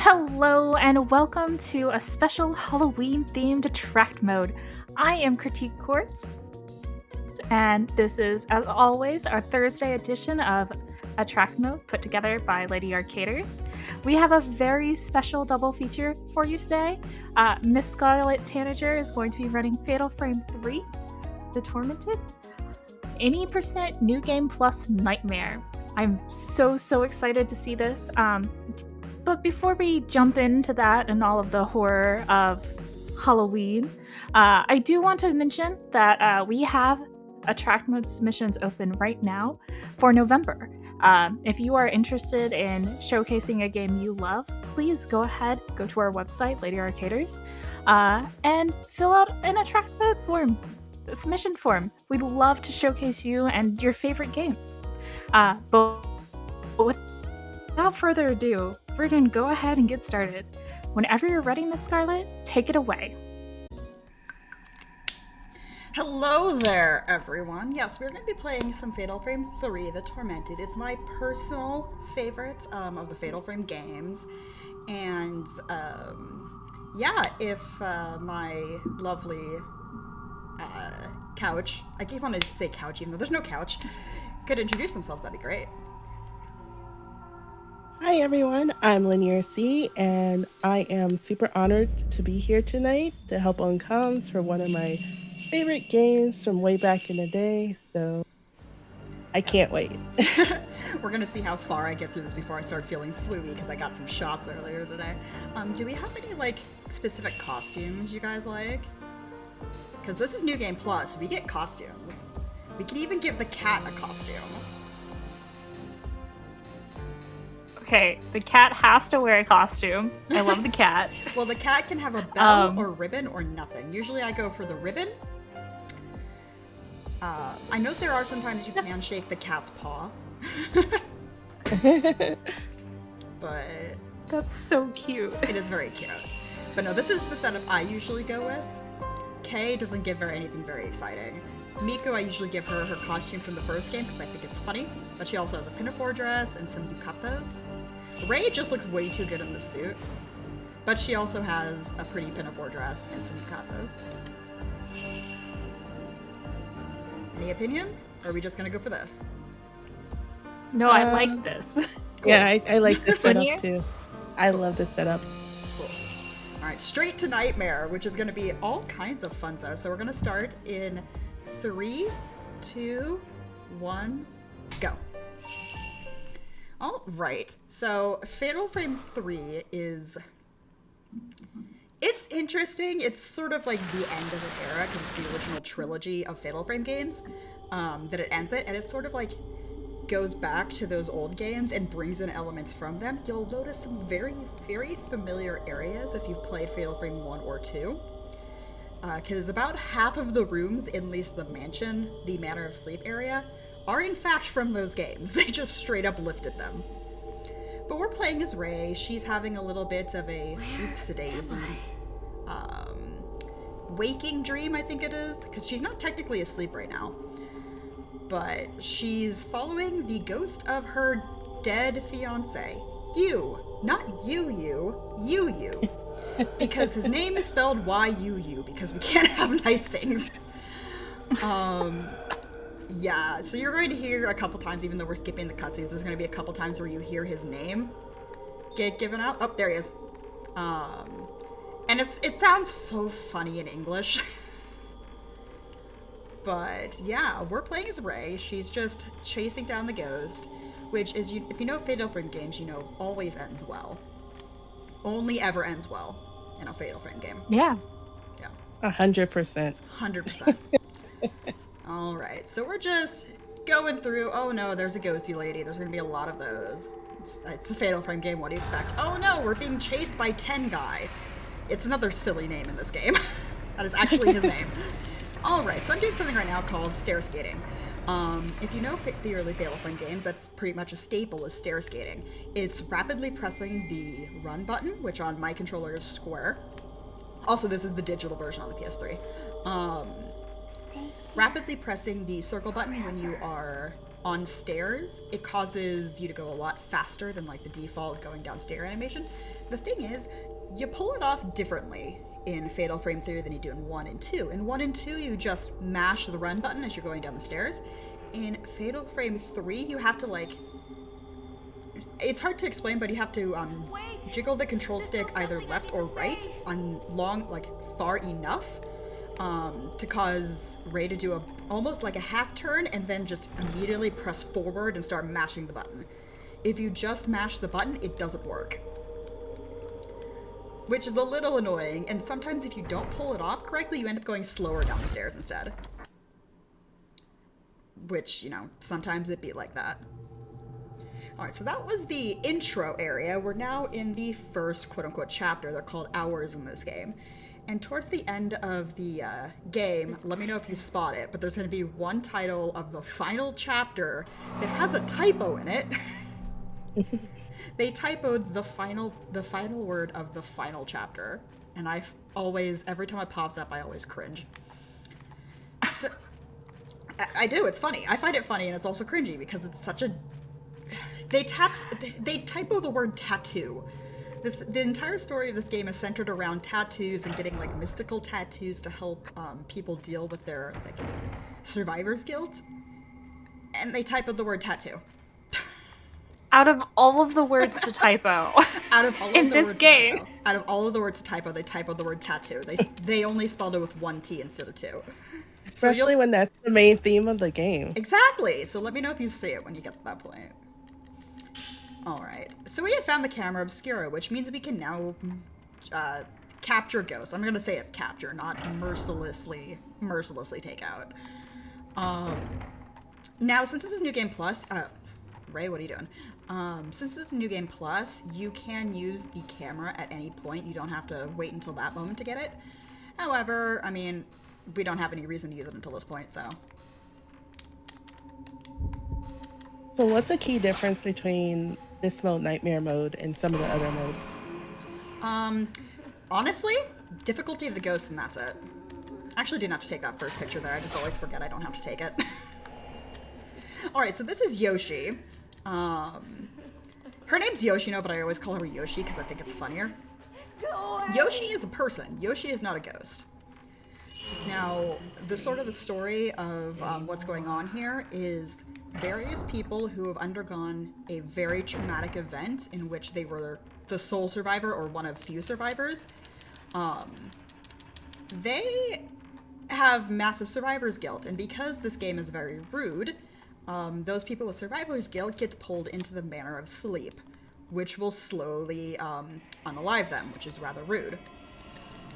Hello and welcome to a special Halloween-themed attract mode. I am Critique Quartz, and this is, as always, our Thursday edition of Attract Mode put together by LinearC. We have a very special double feature for you today. MissScarletTanager is going to be running Fatal Frame 3, The Tormented, 80% New Game Plus Nightmare. I'm so excited to see this. But before we jump into that and all of the horror of Halloween, I do want to mention that we have attract mode submissions open right now for November. If you are interested in showcasing a game you love, please go ahead, go to our website, LinearC, and fill out an attract mode form, submission form. We'd love to showcase you and your favorite games. But without further ado, we're going to go ahead and get started. Whenever you're ready, Miss Scarlet, take it away. Hello there, everyone. Yes, we're going to be playing some Fatal Frame 3, The Tormented. It's my personal favorite of the Fatal Frame games. And, yeah, if my lovely couch, I keep wanting to say couch even though there's no couch, could introduce themselves, that'd be great. Hi everyone, I'm LinearC, and I am super honored to be here tonight to help on comms for one of my favorite games from way back in the day, so I can't wait. We're gonna see how far I get through this before I start feeling fluey because I got some shots earlier today. Do we have any, like, specific costumes you guys like? Because this is New Game Plus, we get costumes. We can even give the cat a costume. Okay, the cat has to wear a costume. I love the cat. Well, the cat can have a bell or ribbon or nothing. Usually I go for the ribbon. I know there are sometimes you can shake the cat's paw. But that's so cute. It is very cute. But no, this is the setup I usually go with. Kay doesn't give her anything very exciting. Miku, I usually give her costume from the first game because I think it's funny, but she also has a pinafore dress and some yukatas. Rei just looks way too good in this suit, but she also has a pretty pinafore dress and some yukatas. Any opinions? Or are we just gonna go for this? No, I like this. Cool. Yeah, I like this setup too. I love this setup. Cool. Alright, straight to Nightmare, which is gonna be all kinds of fun stuff. So we're gonna start in 3, 2, 1, go. All right, so Fatal Frame 3 is, it's interesting. It's sort of like the end of an era because it's the original trilogy of Fatal Frame games that it ends it, and it sort of like goes back to those old games and brings in elements from them. You'll notice some very familiar areas if you've played Fatal Frame 1 or 2. Because about half of the rooms in at least the mansion, the Manor of Sleep area, are in fact from those games. They just straight up lifted them. But we're playing as Rei. She's having a little bit of a oopsie-daisy waking dream, I think it is, because she's not technically asleep right now. But she's following the ghost of her dead fiancé. You. Not you. Because his name is spelled Y-U-U, because we can't have nice things. Yeah, so you're going to hear a couple times, even though we're skipping the cutscenes, there's going to be a couple times where you hear his name get given out. Oh, there he is. And it sounds so funny in English. But yeah, we're playing as Rei. She's just chasing down the ghost, which is, if you know Fatal Frame games, you know always ends well. Only ever ends well in a Fatal Frame game. Yeah. 100%. 100%. All right, so we're just going through. Oh no, there's a ghosty lady. There's gonna be a lot of those. It's a Fatal Frame game. What do you expect? Oh no, we're being chased by 10 guy. It's another silly name in this game. That is actually his name. All right, so I'm doing something right now called stair skating. If you know the early Fatal Frame games, that's pretty much a staple, is stair skating. It's rapidly pressing the run button, which on my controller is square. Also, this is the digital version on the PS3. rapidly pressing the circle button when you are on stairs, it causes you to go a lot faster than like the default going down stair animation. The thing is, you pull it off differently in Fatal Frame 3 than you do in 1 and 2. In 1 and 2, you just mash the run button as you're going down the stairs. In Fatal Frame 3, you have to like... It's hard to explain, but you have to jiggle the control stick either left or right on far enough to cause Ray to do almost like a half turn and then just immediately press forward and start mashing the button. If you just mash the button, it doesn't work. Which is a little annoying, and sometimes if you don't pull it off correctly, you end up going slower down the stairs instead. Which, you know, sometimes it'd be like that. Alright, so that was the intro area. We're now in the first quote-unquote chapter. They're called hours in this game. And towards the end of the game, let me know if you spot it, but there's going to be one title of the final chapter that has a typo in it. They typoed the final word of the final chapter. And every time it pops up, I always cringe. So, I do, it's funny. I find it funny, and it's also cringy because it's such a... They typo the word tattoo. The entire story of this game is centered around tattoos and getting like mystical tattoos to help people deal with their like survivor's guilt. And they typoed the word tattoo. Out of all of the words to typo in this game, out of all of the words to typo, they typoed the word tattoo. They only spelled it with one T instead of two. Especially when that's the main theme of the game. Exactly. So let me know if you see it when you get to that point. Alright, so we have found the camera obscura, which means we can now capture ghosts. I'm gonna say it's capture, not mercilessly take out. Now, since this is New Game Plus, Ray, what are you doing? Since this is New Game Plus, you can use the camera at any point. You don't have to wait until that moment to get it. However, I mean, we don't have any reason to use it until this point, so... So what's the key difference between this mode, Nightmare mode, and some of the other modes? Honestly, difficulty of the ghosts, and that's it. Actually, didn't have to take that first picture there. I just always forget I don't have to take it. Alright, so this is Yoshi. Her name's Yoshino, but I always call her Yoshi because I think it's funnier. Yoshi is a person. Yoshi is not a ghost. Now, the story of what's going on here is various people who have undergone a very traumatic event in which they were the sole survivor or one of few survivors. They have massive survivor's guilt, and because this game is very rude, those people with survivor's guilt get pulled into the manner of sleep, which will slowly unalive them, which is rather rude.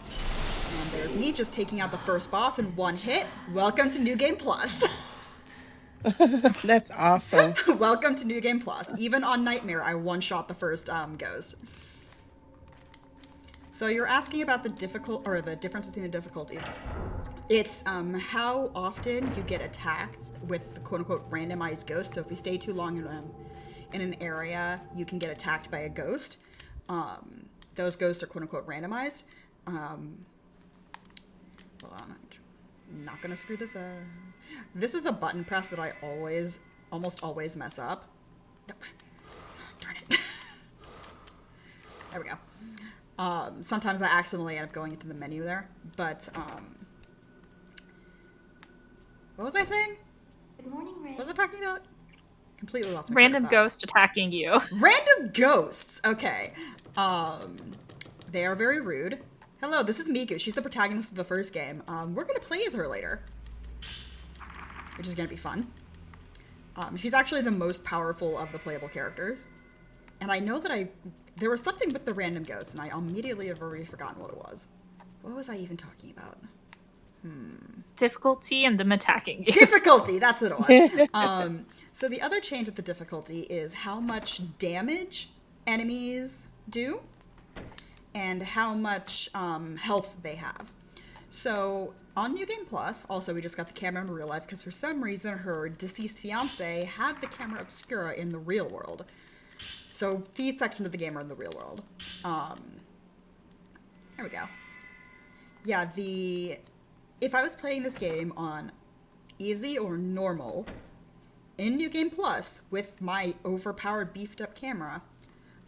And there's me just taking out the first boss in one hit. Welcome to New Game Plus. That's awesome. Welcome to New Game Plus. Even on Nightmare, I one-shot the first ghost. So you're asking about the difference between the difficulties. It's how often you get attacked with the quote-unquote randomized ghost. So if you stay too long in an area, you can get attacked by a ghost. Those ghosts are quote-unquote randomized. Hold on, I'm not gonna screw this up. This is a button press that I almost always mess up. Darn it. There we go. Sometimes I accidentally end up going into the menu there, but, what was I saying? Good morning, Ray. What was I talking about? Completely lost my random train of thought. ghost attacking you. Random ghosts! Okay. They are very rude. Hello, this is Miku. She's the protagonist of the first game. We're gonna play as her later, which is gonna be fun. She's actually the most powerful of the playable characters. And I know that there was something with the random ghosts, and I immediately have already forgotten what it was. What was I even talking about? Difficulty and them attacking you. Difficulty, that's what it was. So the other change with the difficulty is how much damage enemies do and how much health they have. So on New Game Plus, also we just got the camera in real life because for some reason her deceased fiance had the camera obscura in the real world. So these sections of the game are in the real world. There we go. Yeah, if I was playing this game on easy, or normal, in New Game Plus, with my overpowered, beefed up camera,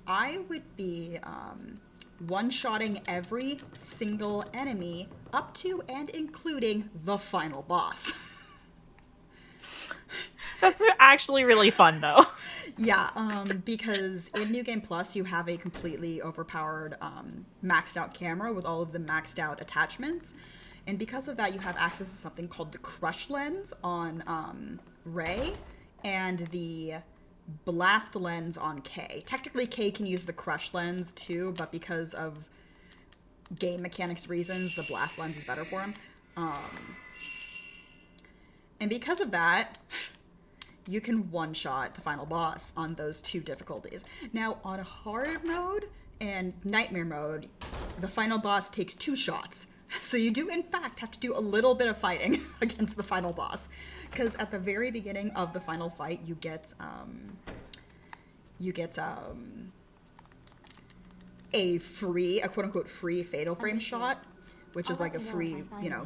I would be one-shotting every single enemy up to and including the final boss. That's actually really fun, though. Yeah, because in New Game Plus, you have a completely overpowered, maxed out camera with all of the maxed out attachments. And because of that, you have access to something called the Crush Lens on Ray and the Blast Lens on K. Technically, K can use the Crush Lens too, but because of game mechanics reasons, the Blast Lens is better for him. And because of that, you can one-shot the final boss on those 2 difficulties. Now, on hard mode and nightmare mode, the final boss takes 2 shots. So you do, in fact, have to do a little bit of fighting against the final boss. Because at the very beginning of the final fight, you get a quote-unquote free fatal frame shot, which is like a free,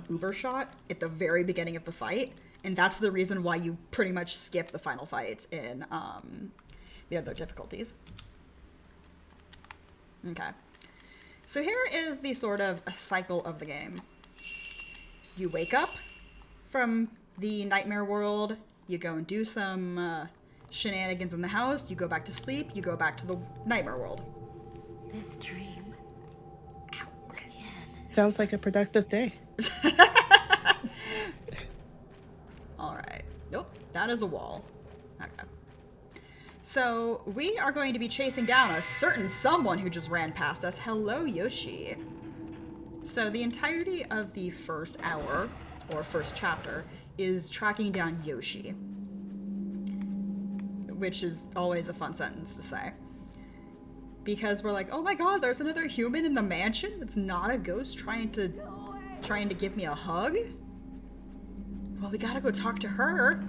Uber shot at the very beginning of the fight. And that's the reason why you pretty much skip the final fight in the other difficulties. Okay. So here is the sort of cycle of the game. You wake up from the nightmare world, you go and do some shenanigans in the house, you go back to sleep, you go back to the nightmare world. This dream. Ow, okay. Sounds like a productive day. Alright. Nope, that is a wall. Okay. So, we are going to be chasing down a certain someone who just ran past us. Hello, Yoshi. So, the entirety of the first hour, or first chapter, is tracking down Yoshi. Which is always a fun sentence to say. Because we're like, oh my god, there's another human in the mansion that's not a ghost trying to give me a hug? Well, we gotta go talk to her.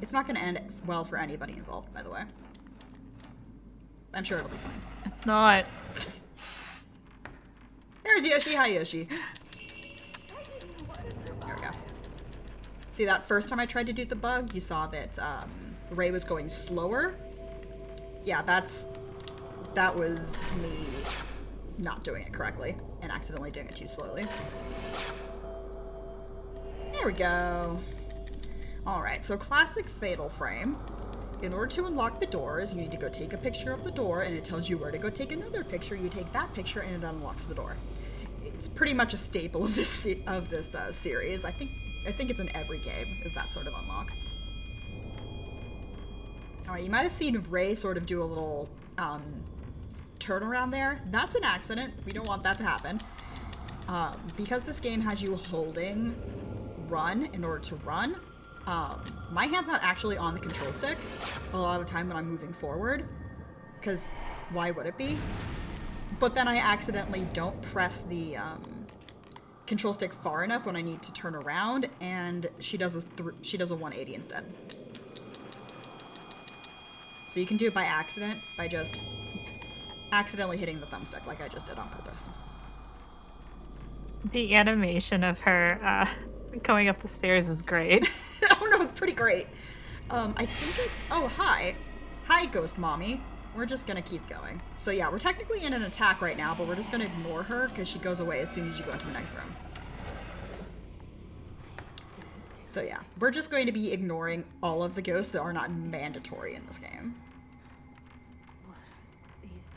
It's not gonna end well for anybody involved, by the way. I'm sure it'll be fine. It's not. There's Yoshi. Hi, Yoshi. There we go. See, that first time I tried to do the bug, you saw that Ray was going slower. Yeah, that was me not doing it correctly and accidentally doing it too slowly. There we go. Alright, so classic fatal frame. In order to unlock the doors, you need to go take a picture of the door, and it tells you where to go take another picture. You take that picture, and it unlocks the door. It's pretty much a staple of this series. I think it's in every game, is that sort of unlock. Alright, you might have seen Ray sort of do a little turnaround there. That's an accident. We don't want that to happen. Because this game has you holding run in order to run, my hand's not actually on the control stick a lot of the time when I'm moving forward, because why would it be? But then I accidentally don't press the control stick far enough when I need to turn around, and she does a 180 instead. So you can do it by accident, by just accidentally hitting the thumbstick like I just did on purpose. The animation of her going up the stairs is great. Oh no, it's pretty great. I think it's... Oh, hi. Hi, Ghost Mommy. We're just gonna keep going. So yeah, we're technically in an attack right now, but we're just gonna ignore her because she goes away as soon as you go into the next room. So yeah, we're just going to be ignoring all of the ghosts that are not mandatory in this game.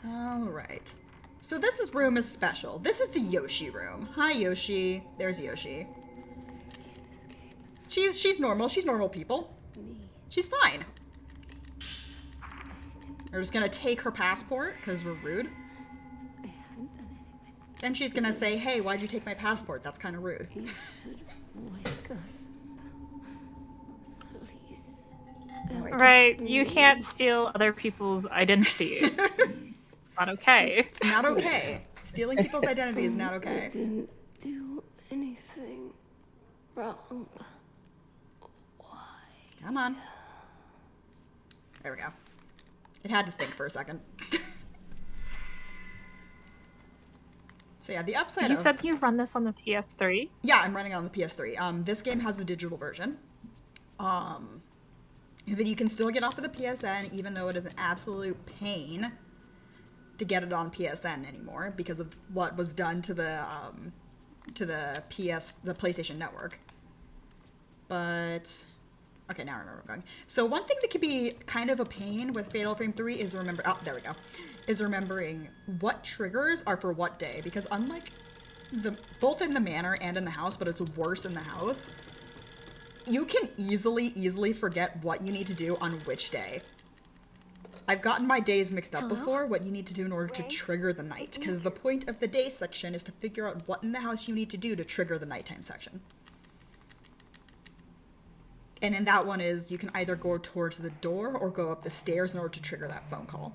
Alright. So this room is special. This is the Yoshi room. Hi, Yoshi. There's Yoshi. She's normal. She's normal people. She's fine. We're just gonna take her passport, because we're rude. Then she's gonna say, hey, why'd you take my passport? That's kind of rude. You should wake up. Please. Right, you can't steal other people's identity. It's not okay. It's not okay. Stealing people's identity is not okay. I didn't do anything wrong. Why? Come on. There we go. It had to think for a second. So yeah, the upside You said you run this on the PS3? Yeah, I'm running it on the PS3. This game has a digital version. That you can still get off of the PSN, even though it is an absolute pain to get it on PSN anymore because of what was done to the PlayStation Network. But okay, now I remember where I'm going. So one thing that could be kind of a pain with Fatal Frame 3 is remembering what triggers are for what day, because unlike both in the manor and in the house, but it's worse in the house, you can easily forget what you need to do on which day. I've gotten my days mixed up before, what you need to do in order to trigger the night, because the point of the day section is to figure out what in the house you need to do to trigger the nighttime section. And in that one is, you can either go towards the door or go up the stairs in order to trigger that phone call.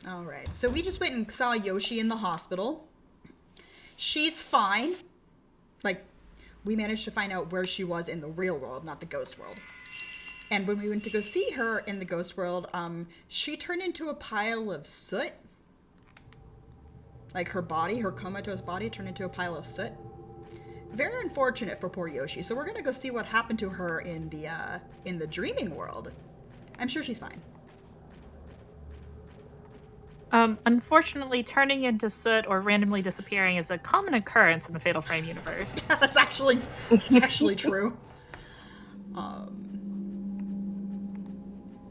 Alright, so we just went and saw Yoshi in the hospital. She's fine. Like, we managed to find out where she was in the real world, not the ghost world. And when we went to go see her in the ghost world, she turned into a pile of soot. Like, her body, her comatose body turned into a pile of soot. Very unfortunate for poor Yoshi. So we're gonna go see what happened to her in the dreaming world. I'm sure she's fine. Unfortunately, turning into soot or randomly disappearing is a common occurrence in the Fatal Frame universe. Yeah, that's actually true.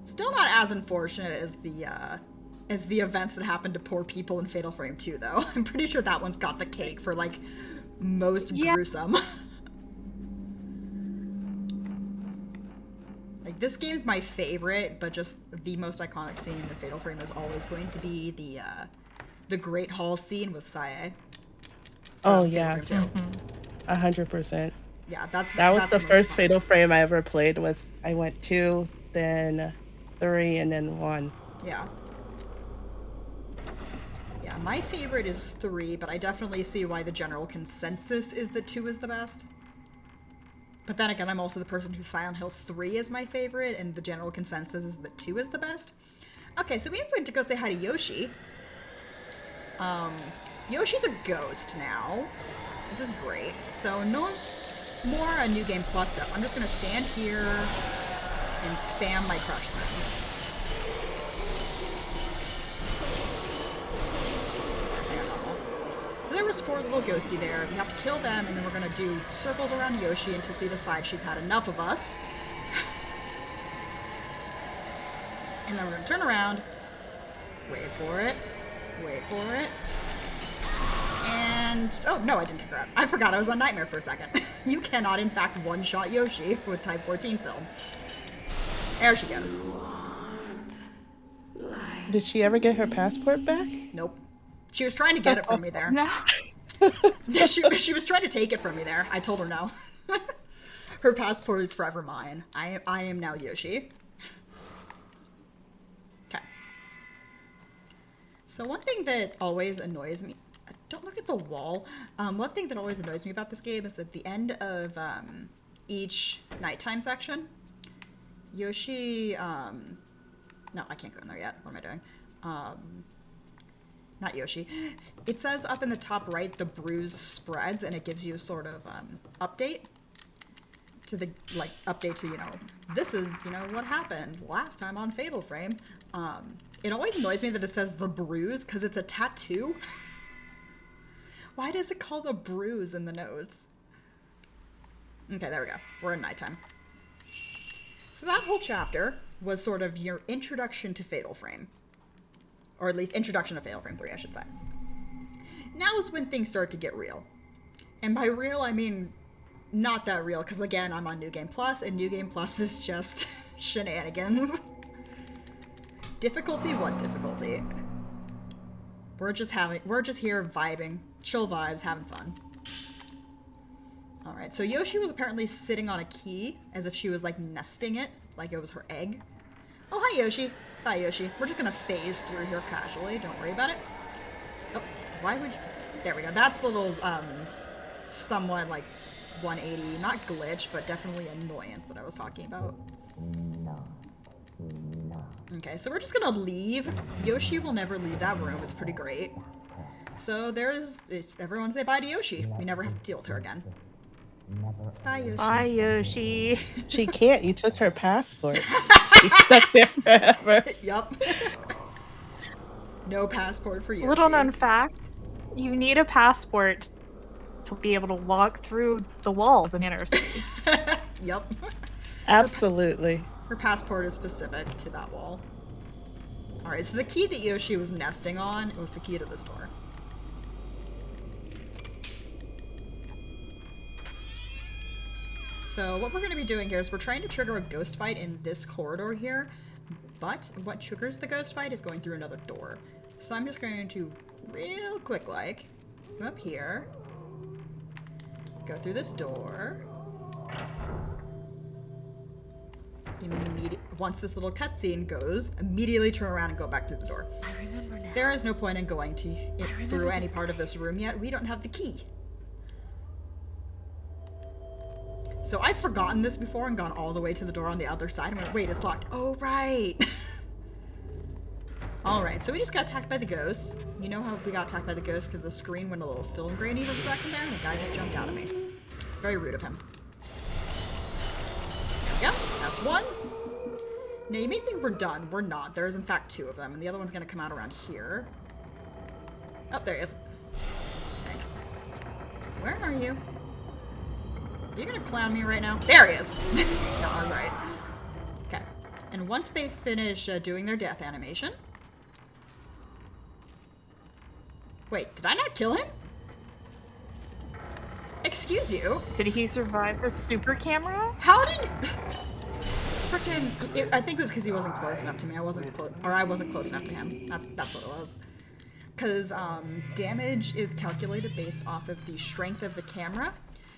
Still not as unfortunate as the events that happened to poor people in Fatal Frame 2, though. I'm pretty sure that one's got the cake for, like, most gruesome. Like, this game's my favorite, but just the most iconic scene in Fatal Frame is always going to be the Great Hall scene with Sae. Oh, yeah. 100%. Yeah, that was the first Fatal Frame I ever played. I went 2, then 3, and then 1. Yeah. Yeah, my favorite is 3, but I definitely see why the general consensus is that 2 is the best. But then again, I'm also the person who Silent Hill 3 is my favorite, and the general consensus is that 2 is the best. Okay, so we went to go say hi to Yoshi. Yoshi's a ghost now. This is great. So no more New Game Plus stuff. I'm just gonna stand here and spam my crush button. So there was 4 little ghosty there. We have to kill them, and then we're gonna do circles around Yoshi until she decides she's had enough of us. And then we're gonna turn around, wait for it, and oh no, I didn't take her out. I forgot I was on Nightmare for a second. You cannot, in fact, one-shot Yoshi with Type 14 film. There she goes. Did she ever get her passport back? Nope. She was trying to get it from me there. No. she was trying to take it from me there. I told her no. Her passport is forever mine. I am now Yoshi. Okay. So one thing that always annoys me... Don't look at the wall. One thing that always annoys me about this game is that the end of each nighttime section, Yoshi... No, I can't go in there yet. What am I doing? Not Yoshi. It says up in the top right, the bruise spreads, and it gives you a sort of update to this is, what happened last time on Fatal Frame. It always annoys me that it says the bruise, because it's a tattoo. Why does it call the bruise in the notes? Okay, there we go. We're in nighttime. So that whole chapter was sort of your introduction to Fatal Frame. Or at least introduction to Fatal Frame 3, I should say. Now is when things start to get real. And by real, I mean not that real, because again, I'm on New Game Plus, and New Game Plus is just shenanigans. Difficulty? What difficulty? We're just here vibing. Chill vibes, having fun. Alright, so Yoshi was apparently sitting on a key, as if she was, like, nesting it, like it was her egg. Oh, hi, Yoshi. Bye, Yoshi. We're just gonna phase through here casually. Don't worry about it. Oh, why would you... There we go. That's the little, somewhat, like, 180, not glitch, but definitely annoyance that I was talking about. Okay, so we're just gonna leave. Yoshi will never leave that room. It's pretty great. So everyone say bye to Yoshi. We never have to deal with her again. Bye, Yoshi. Bye, Yoshi. She can't. You took her passport. She's stuck there forever. Yup. No passport for Yoshi. Little known fact, you need a passport to be able to walk through the wall of the Manor of City. Yup. Absolutely. Her passport is specific to that wall. Alright, so the key that Yoshi was nesting on was the key to this door. So what we're going to be doing here is we're trying to trigger a ghost fight in this corridor here, but what triggers the ghost fight is going through another door. So I'm just going to, real quick like, come up here, go through this door. Once this little cutscene goes, immediately turn around and go back through the door. I remember now. There is no point in going through any part of this room yet. We don't have the key. So I've forgotten this before and gone all the way to the door on the other side and went, wait, it's locked. Oh, right. Alright, so we just got attacked by the ghosts. You know how we got attacked by the ghosts because the screen went a little film grainy for a second there and the guy just jumped out at me. It's very rude of him. Yep, that's one. Now, you may think we're done. We're not. There is, in fact, two of them, and the other one's going to come out around here. Oh, there he is. Okay. Where are you? Are you going to clown me right now? There he is! No, alright. Okay. And once they finish doing their death animation... Wait, did I not kill him? Excuse you? Did he survive the super camera? How did... Frickin'... I think it was because he wasn't close enough to me. I wasn't close enough to him. That's what it was. Because damage is calculated based off of the strength of the camera,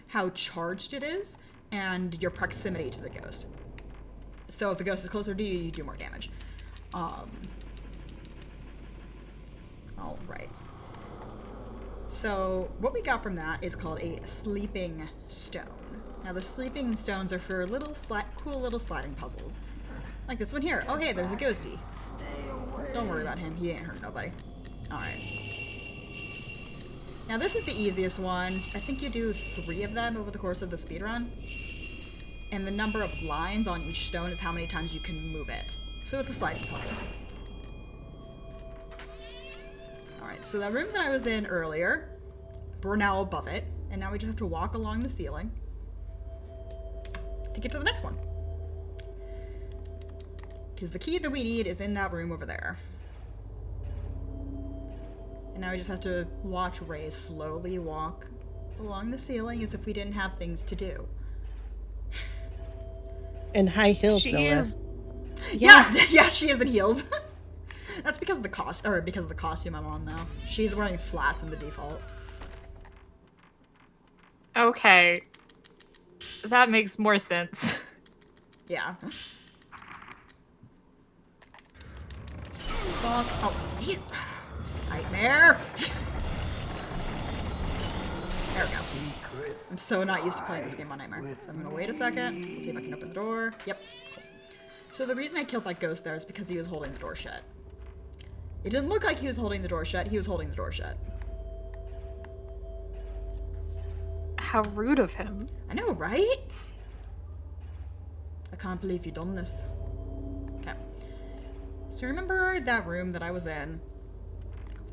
how charged it is, and your proximity to the ghost. So if the ghost is closer to you, you do more damage. Alright. So what we got from that is called a sleeping stone. Now the sleeping stones are for little cool little sliding puzzles. Like this one here. Oh hey, there's a ghosty. Don't worry about him, he ain't hurt nobody. Alright. Now this is the easiest one. I think you do 3 of them over the course of the speedrun. And the number of lines on each stone is how many times you can move it. So it's a sliding puzzle. Alright, so that room that I was in earlier, we're now above it. And now we just have to walk along the ceiling to get to the next one. Because the key that we need is in that room over there. And now we just have to watch Ray slowly walk along the ceiling as if we didn't have things to do. And high heels, She no is. less. Yeah, she is in heels. That's because of the costume I'm on now. She's wearing flats in the default. Okay. That makes more sense. Yeah. Oh, he's... Nightmare! There we go. I'm so not used to playing this game on Nightmare. So I'm gonna wait a second, see if I can open the door. Yep. Cool. So the reason I killed that ghost there is because he was holding the door shut. It didn't look like he was holding the door shut, he was holding the door shut. How rude of him. I know, right? I can't believe you done this. Okay. So remember that room that I was in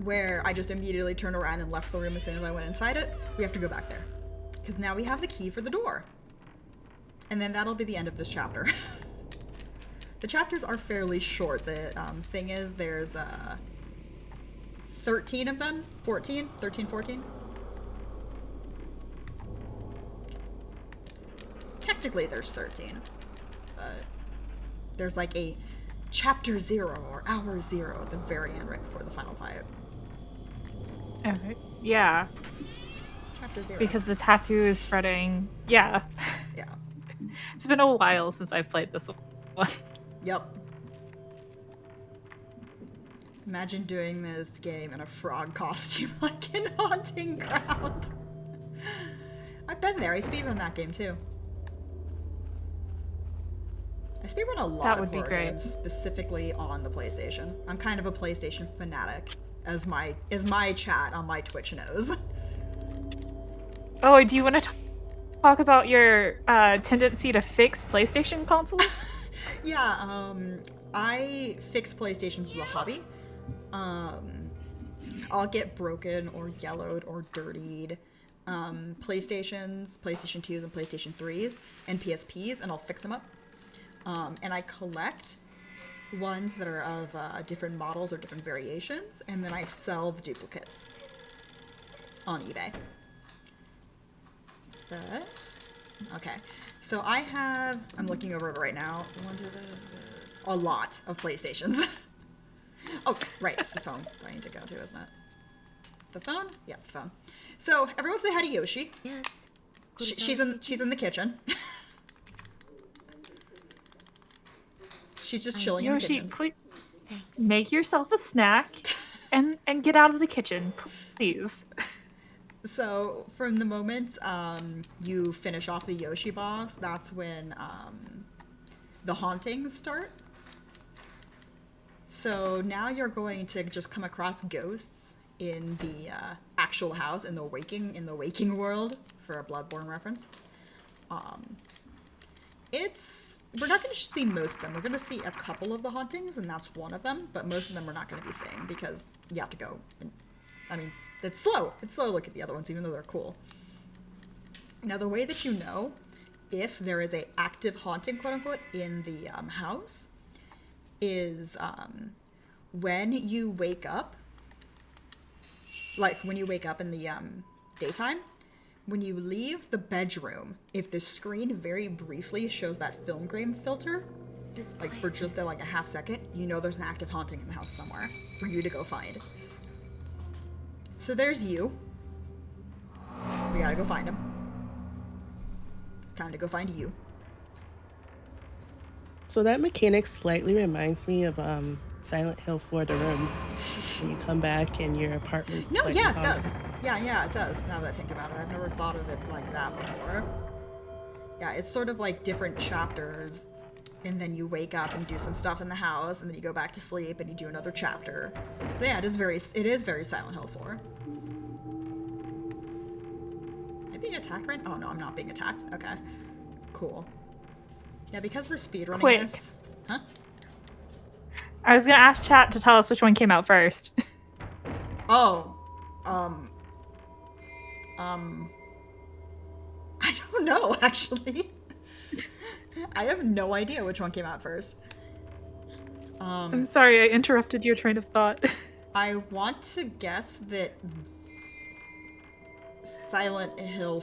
where I just immediately turned around and left the room as soon as I went inside it? We have to go back there. Because now we have the key for the door. And then that'll be the end of this chapter. The chapters are fairly short. The thing is, there's 13 of them? 14? 13, 14? Technically there's 13. But there's like a chapter 0 or hour 0 at the very end right before the final fight. Okay. Yeah. Chapter 0. Because the tattoo is spreading. Yeah. Yeah. It's been a while since I've played this one. Yep. Imagine doing this game in a frog costume like in Haunting Ground. I've been there. I speedrun that game too. I speedrun a lot That of would be horror great. games, specifically on the PlayStation. I'm kind of a PlayStation fanatic. as my chat on my Twitch knows. Oh, do you want to talk about your tendency to fix PlayStation consoles? Yeah, I fix PlayStations as a hobby. I'll get broken or yellowed or dirtied PlayStations, PlayStation 2s and PlayStation 3s and PSPs, and I'll fix them up. And I collect ones that are of different models or different variations, and then I sell the duplicates on eBay. But, okay. So I'm looking over it right now, a lot of PlayStations. Oh, right, it's the phone I need to go to, isn't it? The phone? Yes, the phone. So, everyone say hi to Yoshi. Yes. She's in the kitchen. She's just chilling in the Yoshi, kitchen. please make yourself a snack and get out of the kitchen, please. So, from the moment you finish off the Yoshi boss, that's when the hauntings start. So now you're going to just come across ghosts in the actual house, in the waking world, for a Bloodborne reference. We're not going to see most of them. We're going to see a couple of the hauntings, and that's one of them, but most of them we're not going to be seeing because you have to go. It's slow. It's slow to look at the other ones, even though they're cool. Now, the way that you know if there is a active haunting, quote-unquote, in the house is when you wake up, like when you wake up in the daytime, when you leave the bedroom, if the screen very briefly shows that film grain filter, like for just a half second, you know there's an active haunting in the house somewhere for you to go find. So there's you. We gotta go find him. Time to go find you. So that mechanic slightly reminds me of Silent Hill 4 The Room. When you come back and your apartment's No, slightly yeah, it haunted. does. Yeah, it does, now that I think about it. I've never thought of it like that before. Yeah, it's sort of like different chapters, and then you wake up and do some stuff in the house, and then you go back to sleep and you do another chapter. So yeah, it is very Silent Hill 4. Am I being attacked right now? Oh no, I'm not being attacked. Okay. Cool. Yeah, because we're speedrunning Quick. this. Huh? I was gonna ask chat to tell us which one came out first. Oh. I don't know, actually. I have no idea which one came out first. I'm sorry, I interrupted your train of thought. I want to guess that Silent Hill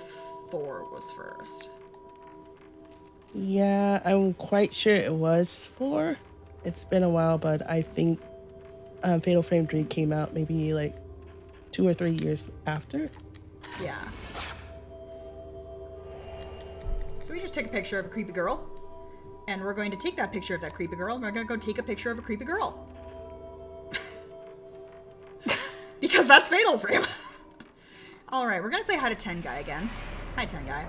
4 was first. Yeah, I'm quite sure it was 4. It's been a while, but I think Fatal Frame 3 came out maybe like 2 or 3 years after. Yeah. So we just took a picture of a creepy girl, and we're going to take that picture of that creepy girl, and we're going to go take a picture of a creepy girl. Because that's Fatal Frame. Alright, we're going to say hi to 10 Guy again. Hi, 10 Guy.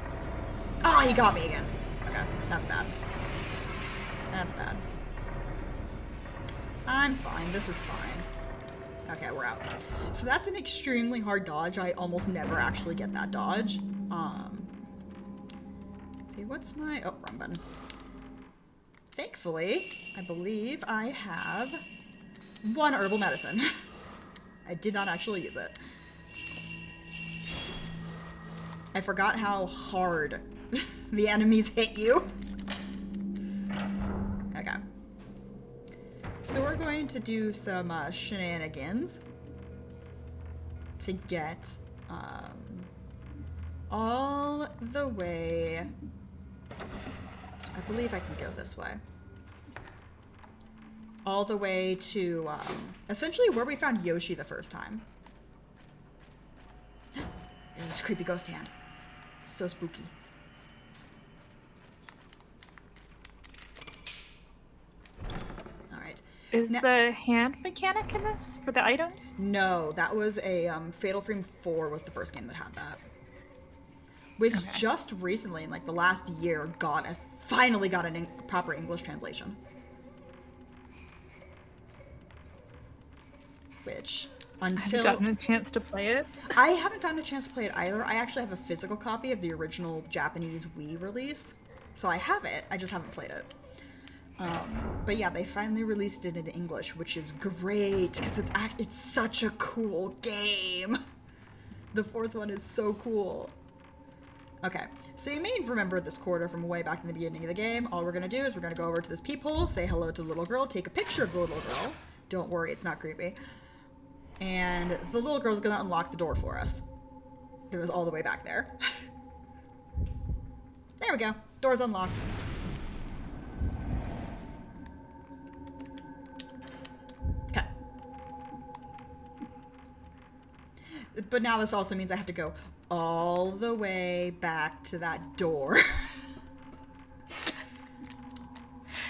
Oh, he got me again. Okay, that's bad. That's bad. I'm fine. This is fine. Okay, we're out. So that's an extremely hard dodge. I almost never actually get that dodge. Let's see, what's my... Oh, wrong button. Thankfully, I believe I have 1 herbal medicine. I did not actually use it. I forgot how hard the enemies hit you. Okay. So we're going to do some shenanigans to get all the way... I believe I can go this way. All the way to essentially where we found Yoshi the first time. It's a creepy ghost hand. So spooky. Alright. Is the hand mechanic in this for the items? No, that was a Fatal Frame 4 was the first game that had that. Which just recently, in like the last year, finally got a proper English translation. Which until gotten a chance to play it. I haven't gotten a chance to play it either. I actually have a physical copy of the original Japanese Wii release, so I have it. I just haven't played it. But yeah, they finally released it in English, which is great because it's such a cool game. The fourth one is so cool. Okay, so you may remember this quarter from way back in the beginning of the game. All we're gonna do is we're gonna go over to this peephole, say hello to the little girl, take a picture of the little girl. Don't worry, it's not creepy. And the little girl's gonna unlock the door for us. It was all the way back there. There we go. Door's unlocked. Okay. But now this also means I have to go all the way back to that door.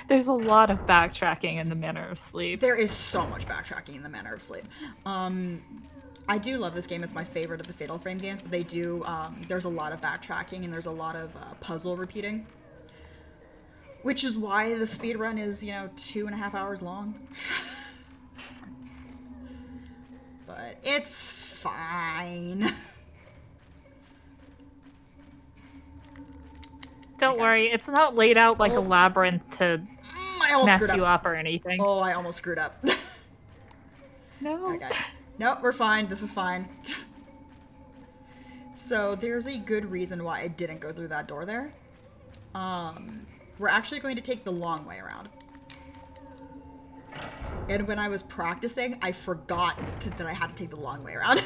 There's a lot of backtracking in the Manor of Sleep. There is so much backtracking in the Manor of Sleep. I do love this game. It's my favorite of the Fatal Frame games, but they do, there's a lot of backtracking and there's a lot of puzzle repeating. Which is why the speedrun is, 2.5 hours long. But it's fine. Don't worry, it's not laid out like a labyrinth to mess you up or anything. Oh, I almost screwed up. No. Okay. Nope, we're fine. This is fine. So there's a good reason why I didn't go through that door there. We're actually going to take the long way around. And when I was practicing, I forgot that I had to take the long way around.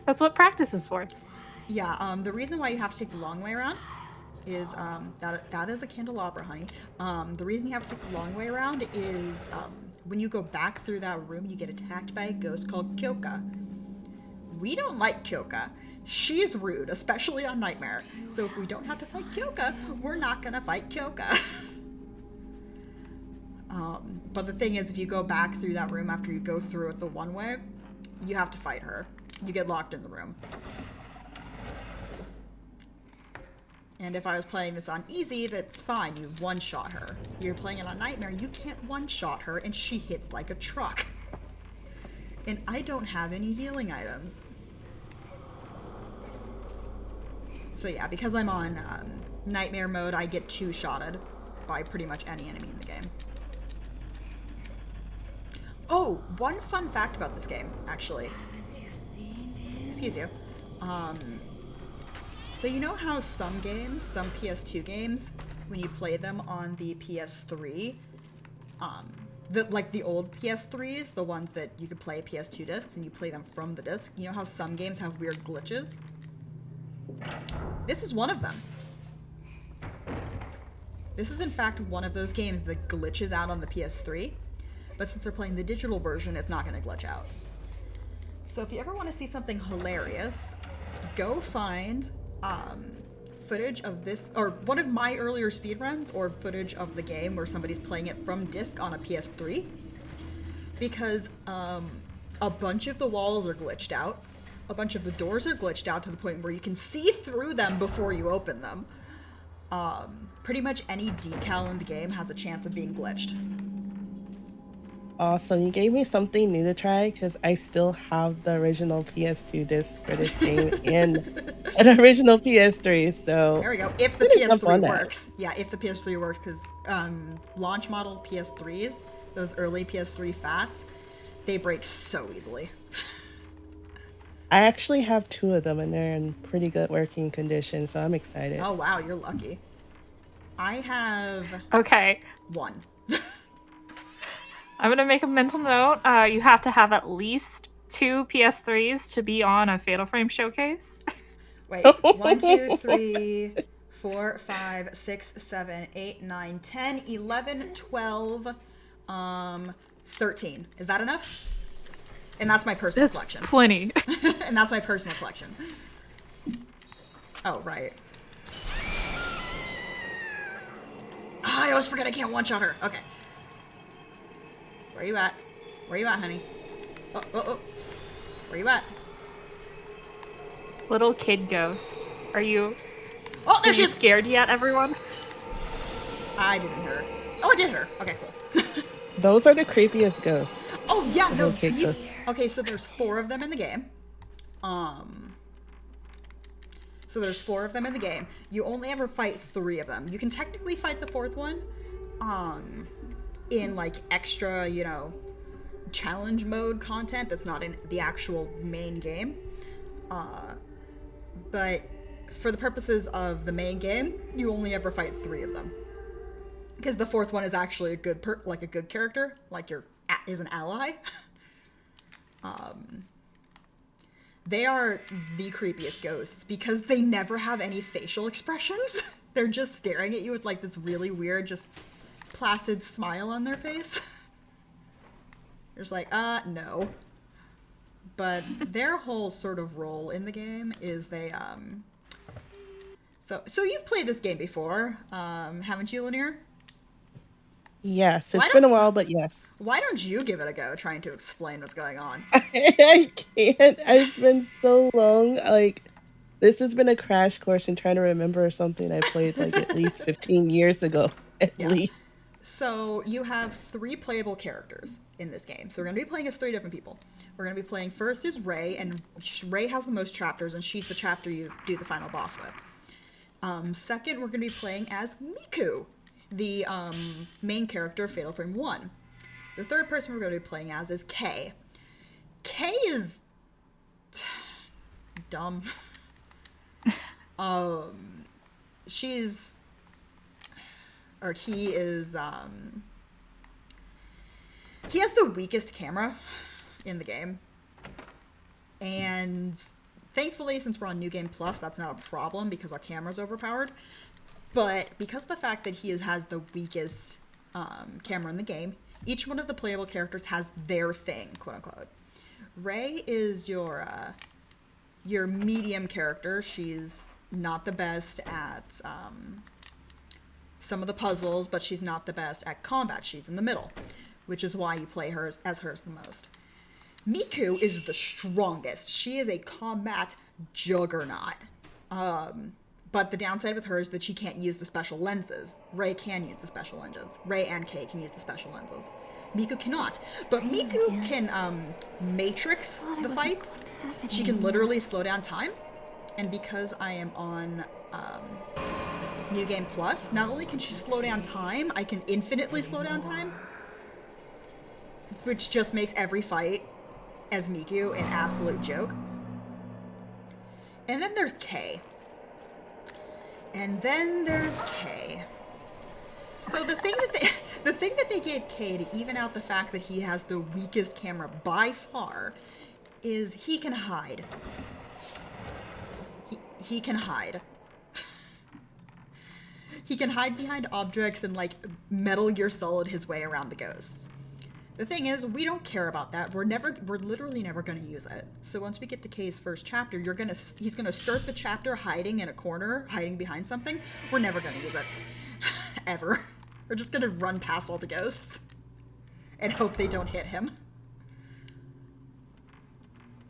That's what practice is for. Yeah, the reason why you have to take the long way around is, that is a candelabra, honey. The reason you have to take the long way around is, when you go back through that room, you get attacked by a ghost called Kyoka. We don't like Kyoka. She's rude, especially on Nightmare. So if we don't have to fight Kyoka, we're not gonna fight Kyoka. But the thing is, if you go back through that room after you go through it the one way, you have to fight her. You get locked in the room. And if I was playing this on easy, that's fine. You one-shot her. You're playing it on Nightmare, you can't one-shot her, and she hits like a truck. And I don't have any healing items. So yeah, because I'm on Nightmare mode, I get two-shotted by pretty much any enemy in the game. Oh, one fun fact about this game, actually. Excuse you. So you know how some games, some PS2 games, when you play them on the PS3, like the old PS3s, the ones that you could play PS2 discs and you play them from the disc, you know how some games have weird glitches? This is one of them. This is in fact one of those games that glitches out on the PS3, but since we're playing the digital version, it's not going to glitch out. So if you ever want to see something hilarious, go find footage of this, or one of my earlier speedruns, or footage of the game where somebody's playing it from disc on a PS3, because a bunch of the walls are glitched out, a bunch of the doors are glitched out to the point where you can see through them before you open them. Pretty much any decal in the game has a chance of being glitched. Awesome. You gave me something new to try because I still have the original PS2 disc for this game and an original PS3. So there we go. If the PS3 works. Yeah, if the PS3 works, because launch model PS3s, those early PS3 fats, they break so easily. I actually have 2 of them and they're in pretty good working condition, so I'm excited. Oh wow, you're lucky. I have Okay. 1. I'm gonna make a mental note. You have to have at least 2 PS3s to be on a Fatal Frame showcase. Wait, 1, 2, 3, 4, 5, 6, 7, 8, 9, 10, 11, 12, 13. Is that enough? And that's my personal collection. Plenty. And that's my personal collection. Oh, right. I always forget I can't one-shot her. Okay. Where you at? Where you at, honey? Oh, oh, oh. Where you at? Little kid ghost. Are you... Oh, there Are she you is! scared yet, everyone? I didn't hit her. Oh, I did hit her. Okay, cool. Those are the creepiest ghosts. Oh yeah, The no, little kid these. ghosts. Okay, so there's 4 of them in the game. So there's 4 of them in the game. You only ever fight 3 of them. You can technically fight the 4th one, in like extra, you know, challenge mode content that's not in the actual main game. But for the purposes of the main game, you only ever fight 3 of them. Because the 4th one is actually a good a good character, like is an ally. They are the creepiest ghosts because they never have any facial expressions. They're just staring at you with like this really weird, just placid smile on their face. They're just like, no. But their whole sort of role in the game is they, So you've played this game before, haven't you, Linear? Yes, it's been a while, but yes. Why don't you give it a go trying to explain what's going on? I can't. It's been so long. Like, this has been a crash course in trying to remember something I played like at least 15 years ago, at least. So you have 3 playable characters in this game. So we're going to be playing as 3 different people. We're going to be playing first is Ray, and Ray has the most chapters, and she's the chapter you do the final boss with. Second, we're going to be playing as Miku, the main character of Fatal Frame 1. The third person we're going to be playing as is Kay. Kay is dumb. He is, he has the weakest camera in the game. And thankfully, since we're on New Game Plus, that's not a problem because our camera's overpowered. But because of the fact that he has the weakest camera in the game, each one of the playable characters has their thing, quote unquote. Ray is your medium character. She's not the best at some of the puzzles, but she's not the best at combat. She's in the middle, which is why you play her as hers the most. Miku is the strongest. She is a combat juggernaut. But the downside with her is that she can't use the special lenses. Ray can use the special lenses. Ray and Kay can use the special lenses. Miku cannot. But Miku can matrix the fights. She can literally slow down time. And because I am on New Game Plus, not only can she slow down time, I can infinitely slow down time. Which just makes every fight as Miku an absolute joke. And then there's Kay. And then there's Kay. So the thing that they gave Kay to even out the fact that he has the weakest camera by far is he can hide. He can hide. He can hide behind objects and like Metal Gear Solid his way around the ghosts. The thing is, we don't care about that. We're literally never going to use it. So once we get to Kay's first chapter, he's gonna start the chapter hiding in a corner, hiding behind something. We're never going to use it. Ever. We're just going to run past all the ghosts and hope they don't hit him.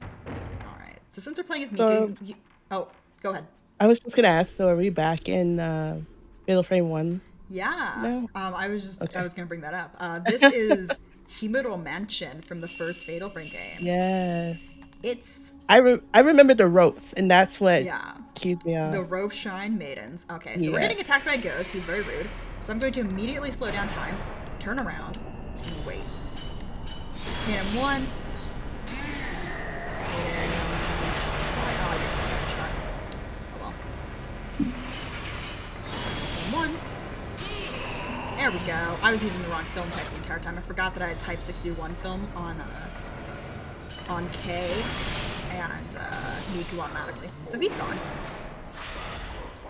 Alright, so since we're playing as Miku... oh, go ahead. I was just going to ask, so are we back in Fatal Frame 1? Yeah. No? I was going to bring that up. This is Himuro Mansion from the first Fatal Frame game. Yes. It's... I remember the ropes, and that's what keeps me on. The rope shine maidens. Okay, so we're getting attacked by a ghost. He's very rude. So I'm going to immediately slow down time, turn around, and wait. Hit him once. Hit him. Oh, I didn't get a shot. Oh well. Hit him once. There we go. I was using the wrong film type the entire time. I forgot that I had Type 61 film on K and Miku automatically. So he's gone.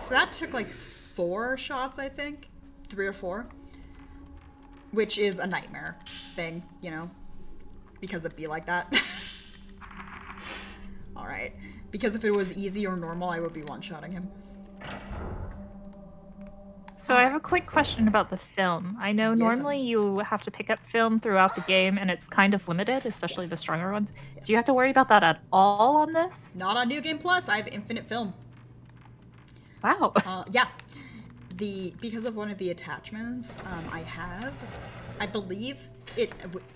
So that took like 4 shots, I think. 3 or 4. Which is a nightmare thing, you know, because it'd be like that. Alright. Because if it was easy or normal, I would be one-shotting him. So I have a quick question about the film. I know normally you have to pick up film throughout the game, and it's kind of limited, especially the stronger ones. Yes. Do you have to worry about that at all on this? Not on New Game Plus. I have infinite film. Wow. Yeah. Because of one of the attachments I believe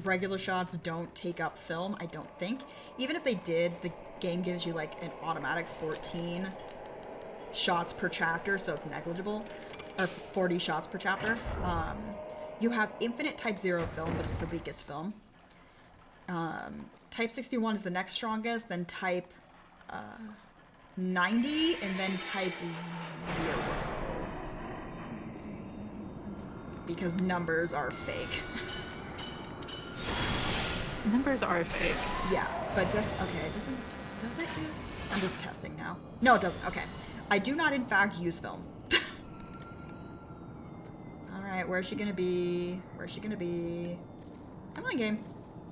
regular shots don't take up film, I don't think. Even if they did, the game gives you like an automatic 14 shots per chapter, so it's negligible, or 40 shots per chapter. You have infinite Type 0 film, but it's the weakest film. Type 61 is the next strongest, then Type 90, and then Type 0. Because numbers are fake. Numbers are fake. Yeah, but okay, does it use? I'm just testing now. No, it doesn't. Okay. I do not, in fact, use film. Alright, where's she gonna be? Where's she gonna be? Come on, game.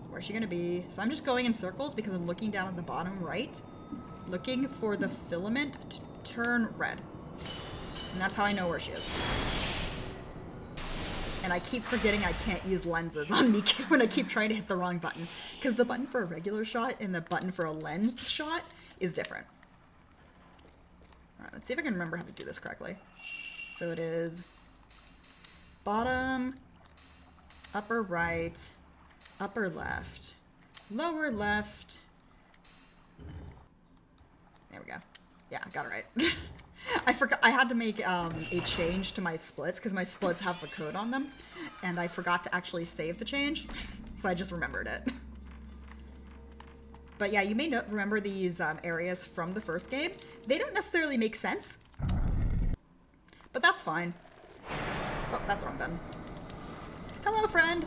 Where's she gonna be? So I'm just going in circles because I'm looking down at the bottom right, looking for the filament to turn red. And that's how I know where she is. And I keep forgetting I can't use lenses on Miku when I keep trying to hit the wrong button. Because the button for a regular shot and the button for a lensed shot is different. Alright, let's see if I can remember how to do this correctly. So it is bottom, upper right, upper left, lower left. There we go. Yeah, I got it right. I forgot I had to make a change to my splits because my splits have the code on them, and I forgot to actually save the change, so I just remembered it. But yeah, you may remember these areas from the first game. They don't necessarily make sense, but that's fine. Oh, that's the wrong button. Hello, friend.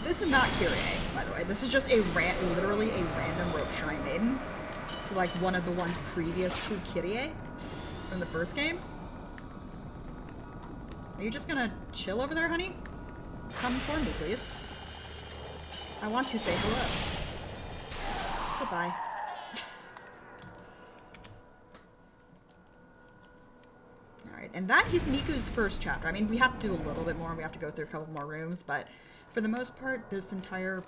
This is not Kyrie, by the way. This is just literally a random rope shrine maiden. So like one of the ones previous to Kyrie from the first game. Are you just gonna chill over there, honey? Come for me, please. I want to say hello. Goodbye. Alright, and that is Miku's first chapter. I mean, we have to do a little bit more. We have to go through a couple more rooms, but for the most part, this entire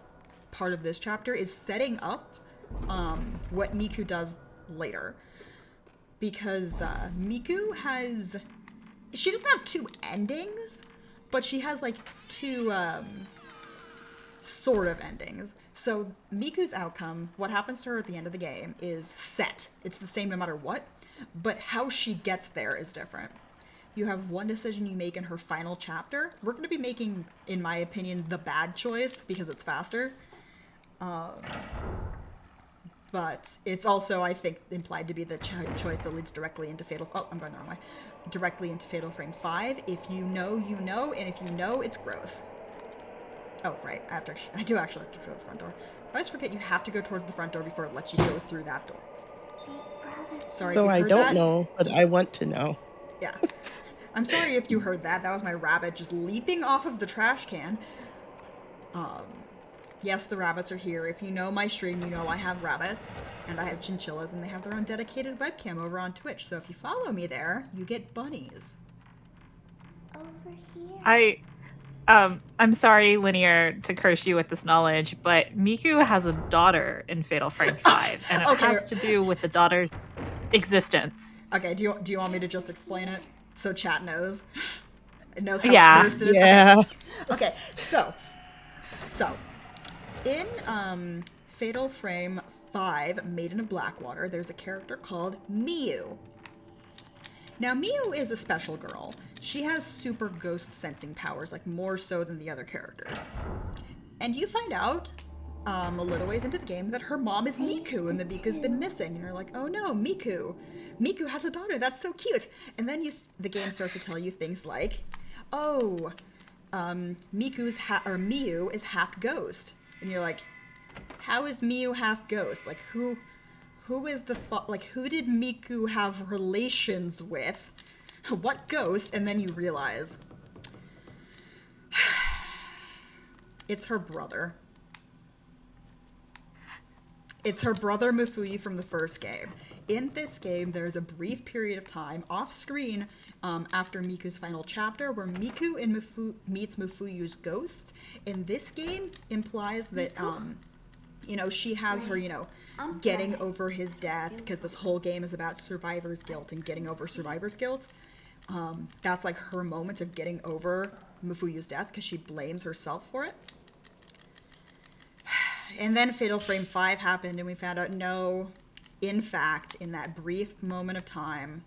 part of this chapter is setting up what Miku does later. Because Miku has... She doesn't have two endings, but she has like two sort of endings. So Miku's outcome, what happens to her at the end of the game, is set. It's the same no matter what, but how she gets there is different. You have one decision you make in her final chapter. We're going to be making, in my opinion, the bad choice because it's faster. But it's also, I think, implied to be the choice that leads directly into Fatal... Oh, I'm going the wrong way. Directly into Fatal Frame 5. If you know, you know. And if you know, it's gross. Oh, right. I do actually have to go to the front door. I always forget you have to go towards the front door before it lets you go through that door. Sorry So if you I heard don't that. know, but I want to know. Yeah. I'm sorry if you heard that. That was my rabbit just leaping off of the trash can. Yes, the rabbits are here. If you know my stream, you know I have rabbits, and I have chinchillas, and they have their own dedicated webcam over on Twitch. So if you follow me there, you get bunnies. Over here. I'm sorry, Linear, to curse you with this knowledge, but Miku has a daughter in Fatal Frame 5, and it Okay. has to do with the daughter's existence. Okay, do you want me to just explain it so chat knows? It knows how Yeah. cursed it is? Yeah. Okay, so in Fatal Frame 5, Maiden of Blackwater, there's a character called Miu. Now, Miu is a special girl. She has super ghost sensing powers, like more so than the other characters. And you find out a little ways into the game that her mom is Miku, and that Miku's been missing. And you're like, oh no, Miku. Miku has a daughter. That's so cute. And then the game starts to tell you things like, oh, Miu is half ghost. And you're like, how is Miu half ghost? Like, who is who did Miku have relations with? What ghost? And then you realize it's her brother. It's her brother Mufuyu from the first game. In this game, there's a brief period of time off screen after Miku's final chapter where Miku and meets Mufuyu's ghost. And this game implies that, she has her, getting over his death, because this whole game is about survivor's guilt and getting over survivor's guilt. That's like her moment of getting over Mufuyu's death because she blames herself for it. And then Fatal Frame 5 happened, and we found out, no, in fact, in that brief moment of time,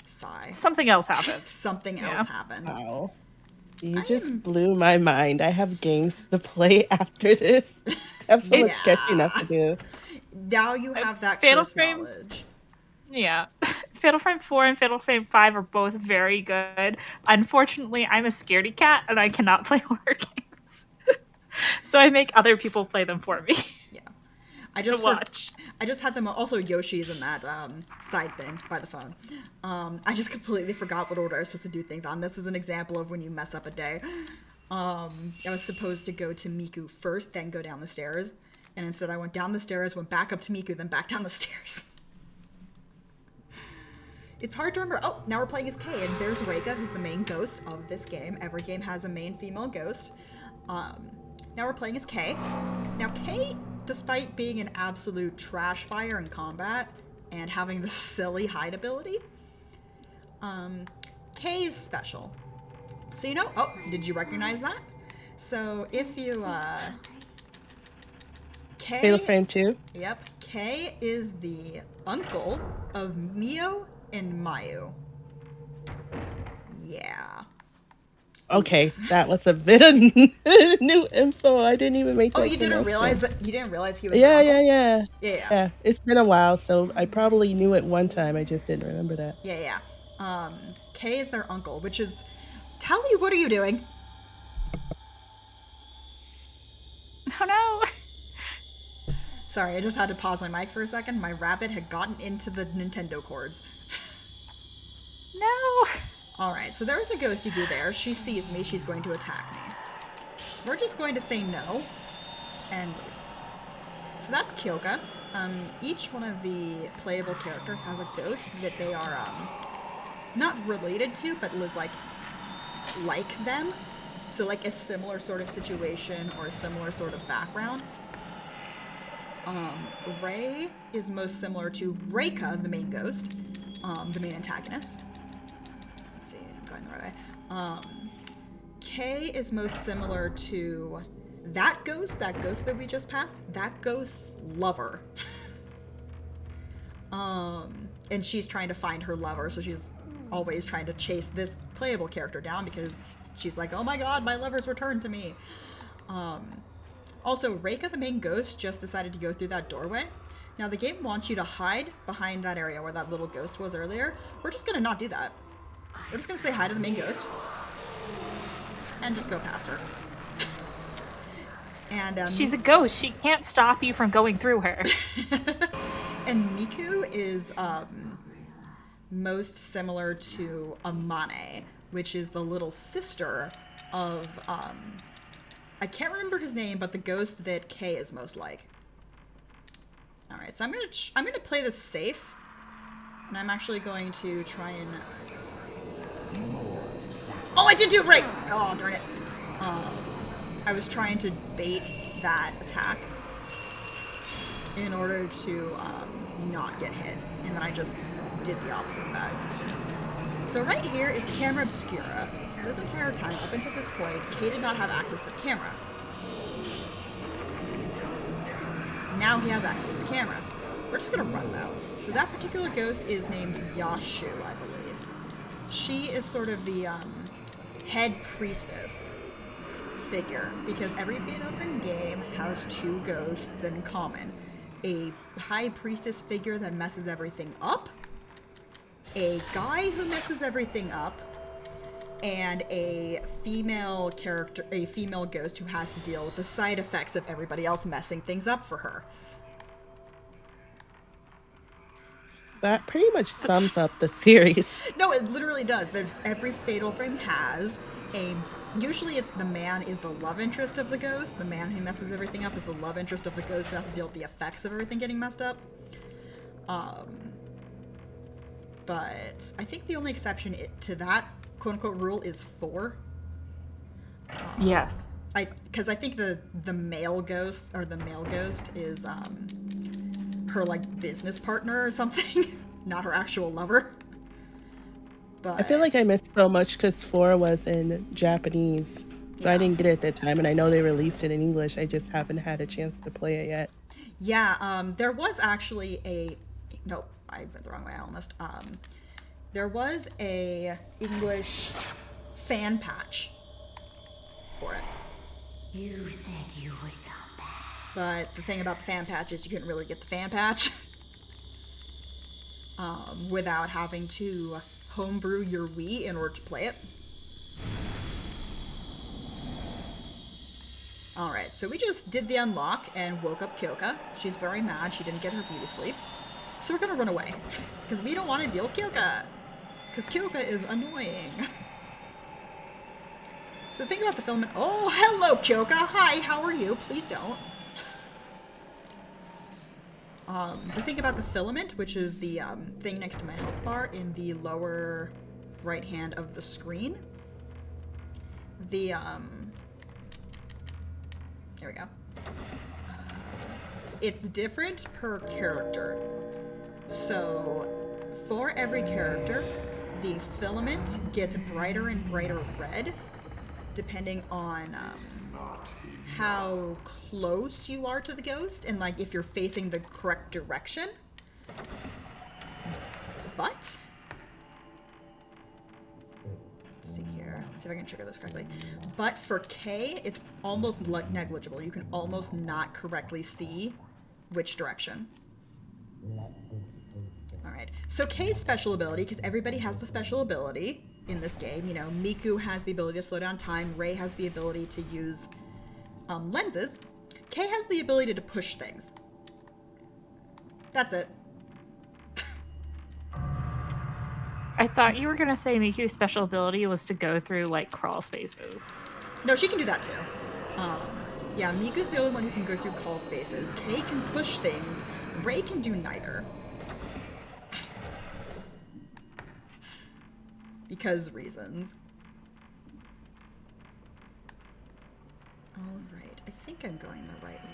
sigh. Something else happened. Something else happened. Wow. You just blew my mind. I have games to play after this. I have so much catching up to do. Now you have that Fatal curse Frame knowledge. Yeah. Fatal Frame 4 and Fatal Frame 5 are both very good. Unfortunately, I'm a scaredy cat and I cannot play horror games. So I make other people play them for me. Yeah. I just had them. Also, Yoshi's in that side thing by the phone. I just completely forgot what order I was supposed to do things on. This is an example of when you mess up a day. I was supposed to go to Miku first, then go down the stairs. And instead I went down the stairs, went back up to Miku, then back down the stairs. It's hard to remember. Oh, now we're playing as Kay, and there's Reika, who's the main ghost of this game. Every game has a main female ghost. Now we're playing as Kay. Now Kay, despite being an absolute trash fire in combat and having the silly hide ability, Kay is special. So oh, did you recognize that? So if you, Kay... Fatal Frame 2? Yep. Kay is the uncle of Mio and Mayu. Yeah. Okay, that was a bit of new info. I didn't even make that. Oh, you didn't realize that? You didn't realize he was Yeah. Yeah. It's been a while, so I probably knew it one time. I just didn't remember that. Yeah. Kay is their uncle, which is... Tally, what are you doing? Oh no. Sorry, I just had to pause my mic for a second. My rabbit had gotten into the Nintendo cords. No. Alright, so there's a ghosty goo there. She sees me. She's going to attack me. We're just going to say no. And leave. So that's Kyoka. Each one of the playable characters has a ghost that they are not related to, but is like them. So like a similar sort of situation or a similar sort of background. Rei is most similar to Reika, the main ghost, the main antagonist. Let's see, I'm going the right way. Kay is most similar to that ghost that we just passed, that ghost's lover. And she's trying to find her lover, so she's always trying to chase this playable character down because she's like, oh my god, my lover's returned to me. Also, Reika, the main ghost, just decided to go through that doorway. Now, the game wants you to hide behind that area where that little ghost was earlier. We're just going to not do that. We're just going to say hi to the main ghost. And just go past her. And she's a ghost. She can't stop you from going through her. And Miku is most similar to Amane, which is the little sister of... I can't remember his name, but the ghost that Kay is most like. All right, so I'm gonna play this safe, and I'm actually going to try and. Oh, I did do it right. Oh, darn it. I was trying to bait that attack in order to not get hit, and then I just did the opposite of that. So right here is the camera obscura. So this entire time, up until this point, Kay did not have access to the camera. Now he has access to the camera. We're just gonna run though. So that particular ghost is named Yashu, I believe. She is sort of the head priestess figure, because every Fatal Frame game has two ghosts in common. A high priestess figure that messes everything up, a guy who messes everything up, and a female character, a female ghost who has to deal with the side effects of everybody else messing things up for her. That pretty much sums up the series. No, it literally does. Every Fatal Frame has usually it's the man is the love interest of the ghost. The man who messes everything up is the love interest of the ghost who has to deal with the effects of everything getting messed up. But I think the only exception to that quote-unquote rule is 4. Yes. Because I think the male ghost, or the male ghost, is her, like, business partner or something. Not her actual lover. But I feel like I missed so much because 4 was in Japanese. So I didn't get it at that time, and I know they released it in English. I just haven't had a chance to play it yet. Yeah, there was actually no, I went the wrong way almost. There was a English fan patch for it. You said you would come back. But the thing about the fan patch is you couldn't really get the fan patch without having to homebrew your Wii in order to play it. Alright, so we just did the unlock and woke up Kyoka. She's very mad she didn't get her beauty sleep. So we're gonna run away. Because we don't want to deal with Kyoka. Because Kyoka is annoying. So think about the filament. Oh, hello Kyoka! Hi, how are you? Please don't. The thing about the filament, which is the thing next to my health bar in the lower right hand of the screen. There we go. It's different per character. So, for every character, the filament gets brighter and brighter red, depending on how close you are to the ghost, and like if you're facing the correct direction. But, let's see here. Let's see if I can trigger this correctly. But for K, it's almost negligible. You can almost not correctly see which direction. Alright, so K's special ability, because everybody has the special ability in this game. You know, Miku has the ability to slow down time. Rei has the ability to use lenses. K has the ability to push things. That's it. I thought you were going to say Miku's special ability was to go through, like, crawl spaces. No, she can do that too. Yeah, Miku's the only one who can go through crawl spaces. Kay can push things. Rei can do neither. Because reasons. Alright, I think I'm going the right way.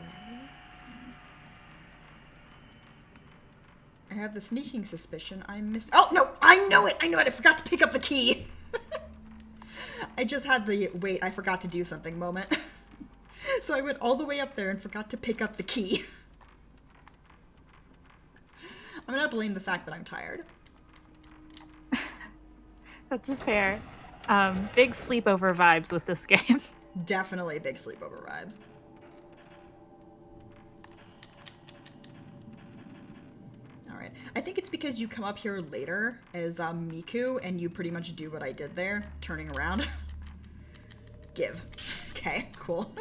I have the sneaking suspicion I missed. Oh, no! I know it! I know it! I forgot to pick up the key! I just had the wait, I forgot to do something moment. So I went all the way up there and forgot to pick up the key. I'm gonna blame the fact that I'm tired. That's fair. Big sleepover vibes with this game. Definitely big sleepover vibes. Alright. I think it's because you come up here later as Miku and you pretty much do what I did there, turning around. Give. Okay, cool.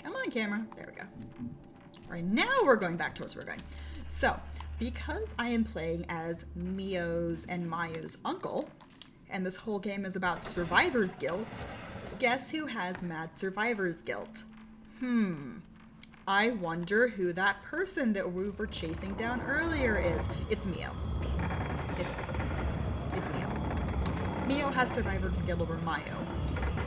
Come on, camera. There we go. Alright, now we're going back towards where we're going. So, because I am playing as Mio's and Mayu's uncle, and this whole game is about survivor's guilt, guess who has mad survivor's guilt? I wonder who that person that we were chasing down earlier is. It's Mio. It's Mio. Mio has survivor's guilt over Mayu.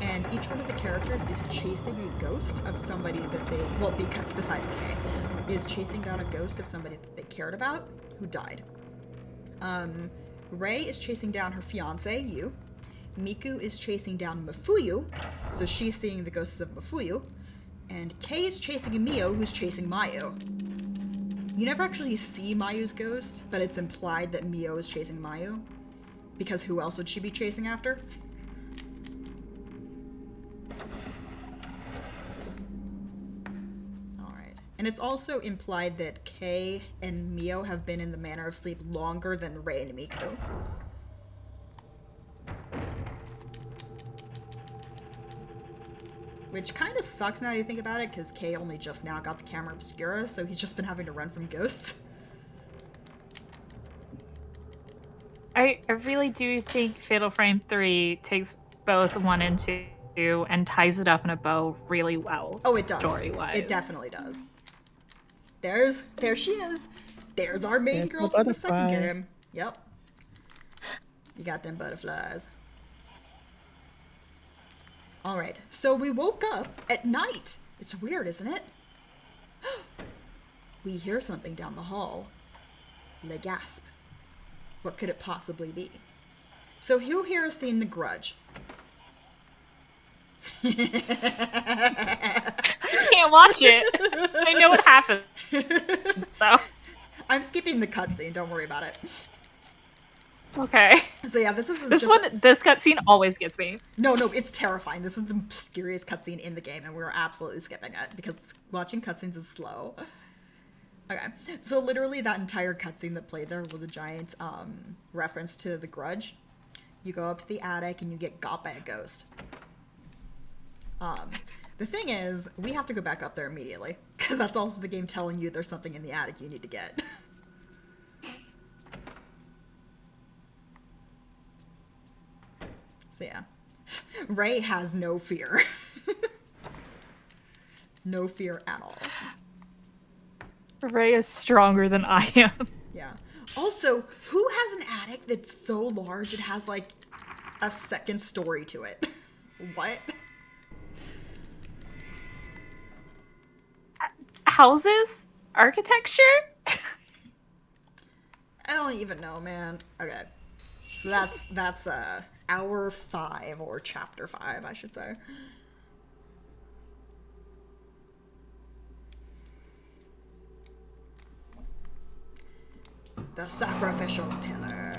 And each one of the characters is chasing a ghost of somebody that they, well, because besides Kay, is chasing down a ghost of somebody that they cared about who died. Rei is chasing down her fiance, Yu. Miku is chasing down Mafuyu, so she's seeing the ghosts of Mafuyu. And Kay is chasing Mio, who's chasing Mayu. You never actually see Mayu's ghost, but it's implied that Mio is chasing Mayu. Because who else would she be chasing after? Alright. And it's also implied that Kay and Mio have been in the Manor of Sleep longer than Rei and Miku. Which kind of sucks now that you think about it, because Kay only just now got the camera obscura, so he's just been having to run from ghosts. I really do think Fatal Frame 3 takes both 1 and 2 and ties it up in a bow really well. Oh, it does. Story-wise. It definitely does. There she is. There's our main girl from the second game. Yep. You got them butterflies. Alright, so we woke up at night. It's weird, isn't it? We hear something down the hall. Le gasp. What could it possibly be? So who here has seen The Grudge? I can't watch it. I know what happens, though. I'm skipping the cutscene. Don't worry about it. Okay. So yeah, this is This cutscene always gets me. No, it's terrifying. This is the scariest cutscene in the game, and we're absolutely skipping it because watching cutscenes is slow. Okay, so literally that entire cutscene that played there was a giant reference to The Grudge. You go up to the attic and you get got by a ghost. The thing is, we have to go back up there immediately because that's also the game telling you there's something in the attic you need to get. So yeah, Ray has no fear. No fear at all. Ray is stronger than I am. Yeah. Also, who has an attic that's so large it has like a second story to it? What? Houses? Architecture? I don't even know, man. Okay. So that's hour 5 or chapter 5, I should say. The sacrificial pillar.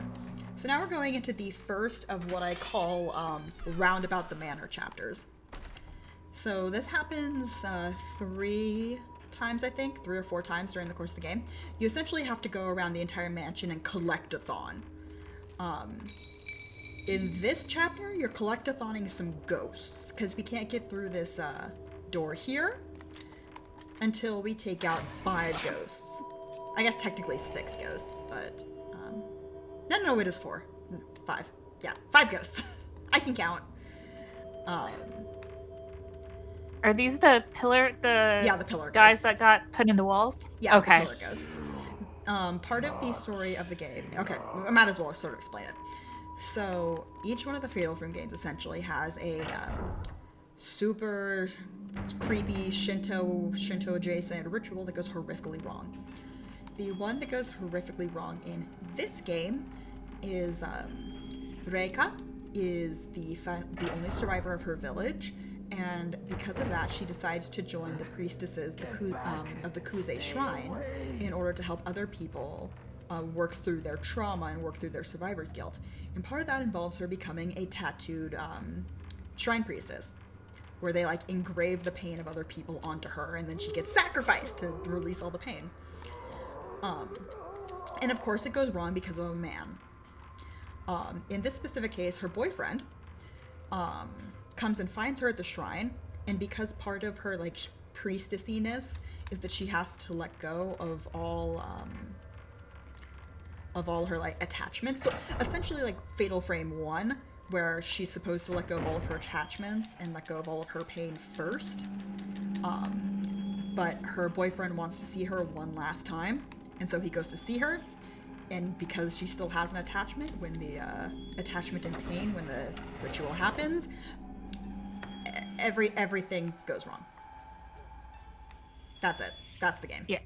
So now we're going into the first of what I call roundabout the manor chapters. So this happens 3 times, I think, 3 or 4 times during the course of the game. You essentially have to go around the entire mansion and collect-a-thon. In this chapter, you're collect-a-thoning some ghosts, because we can't get through this door here until we take out 5 ghosts. I guess technically 6 ghosts, but no, it is 4. 5. Yeah, 5 ghosts. I can count. Are these the pillar the pillar guys ghosts that got put in the walls? Yeah, okay. The pillar ghosts. Part of the story of the game. Okay, I might as well sort of explain it. So each one of the Fatal Frame games essentially has a super creepy Shinto adjacent ritual that goes horrifically wrong. The one that goes horrifically wrong in this game is Reika is the only survivor of her village, and because of that, she decides to join the priestesses of the Kuze Shrine in order to help other people work through their trauma and work through their survivor's guilt. And part of that involves her becoming a tattooed shrine priestess, where they like engrave the pain of other people onto her, and then she gets sacrificed to release all the pain. And of course it goes wrong because of a man. In this specific case, her boyfriend comes and finds her at the shrine, and because part of her like priestessiness is that she has to let go of all her like attachments. So essentially like Fatal Frame 1, where she's supposed to let go of all of her attachments and let go of all of her pain first. But her boyfriend wants to see her one last time, and so he goes to see her, and because she still has an attachment, when the attachment and pain, when the ritual happens, everything goes wrong. That's it. That's the game. Yeah.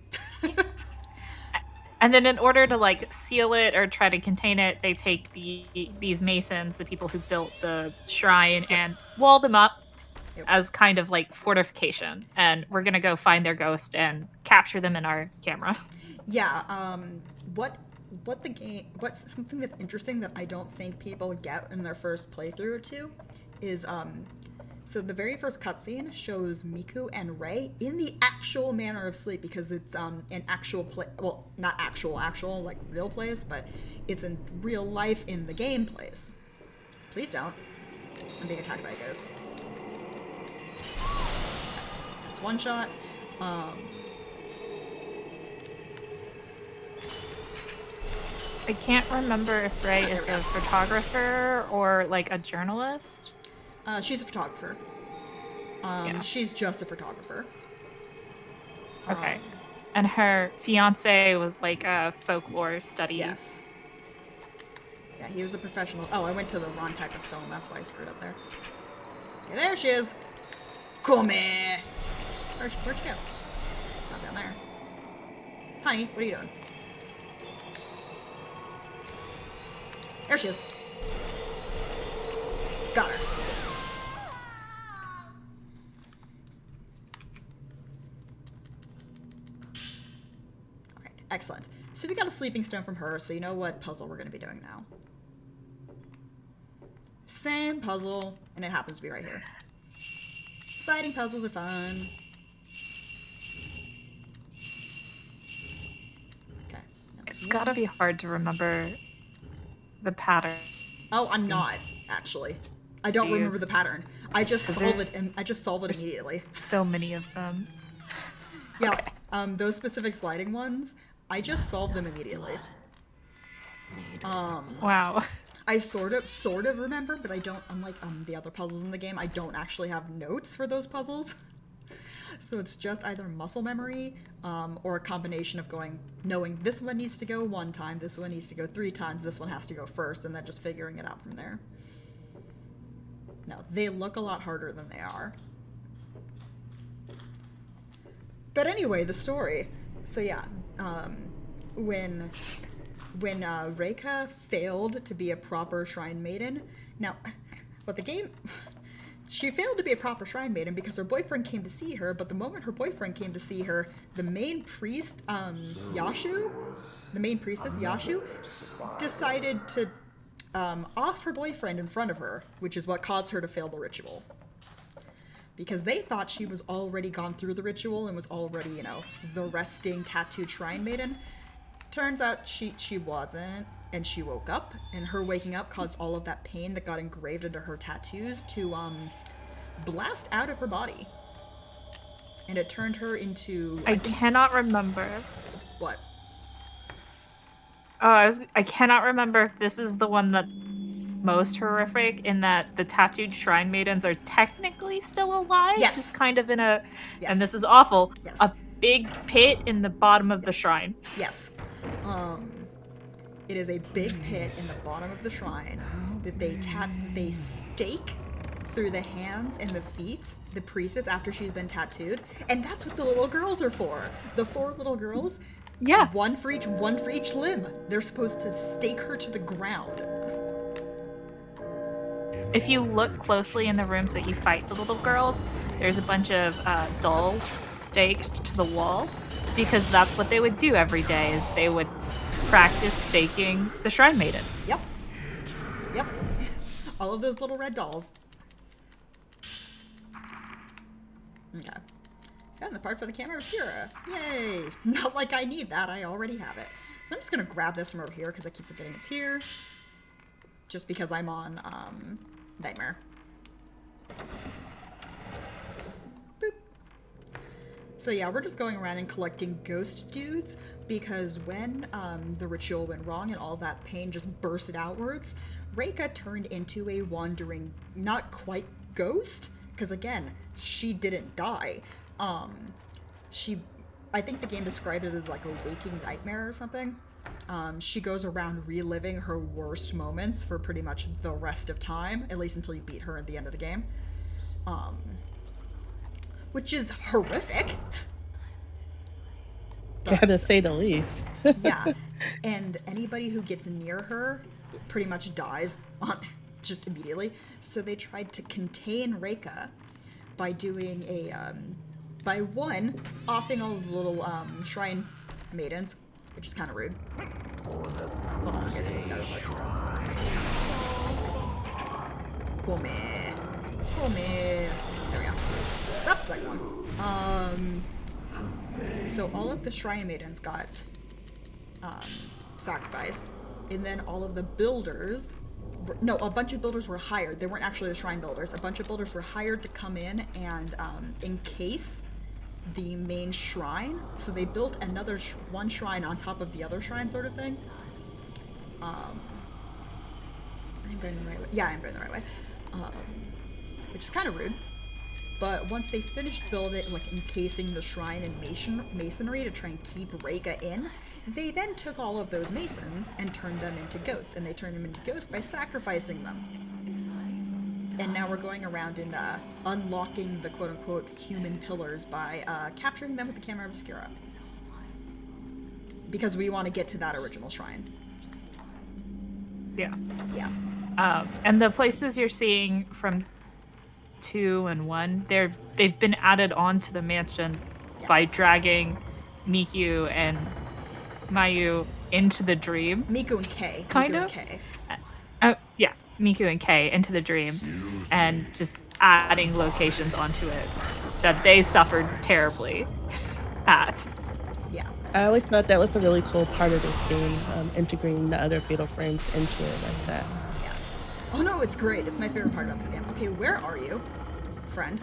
And then in order to like seal it or try to contain it, they take these masons, the people who built the shrine, and wall them up as kind of like fortification. And we're gonna go find their ghost and capture them in our camera. Yeah. What's something that's interesting that I don't think people get in their first playthrough or two is so the very first cutscene shows Miku and Rei in the actual manner of sleep, because it's an actual place. Well, not actual like real place, but it's in real life in the game place. Please don't. I'm being attacked by a ghost. That's one shot. I can't remember if Rei is a photographer or like a journalist. She's a photographer. She's just a photographer. Okay. And her fiance was like a folklore study. Yes. Yeah, he was a professional. Oh, I went to the wrong type of film. That's why I screwed up there. Okay, there she is. Come here. Where'd she go? Not down there. Honey, what are you doing? There she is. Got her. Alright, excellent. So we got a sleeping stone from her, so you know what puzzle we're going to be doing now. Same puzzle, and it happens to be right here. Sliding puzzles are fun. Okay. It's gotta be hard to remember the pattern. Oh, I'm not, actually. I don't remember the pattern. I just solve it, and I just solve it immediately. So many of them. Yeah, Okay. those specific sliding ones, I just solve them immediately. Wow. I sort of remember, but I don't, unlike the other puzzles in the game, I don't actually have notes for those puzzles. So it's just either muscle memory, or a combination of knowing this one needs to go 1 time, this one needs to go 3 times, this one has to go first, and then just figuring it out from there. No, they look a lot harder than they are. But anyway, the story. So yeah, when Reika failed to be a proper shrine maiden, now, what the game... She failed to be a proper shrine maiden because her boyfriend came to see her, but the moment her boyfriend came to see her, the main priest, Yashu, the main priestess, Yashu, decided to off her boyfriend in front of her, which is what caused her to fail the ritual. Because they thought she was already gone through the ritual and was already, you know, the resting tattooed shrine maiden. Turns out she wasn't, and she woke up, and her waking up caused all of that pain that got engraved into her tattoos to blast out of her body. And it turned her into... I cannot remember. What? Oh, I cannot remember if this is the one that most horrific, in that the tattooed shrine maidens are technically still alive. Yes. Just kind of in a... Yes. And this is awful. Yes. A big pit in the bottom of the shrine. Yes. It is a big pit in the bottom of the shrine that they stake through the hands and the feet, the priestess, after she's been tattooed, and that's what the little girls are for. The 4 little girls, Yeah. one for each limb. They're supposed to stake her to the ground. If you look closely in the rooms that you fight the little girls, there's a bunch of dolls staked to the wall, because that's what they would do every day, is they would practice staking the shrine maiden. Yep. Yep. All of those little red dolls. Okay. Found the part for the camera obscura. Yay! Not like I need that, I already have it. So I'm just gonna grab this from over here because I keep forgetting it's here. Just because I'm on Nightmare. Boop. So yeah, we're just going around and collecting ghost dudes, because when the ritual went wrong and all that pain just bursted outwards, Reika turned into a wandering, not quite ghost, because again, she didn't die. I think the game described it as like a waking nightmare or something. She goes around reliving her worst moments for pretty much the rest of time, at least until you beat her at the end of the game. Which is horrific. Yeah, to say the least. Yeah, and anybody who gets near her pretty much dies just immediately. So they tried to contain Reika by doing by offing all the little shrine maidens, which is kind of rude. Hold on, I'll get to this guy real quick. Come. There we go. That's the second one. So all of the shrine maidens got sacrificed, and then all of the builders, a bunch of builders were hired. They weren't actually the shrine builders. A bunch of builders were hired to come in and encase the main shrine. So they built another one shrine on top of the other shrine, sort of thing. I'm going the right way. Yeah, I'm going the right way. Which is kind of rude. But once they finished building, like encasing the shrine in masonry to try and keep Reika in, they then took all of those masons and turned them into ghosts. And they turned them into ghosts by sacrificing them. And now we're going around and unlocking the quote-unquote human pillars by capturing them with the camera obscura. Because we want to get to that original shrine. Yeah. Yeah. And the places you're seeing from 2 and 1, they've been added on to the mansion by dragging Miku and Mayu into the dream, Miku and K. kind Miku and of. K. Yeah, Miku and Kei into the dream, and just adding locations onto it that they suffered terribly at. Yeah. I always thought that was a really cool part of this game, integrating the other Fatal Frames into it like that. Yeah. Oh no, it's great. It's my favorite part about this game. Okay, where are you, friend?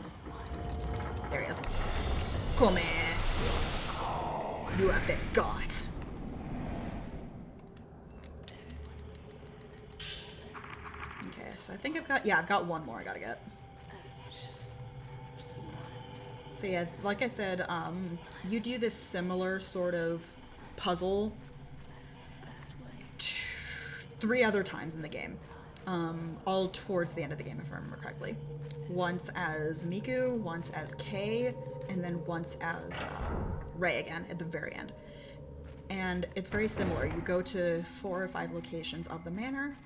There he is. Come here. You have been got. Okay, so I think I've got one more I gotta get. So yeah, like I said, you do this similar sort of puzzle 3 other times in the game. All towards the end of the game, if I remember correctly. Once as Miku, once as Kei, and then once as Rei again at the very end. And it's very similar. You go to 4 or 5 locations of the manor,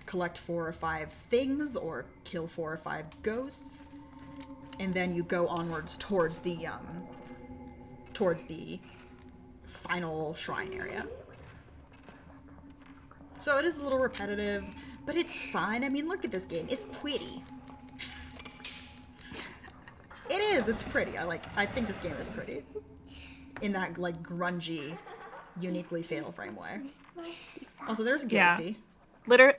collect 4 or 5 things, or kill 4 or 5 ghosts, and then you go onwards towards the final shrine area. So it is a little repetitive, but it's fine. I mean, look at this game. It's pretty. It is. It's pretty. I think this game is pretty. In that, like, grungy, uniquely Fatal Frame way. Also, there's a ghosty. Yeah.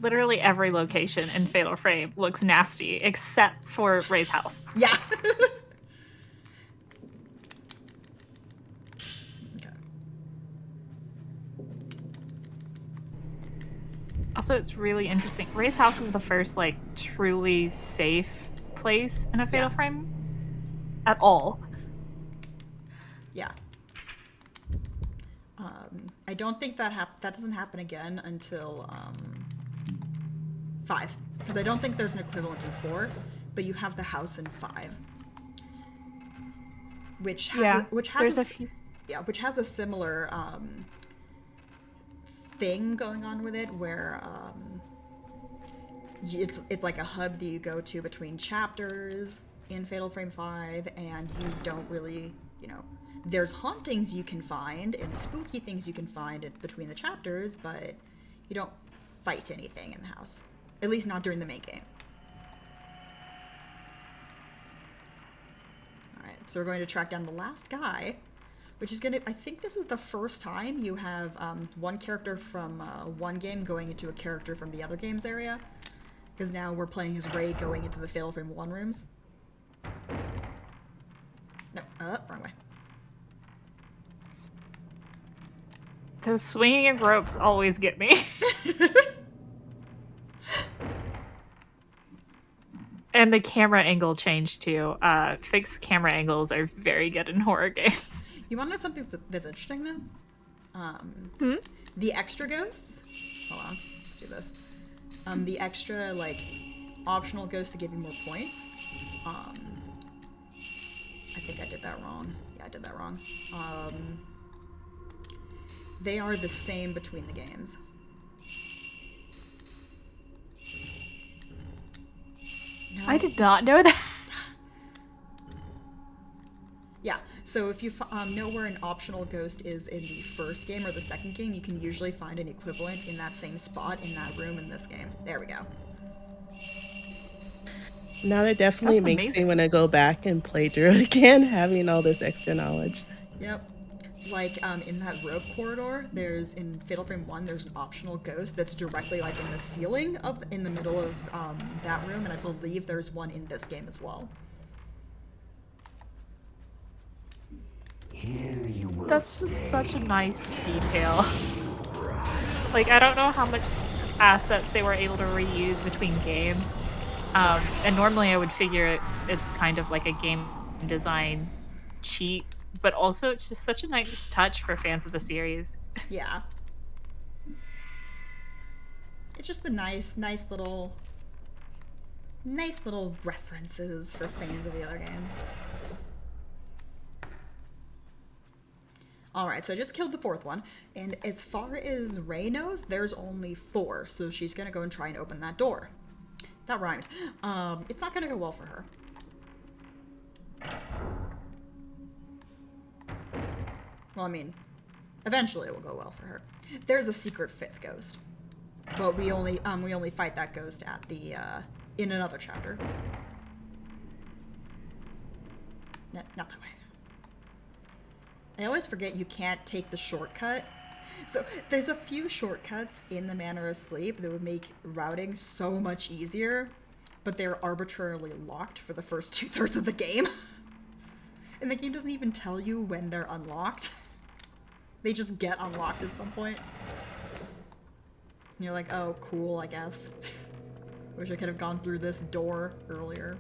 Literally every location in Fatal Frame looks nasty, except for Rei's house. Yeah. Okay. Also, it's really interesting. Rei's house is the first, like, truly safe place in a Fatal Frame at all. Yeah. I don't think that doesn't happen again until 5, because I don't think there's an equivalent in 4, but you have the house in 5, which has a similar thing going on with it, where it's like a hub that you go to between chapters in Fatal Frame 5, and you don't really, there's hauntings you can find and spooky things you can find between the chapters, but you don't fight anything in the house. At least not during the main game. Alright, so we're going to track down the last guy, which is I think this is the first time you have one character from one game going into a character from the other game's area. Because now we're playing as Rei going into the Fatal Frame 1 rooms. No, wrong way. Those swinging ropes always get me. And the camera angle change too. Fixed camera angles are very good in horror games. You want to know something that's interesting though? The extra ghosts. Hold on, let's do this. The extra optional ghosts to give you more points. I think I did that wrong. Yeah, I did that wrong. They are the same between the games. No. I did not know that. Yeah, so if you know where an optional ghost is in the first game or the second game, you can usually find an equivalent in that same spot in that room in this game. There we go. Now that definitely makes me want to go back and play through it again, having all this extra knowledge. Yep. In that rope corridor, in Fatal Frame 1, there's an optional ghost that's directly in the ceiling in the middle of that room, and I believe there's one in this game as well. That's just such a nice detail. I don't know how much assets they were able to reuse between games. And normally I would figure it's kind of like a game design cheat, but also it's just such a nice touch for fans of the series. Yeah. It's just the nice little references for fans of the other games. Alright, so I just killed the 4th one. And as far as Ray knows, there's only 4. So she's going to go and try and open that door. That rhymed. It's not going to go well for her. Well, I mean, eventually it will go well for her. There's a secret 5th ghost. But we only fight that ghost at the, in another chapter. No, not that way. I always forget you can't take the shortcut. So there's a few shortcuts in the Manor of Sleep that would make routing so much easier, but they're arbitrarily locked for the first 2/3 of the game. And the game doesn't even tell you when they're unlocked. They just get unlocked at some point. And you're like, oh, cool, I guess. Wish I could have gone through this door earlier.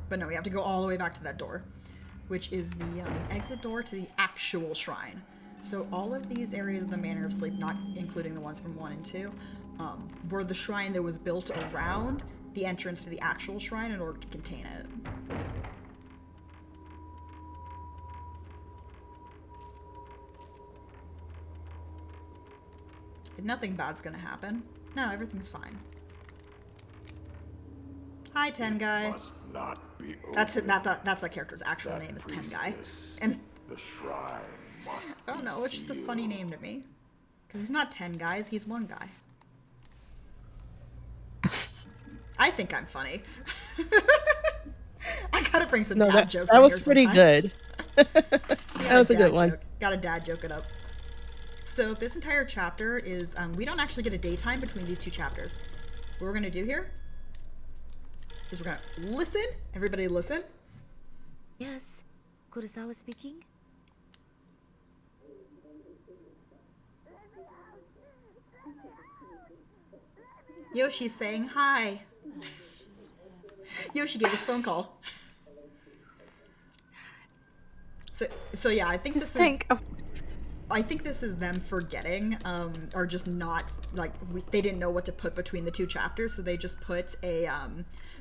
But no, we have to go all the way back to that door, which is the exit door to the actual shrine. So all of these areas of the Manor of Sleep, not including the ones from 1 and 2, were the shrine that was built around the entrance to the actual shrine in order to contain it. Nothing bad's gonna happen. No, everything's fine. Hi, Ten Guy. Must not be That's it. opened. That's the character's actual That name is Ten Guy, priestess, and the shrine must I don't know. It's just a be funny sealed. name to me, because he's not 10 guys. He's 1 guy. I think I'm funny. I gotta bring some No, dad jokes. that in was here pretty sometimes. good. That was a good one. Gotta dad joke it up. So this entire chapter is, we don't actually get a daytime between these 2 chapters. What we're gonna do here is we're gonna listen. Everybody listen. Yes. Kurosawa speaking? Yoshi's saying hi. Yoshi gave his phone call. So yeah, I think Just this think of I think this is them forgetting, or just not, like, they didn't know what to put between the 2 chapters, so they just put a,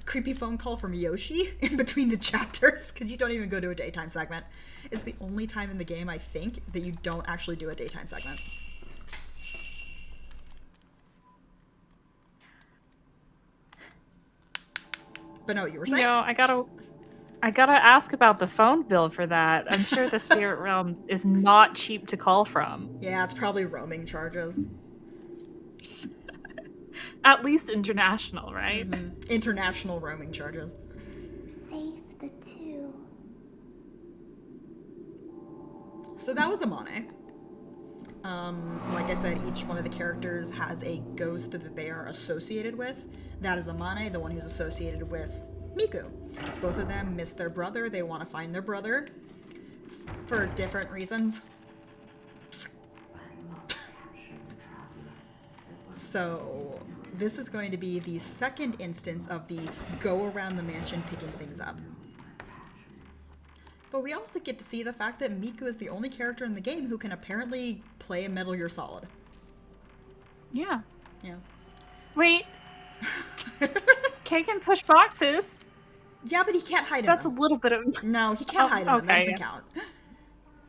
creepy phone call from Yoshi in between the chapters, because you don't even go to a daytime segment. It's the only time in the game, I think, that you don't actually do a daytime segment. But no, you were saying? I gotta ask about the phone bill for that. I'm sure the spirit realm is not cheap to call from. Yeah, it's probably roaming charges. At least international, right? International roaming charges. Save the 2. So that was Amane. Like I said, each one of the characters has a ghost that they are associated with. That is Amane, the one who's associated with Miku. Both of them miss their brother. They want to find their brother for different reasons. So this is going to be the second instance of the go around the mansion picking things up. But we also get to see the fact that Miku is the only character in the game who can apparently play Metal Gear Solid. Yeah. Yeah. Wait. Kay can push boxes. Yeah, but he can't hide in That's a them. little bit of. No, he can't Oh, hide in them. That okay, doesn't yeah. count.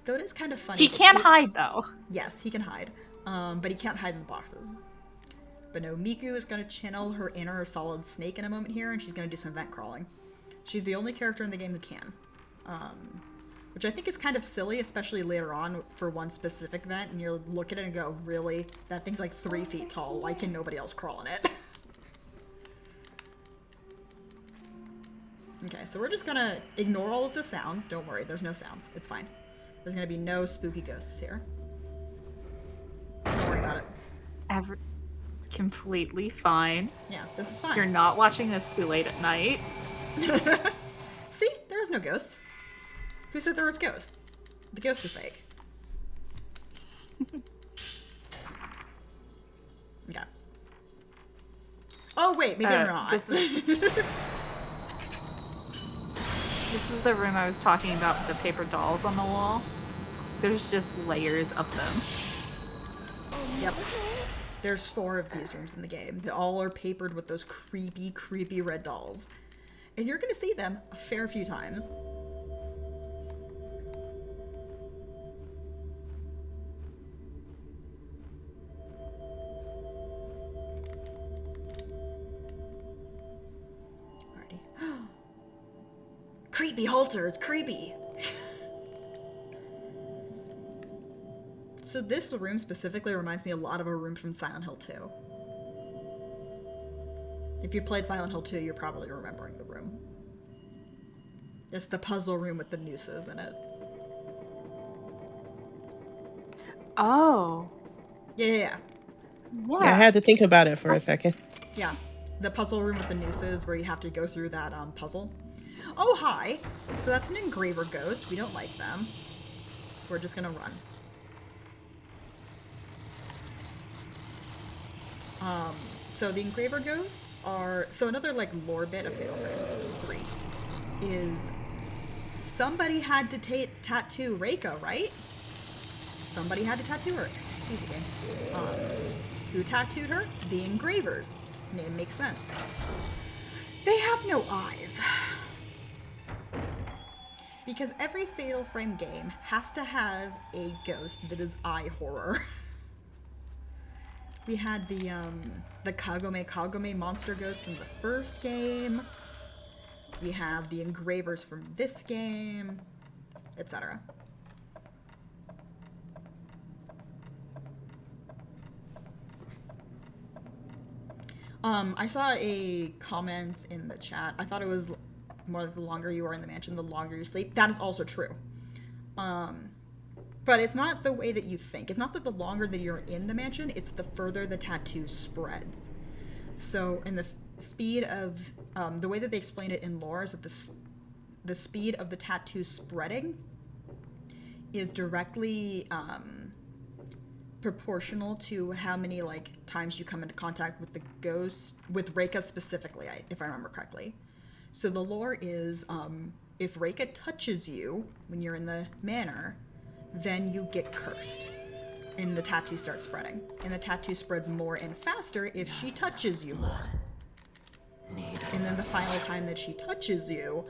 Though it is kind of funny. He can hide though. Yes, he can hide. But he can't hide in the boxes. But no, Miku is going to channel her inner solid snake in a moment here, and she's going to do some vent crawling. She's the only character in the game who can. Which I think is kind of silly, especially later on for one specific vent, and you look at it and go, really? That thing's like 3 feet tall. Why can nobody else crawl in it? Okay, so we're just gonna ignore all of the sounds. Don't worry, there's no sounds. It's fine. There's gonna be no spooky ghosts here. Don't worry about it. It's completely fine. Yeah, this is fine. You're not watching this too late at night. See? There was no ghosts. Who said there was ghosts? The ghosts are fake. Okay. Oh, wait, maybe I'm wrong. This is the room I was talking about with the paper dolls on the wall. There's just layers of them. Yep. There's 4 of these rooms in the game. They all are papered with those creepy, creepy red dolls. And you're going to see them a fair few times. Alrighty. Creepy halters, creepy. So this room specifically reminds me a lot of a room from Silent Hill 2. If you played Silent Hill 2, you're probably remembering the room. It's the puzzle room with the nooses in it. Oh. Yeah. Yeah, I had to think about it for a second. Yeah. The puzzle room with the nooses where you have to go through that puzzle. Oh, hi. So that's an engraver ghost. We don't like them. We're just gonna run. So the engraver ghosts are... So another, like, lore bit of Fatal Frame 3 is... Somebody had to tattoo Reika, right? Somebody had to tattoo her. Excuse me. Who tattooed her? The engravers. Name makes sense. They have no eyes. Because every Fatal Frame game has to have a ghost that is eye horror. We had the Kagome monster ghost from the first game. We have the engravers from this game, etc. I saw a comment in the chat. I thought it was more like the longer you are in the mansion, the longer you sleep. That is also true. But it's not the way that you think. It's not that the longer that you're in the mansion, it's the further the tattoo spreads. So in the speed of, the way that they explain it in lore is that the speed of the tattoo spreading is directly proportional to how many like times you come into contact with the ghost, with Reika specifically, if I remember correctly. So the lore is, if Reika touches you when you're in the manor, then you get cursed, and the tattoo starts spreading. And the tattoo spreads more and faster if she touches you more. And then the final time that she touches you,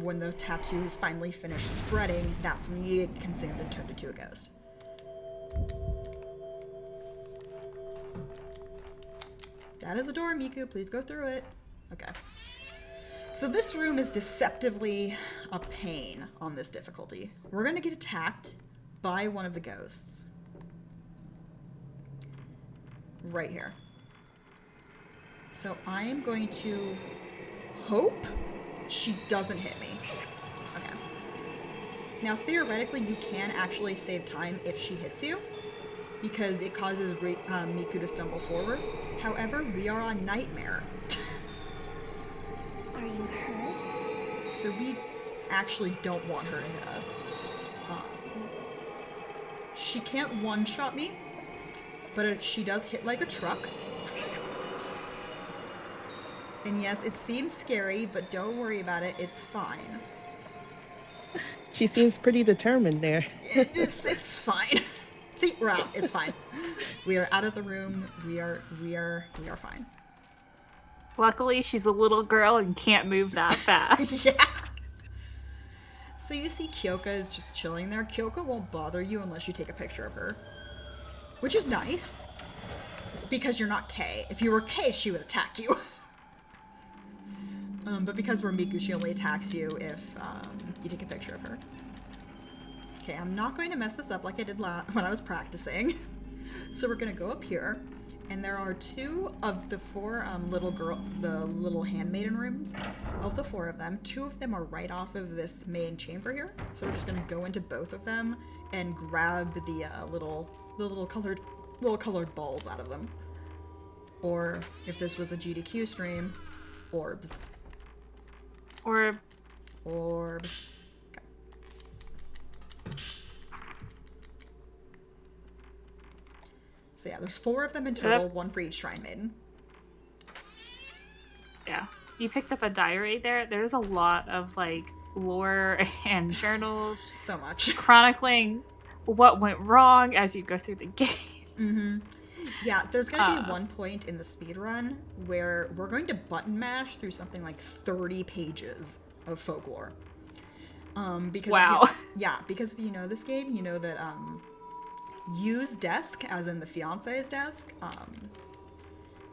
when the tattoo is finally finished spreading, that's when you get consumed and turned into a ghost. That is a door, Miku. Please go through it. Okay. So this room is deceptively a pain on this difficulty. We're going to get attacked by one of the ghosts. Right here. So I am going to hope she doesn't hit me. Okay. Now theoretically you can actually save time if she hits you, because it causes Miku to stumble forward. However, we are on Nightmare. Are you hurt? So we actually don't want her to hit us. She can't one-shot me, but she does hit like a truck. And yes, it seems scary, but don't worry about it. It's fine. She seems pretty determined there. It's fine. See, we're out. It's fine. We are out of the room. We are fine. Luckily, she's a little girl and can't move that fast. Yeah. So you see Kyoka is just chilling there. Kyoka won't bother you unless you take a picture of her. Which is nice. Because you're not Kay. If you were Kay, she would attack you. But because we're Miku, she only attacks you if you take a picture of her. Okay, I'm not going to mess this up like I did when I was practicing. So we're going to go up here. And there are two of the four the little handmaiden rooms. Of the four of them, two of them are right off of this main chamber here. So we're just gonna go into both of them and grab the little colored balls out of them. Or if this was a GDQ stream, orbs. Orb. Orb. So yeah, there's four of them in total, one for each Shrine Maiden. Yeah. You picked up a diary there. There's a lot of, like, lore and journals. So much. Chronicling what went wrong as you go through the game. Mm-hmm. Yeah, there's going to be one point in the speedrun where we're going to button mash through something like 30 pages of folklore. Because Wow. because if you know this game, you know that Yu's desk, as in the fiance's desk,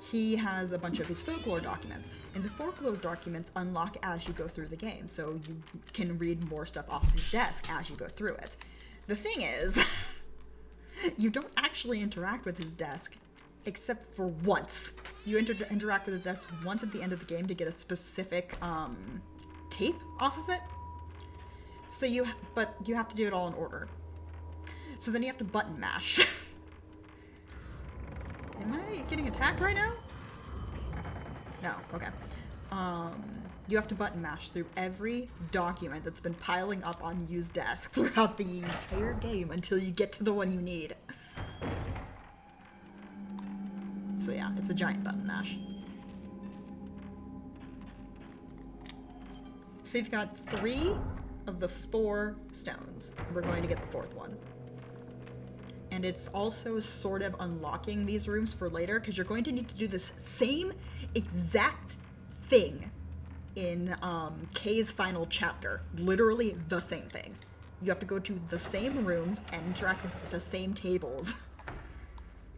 he has a bunch of his folklore documents. And the folklore documents unlock as you go through the game, so you can read more stuff off of his desk as you go through it. The thing is, you don't actually interact with his desk, except for once. You interact with his desk once at the end of the game to get a specific tape off of it. So but you have to do it all in order. So then you have to button mash. Am I getting attacked right now? No, okay. You have to button mash through every document that's been piling up on Yu's desk throughout the entire game until you get to the one you need. So yeah, it's a giant button mash. So you've got 3 of the 4 stones. We're going to get the 4th one. And it's also sort of unlocking these rooms for later, because you're going to need to do this same exact thing in Kay's final chapter. Literally the same thing. You have to go to the same rooms and interact with the same tables.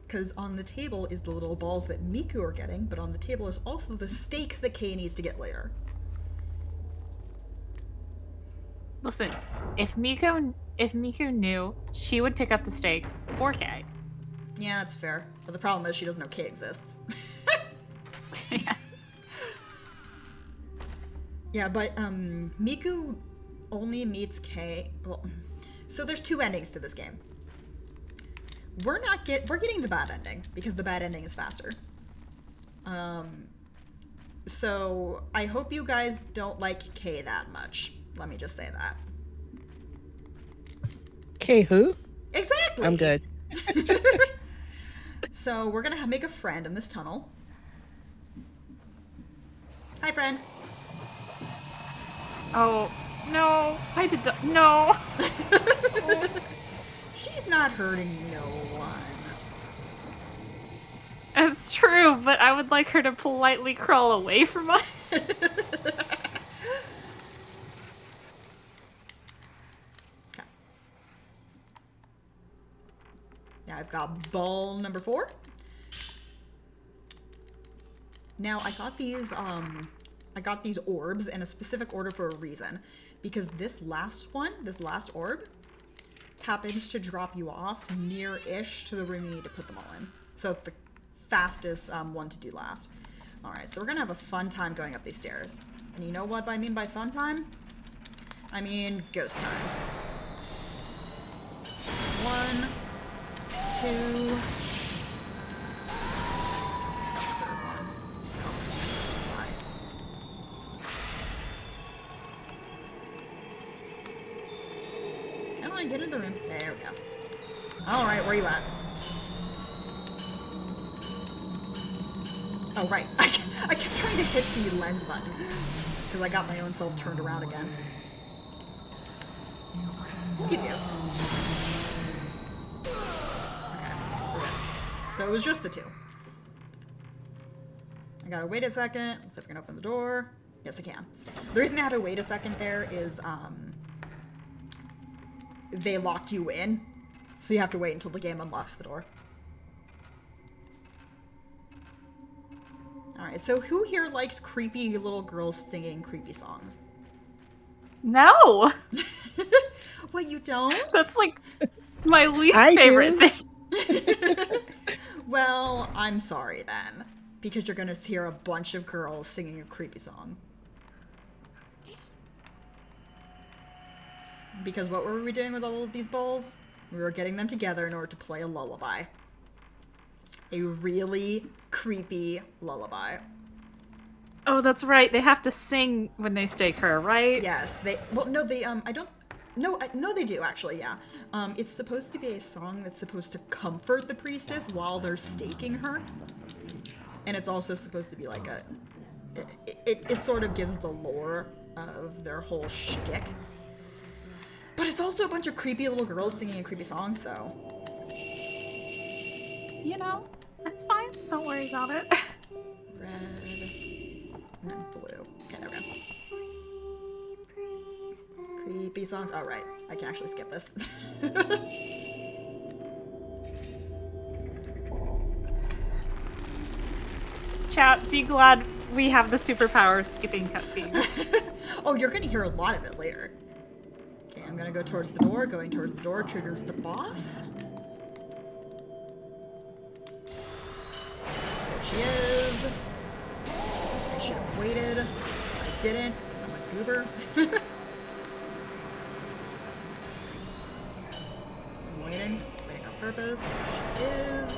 Because on the table is the little balls that Miku are getting, but on the table is also the stakes that Kay needs to get later. Listen, if Miku knew, she would pick up the stakes for Kay. Yeah, that's fair. But the problem is she doesn't know Kay exists. Yeah. Yeah, but Miku only meets Kay. Well, so there's 2 endings to this game. We're getting the bad ending because the bad ending is faster. So I hope you guys don't like Kay that much. Let me just say that. Kay who? Exactly. I'm good. So we're gonna make a friend in this tunnel. Hi, friend. Oh, no. I did the... No. She's not hurting no one. It's true, but I would like her to politely crawl away from us. Okay. Now I've got ball number 4. Now I got these orbs in a specific order for a reason, because this last orb happens to drop you off near-ish to the room you need to put them all in. So it's the fastest one to do last. Alright, so we're gonna have a fun time going up these stairs. And you know what I mean by fun time? I mean ghost time. 1, 2... Get in the room. There we go. Alright, where you at? Oh, right. I kept trying to hit the lens button because I got my own self turned around again. Excuse you. Okay, we're good. So it was just the 2. I gotta wait a second. Let's see if I can open the door. Yes, I can. The reason I had to wait a second there is, they lock you in, so you have to wait until the game unlocks the door. Alright, so who here likes creepy little girls singing creepy songs? No. What, you don't? That's like my least favorite thing. Well, I'm sorry then, because you're gonna hear a bunch of girls singing a creepy song. Because what were we doing with all of these bowls? We were getting them together in order to play a lullaby. A really creepy lullaby. Oh, that's right. They have to sing when they stake her, right? Yes, they... Well, no, they, I don't... No, they do, actually, yeah. It's supposed to be a song that's supposed to comfort the priestess while they're staking her. And it's also supposed to be like a... It sort of gives the lore of their whole shtick. But it's also a bunch of creepy little girls singing a creepy song, so... You know, That's fine. Don't worry about it. Red. And then blue. Okay, there we go. Creepy songs. Oh, right. I can actually skip this. Chat, be glad we have the superpower of skipping cutscenes. Oh, you're gonna hear a lot of it later. Okay, I'm gonna go towards the door. Going towards the door triggers the boss. There she is. I should have waited. I didn't, because I'm a goober. I'm waiting on purpose. There she is.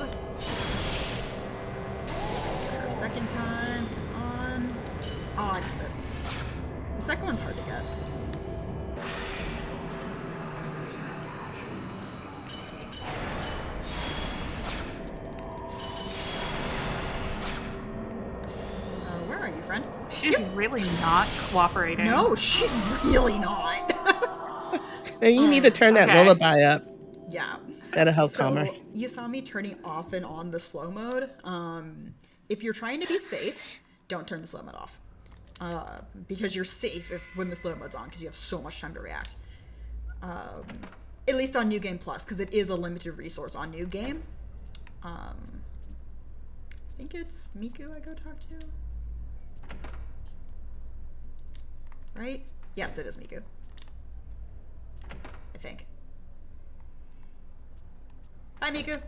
Her second time. Come on. Oh, I missed it. The second one's hard to get. Where are you, friend? She's really not cooperating. No, she's really not. Now you need to turn that Okay. lullaby up. Yeah. That'll help calm her. So you saw me turning off and on the slow mode. If you're trying to be safe, don't turn the slow mode off. Because you're safe when the slow mode's on, because you have so much time to react. At least on New Game Plus, because it is a limited resource on New Game. I think it's Miku I go talk to. Right? Yes, it is Miku. I think. Hi, Miku. Am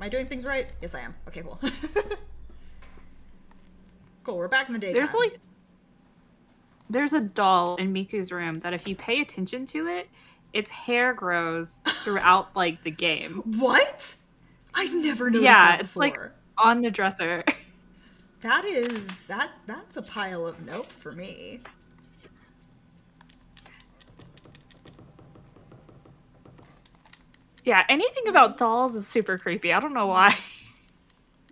I doing things right? Yes, I am. Okay, cool. Cool, we're back in the daytime. There's a doll in Miku's room that if you pay attention to it, its hair grows throughout like the game. What? I've never noticed that It's before. like on the dresser. That's a pile of nope for me. Yeah, anything about dolls is super creepy. I don't know why.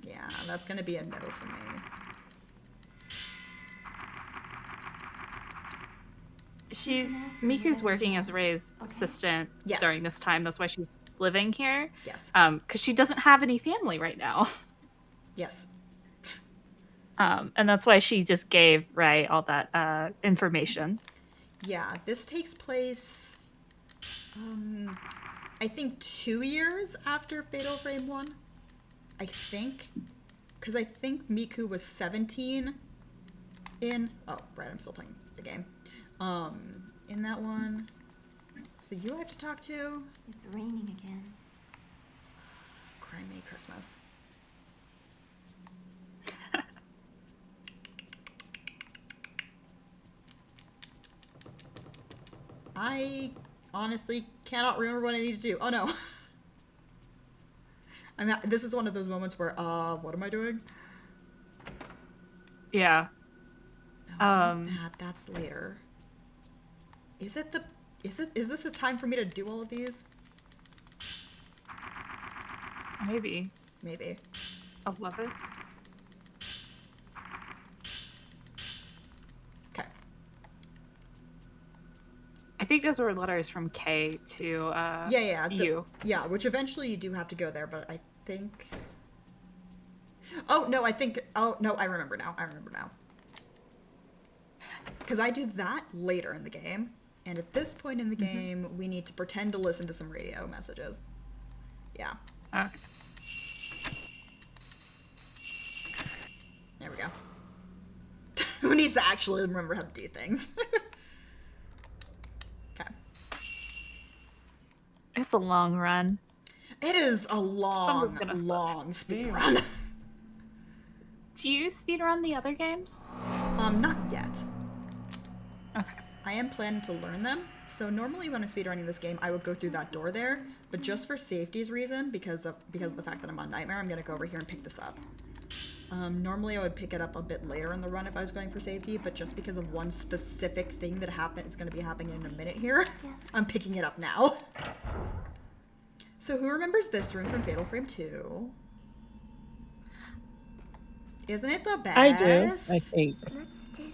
Yeah, that's gonna be a no for me. Miku's working as Ray's assistant Yes. during this time. That's why she's living here. Yes. Because she doesn't have any family right now. Yes. And that's why she just gave Ray all that information. Yeah, this takes place, I think 2 years after Fatal Frame 1. I think. Because I think Miku was 17 in... Oh, right, I'm still playing the game. In that one. So you I have to talk to? It's raining again. Criminy Christmas. I honestly cannot remember what I need to do. Oh no. This is one of those moments where, what am I doing? Yeah. No, it's not that. That's later. Is this the time for me to do all of these? Maybe. Maybe. 11? Okay. I think those were letters from K to Yeah, you. Yeah, which eventually you do have to go there, but I think... Oh, no, I remember now. Because I do that later in the game, and at this point in the game, we need to pretend to listen to some radio messages. Yeah. Okay. There we go. Who needs to actually remember how to do things? Okay. It's a long run. It is a Someone's gonna slip. long speed run. Do you speedrun the other games? Not yet. Okay. I am planning to learn them. So normally when I'm speedrunning this game, I would go through that door there, but just for safety's reason, because of the fact that I'm on Nightmare, I'm gonna go over here and pick this up. Normally I would pick it up a bit later in the run if I was going for safety, but just because of one specific thing that is going to be happening in a minute here, I'm picking it up now. So who remembers this room from Fatal Frame 2? Isn't it the best? I do, I think.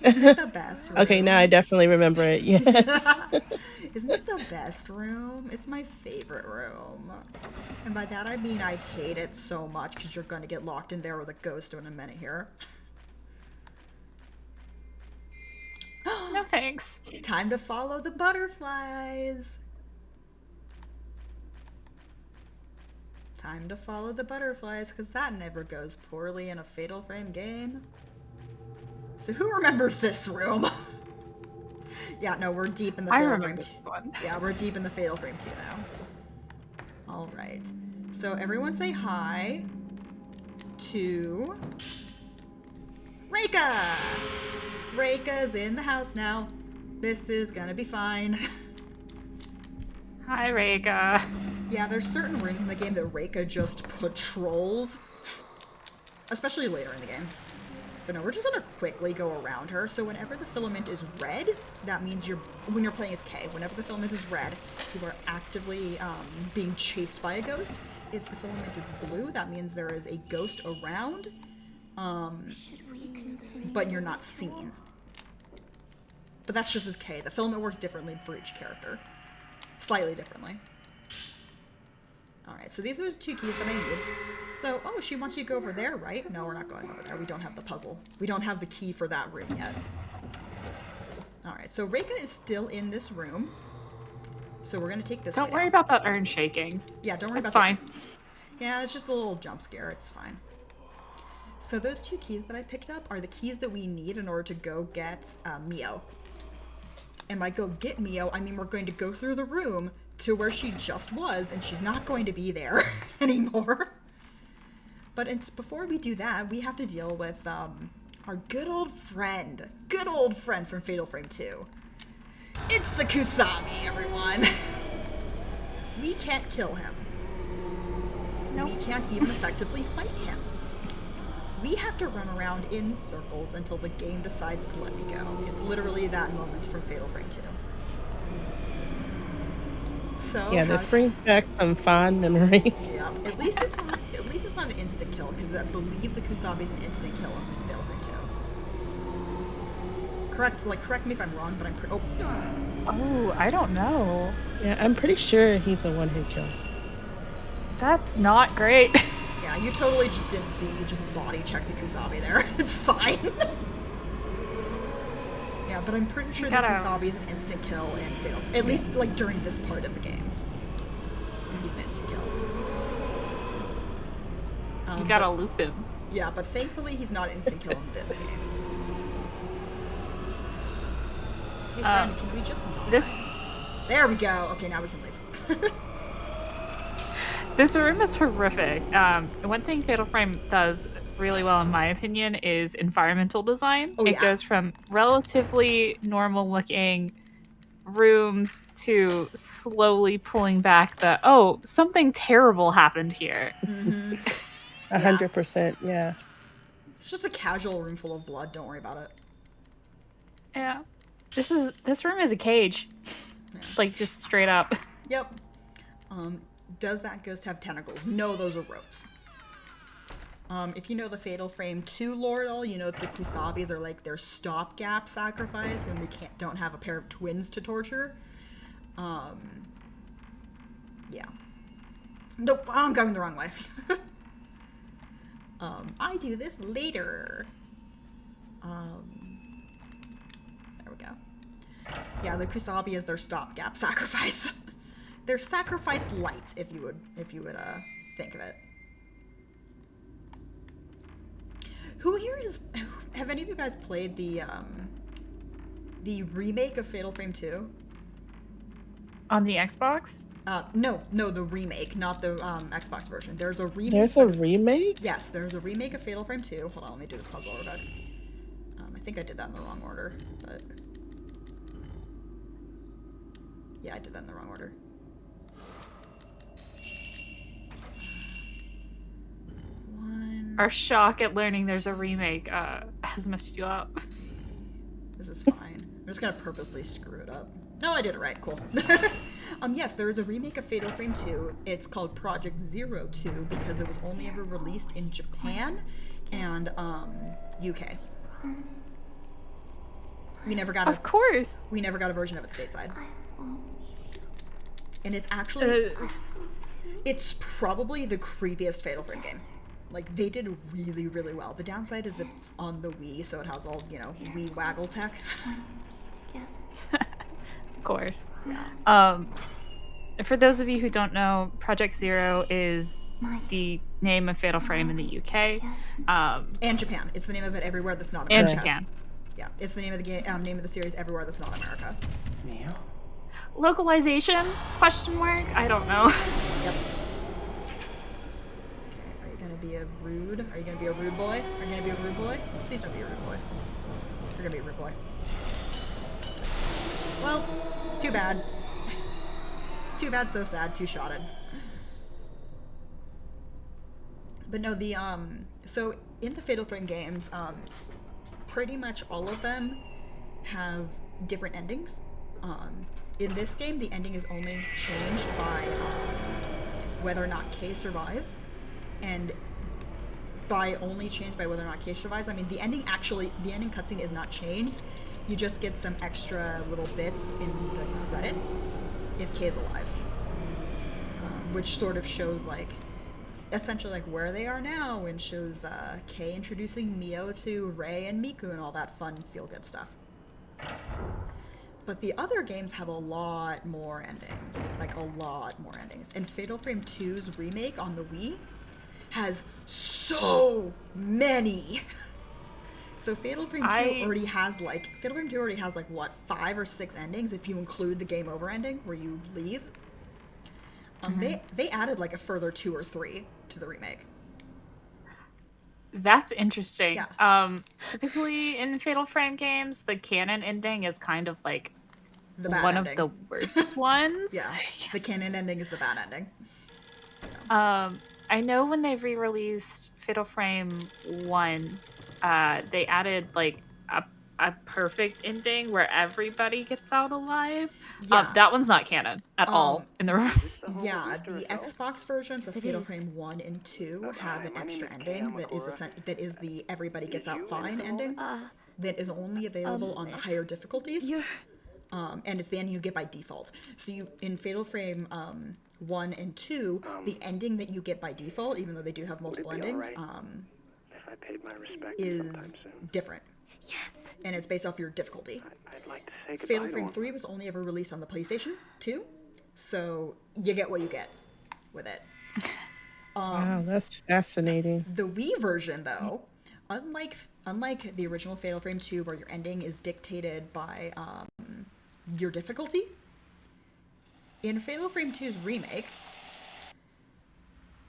Isn't it the best room? Okay, now I definitely remember it. Yes. Isn't it the best room? It's my favorite room. And by that I mean I hate it so much because you're going to get locked in there with a ghost in a minute here. No thanks. Time to follow the butterflies. Time to follow the butterflies, because that never goes poorly in a Fatal Frame game. So who remembers this room? Yeah, no, we're deep in the Fatal Frame 2. One. Yeah, we're deep in the Fatal Frame 2 now. Alright. So everyone say hi to Reika! Reika's in the house now. This is gonna be fine. Hi, Reika. Yeah, there's certain rooms in the game that Reika just patrols. Especially later in the game. But no, we're just gonna quickly go around her. So whenever the filament is red, that means when you're playing as Kay, whenever the filament is red, you are actively being chased by a ghost. If the filament is blue, that means there is a ghost around, but you're not seen. But that's just as Kay. The filament works differently for each character. Slightly differently. Alright, so these are the 2 keys that I need. So, oh, she wants you to go over there, right? No, we're not going over there. We don't have the puzzle. We don't have the key for that room yet. Alright, so Reika is still in this room. So we're going to take this Don't way worry down. about that urn shaking. Yeah, don't worry It's about fine. that. Yeah, it's just a little jump scare. It's fine. So those 2 keys that I picked up are the keys that we need in order to go get Mio. And by go get Mio, I mean we're going to go through the room to where she just was, and she's not going to be there anymore. But before we do that, we have to deal with our good old friend from Fatal Frame 2. It's the Kusabi, everyone. We can't kill him. Nope. We can't even effectively fight him. We have to run around in circles until the game decides to let me go. It's literally that moment from Fatal Frame 2. So Yeah, this brings back some fond memories. Yeah, at least it's not an instant kill, because I believe the Kusabi's an instant kill in Fatal Frame 2. Correct me if I'm wrong, but I'm pretty. Oh, I don't know. Yeah, I'm pretty sure he's a one-hit kill. That's not great. Yeah, you totally just didn't see me just body check the Kusabi there. It's fine. Yeah, but I'm pretty sure the Kusabi is an instant kill in Fatal. At least, like, during this part of the game. He's an instant kill. You gotta loop him. Yeah, but thankfully he's not an instant kill in this game. Hey friend, can we just not? There we go! Okay, now we can leave. This room is horrific. One thing Fatal Frame does really well, in my opinion, is environmental design. It goes from relatively normal-looking rooms to slowly pulling back the, oh, something terrible happened here. 100%, yeah. It's just a casual room full of blood, don't worry about it. Yeah. This room is a cage. Yeah. Like, just straight up. Yep. Does that ghost have tentacles? No, those are ropes. If you know the Fatal Frame 2 lore at all, you know the Kusabis are like their stopgap sacrifice when they don't have a pair of twins to torture. Yeah. Nope, I'm going the wrong way. I do this later. There we go. Yeah, the Kusabi is their stopgap sacrifice. Their sacrifice light, if you would think of it. Have any of you guys played the remake of Fatal Frame 2? On the Xbox? No, the remake, not the Xbox version. There's a remake. There's a remake? Yes, there's a remake of Fatal Frame 2. Hold on, let me do this puzzle real quick. I think I did that in the wrong order, but yeah, I did that in the wrong order. Our shock at learning there's a remake has messed you up. This is fine. I'm just gonna purposely screw it up. No, I did it right. Cool. Yes, there is a remake of Fatal Frame 2. It's called Project 02 because it was only ever released in Japan and UK. We never got Of course. We never got a version of it stateside. And it's actually s- it's probably the creepiest Fatal Frame game. Like, they did really, really well. The downside is it's on the Wii, so it has all, Wii waggle tech. of course. For those of you who don't know, Project Zero is the name of Fatal Frame in the UK. And Japan. It's the name of it everywhere that's not And America. Japan. Yeah, it's the name of the name of the series everywhere that's not America. Mio? Localization? Question mark? I don't know. Yep. Okay, are you gonna be a rude? Are you gonna be a rude boy? Are you gonna be a rude boy? Please don't be a rude boy. You're gonna be a rude boy. Well, too bad. Too bad, so sad, too shotted. But no, so in the Fatal Frame games, pretty much all of them have different endings. In this game, the ending is only changed by whether or not Kay survives. And by only changed by whether or not Kay survives, I mean the ending cutscene is not changed. You just get some extra little bits in the credits if Kay's alive. Which sort of shows, like, essentially, like, where they are now, and shows Kay introducing Mio to Rei and Miku and all that fun feel-good stuff. But the other games have a lot more endings. Like, a lot more endings. And Fatal Frame 2's remake on the Wii has so many! So Fatal Frame 2 already has, what, 5 or 6 endings if you include the game over ending where you leave? They added, like, a further 2 or 3 to the remake. That's interesting. Yeah. Typically in Fatal Frame games, the canon ending is kind of like The bad one ending. of the worst ones. Yeah, the canon ending is the bad ending. I know when they re-released Fatal Frame 1, they added like a perfect ending where everybody gets out alive. Yeah. That one's not canon at all in the Yeah, the Xbox versions of Fatal Frame 1 and 2 have an extra ending that is the everybody gets out fine ending that is only available on the higher difficulties. And it's the ending you get by default. So in Fatal Frame 1 and 2, the ending that you get by default, even though they do have multiple endings, If I paid my respects is sometime soon. different. Yes. And it's based off your difficulty. I'd like to say goodbye Fatal to Frame him. 3 was only ever released on the PlayStation 2, so you get what you get with it. Wow, that's fascinating. The Wii version, though, unlike the original Fatal Frame 2, where your ending is dictated by your difficulty, in Fatal Frame 2's remake,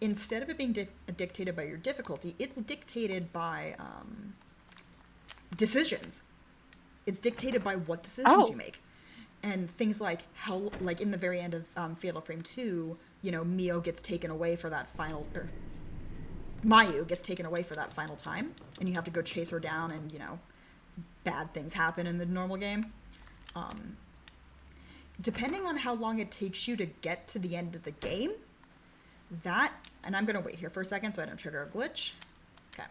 instead of it being dictated by your difficulty, it's dictated by decisions. It's dictated by what decisions you make. And things like how, like in the very end of Fatal Frame 2, Mio gets taken away for that final, or Mayu gets taken away for that final time, and you have to go chase her down, and, bad things happen in the normal game. Depending on how long it takes you to get to the end of the game, and I'm going to wait here for a second so I don't trigger a glitch. Okay.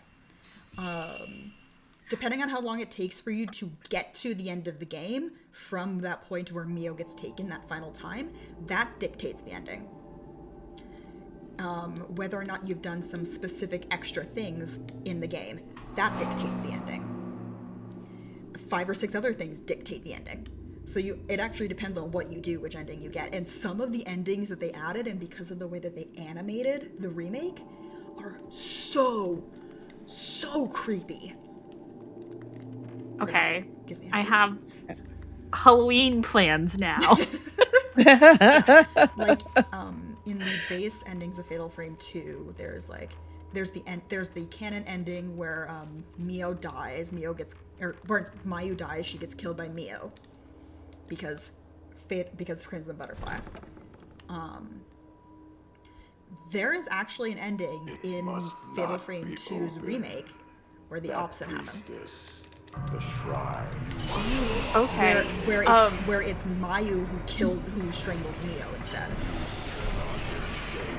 Depending on how long it takes for you to get to the end of the game, from that point where Mio gets taken that final time, that dictates the ending. Whether or not you've done some specific extra things in the game, that dictates the ending. 5 or 6 other things dictate the ending. So it actually depends on what you do, which ending you get. And some of the endings that they added, and because of the way that they animated the remake, are so creepy. Okay. Gives me I have Halloween plans now. like in the base endings of Fatal Frame 2, there's the canon ending where Mio dies, where Mayu dies, she gets killed by Mio because Crimson Butterfly. There is actually an ending in Fatal Frame 2's remake where the opposite happens. The shrine. Okay. Where it's Mayu who strangles Mio instead.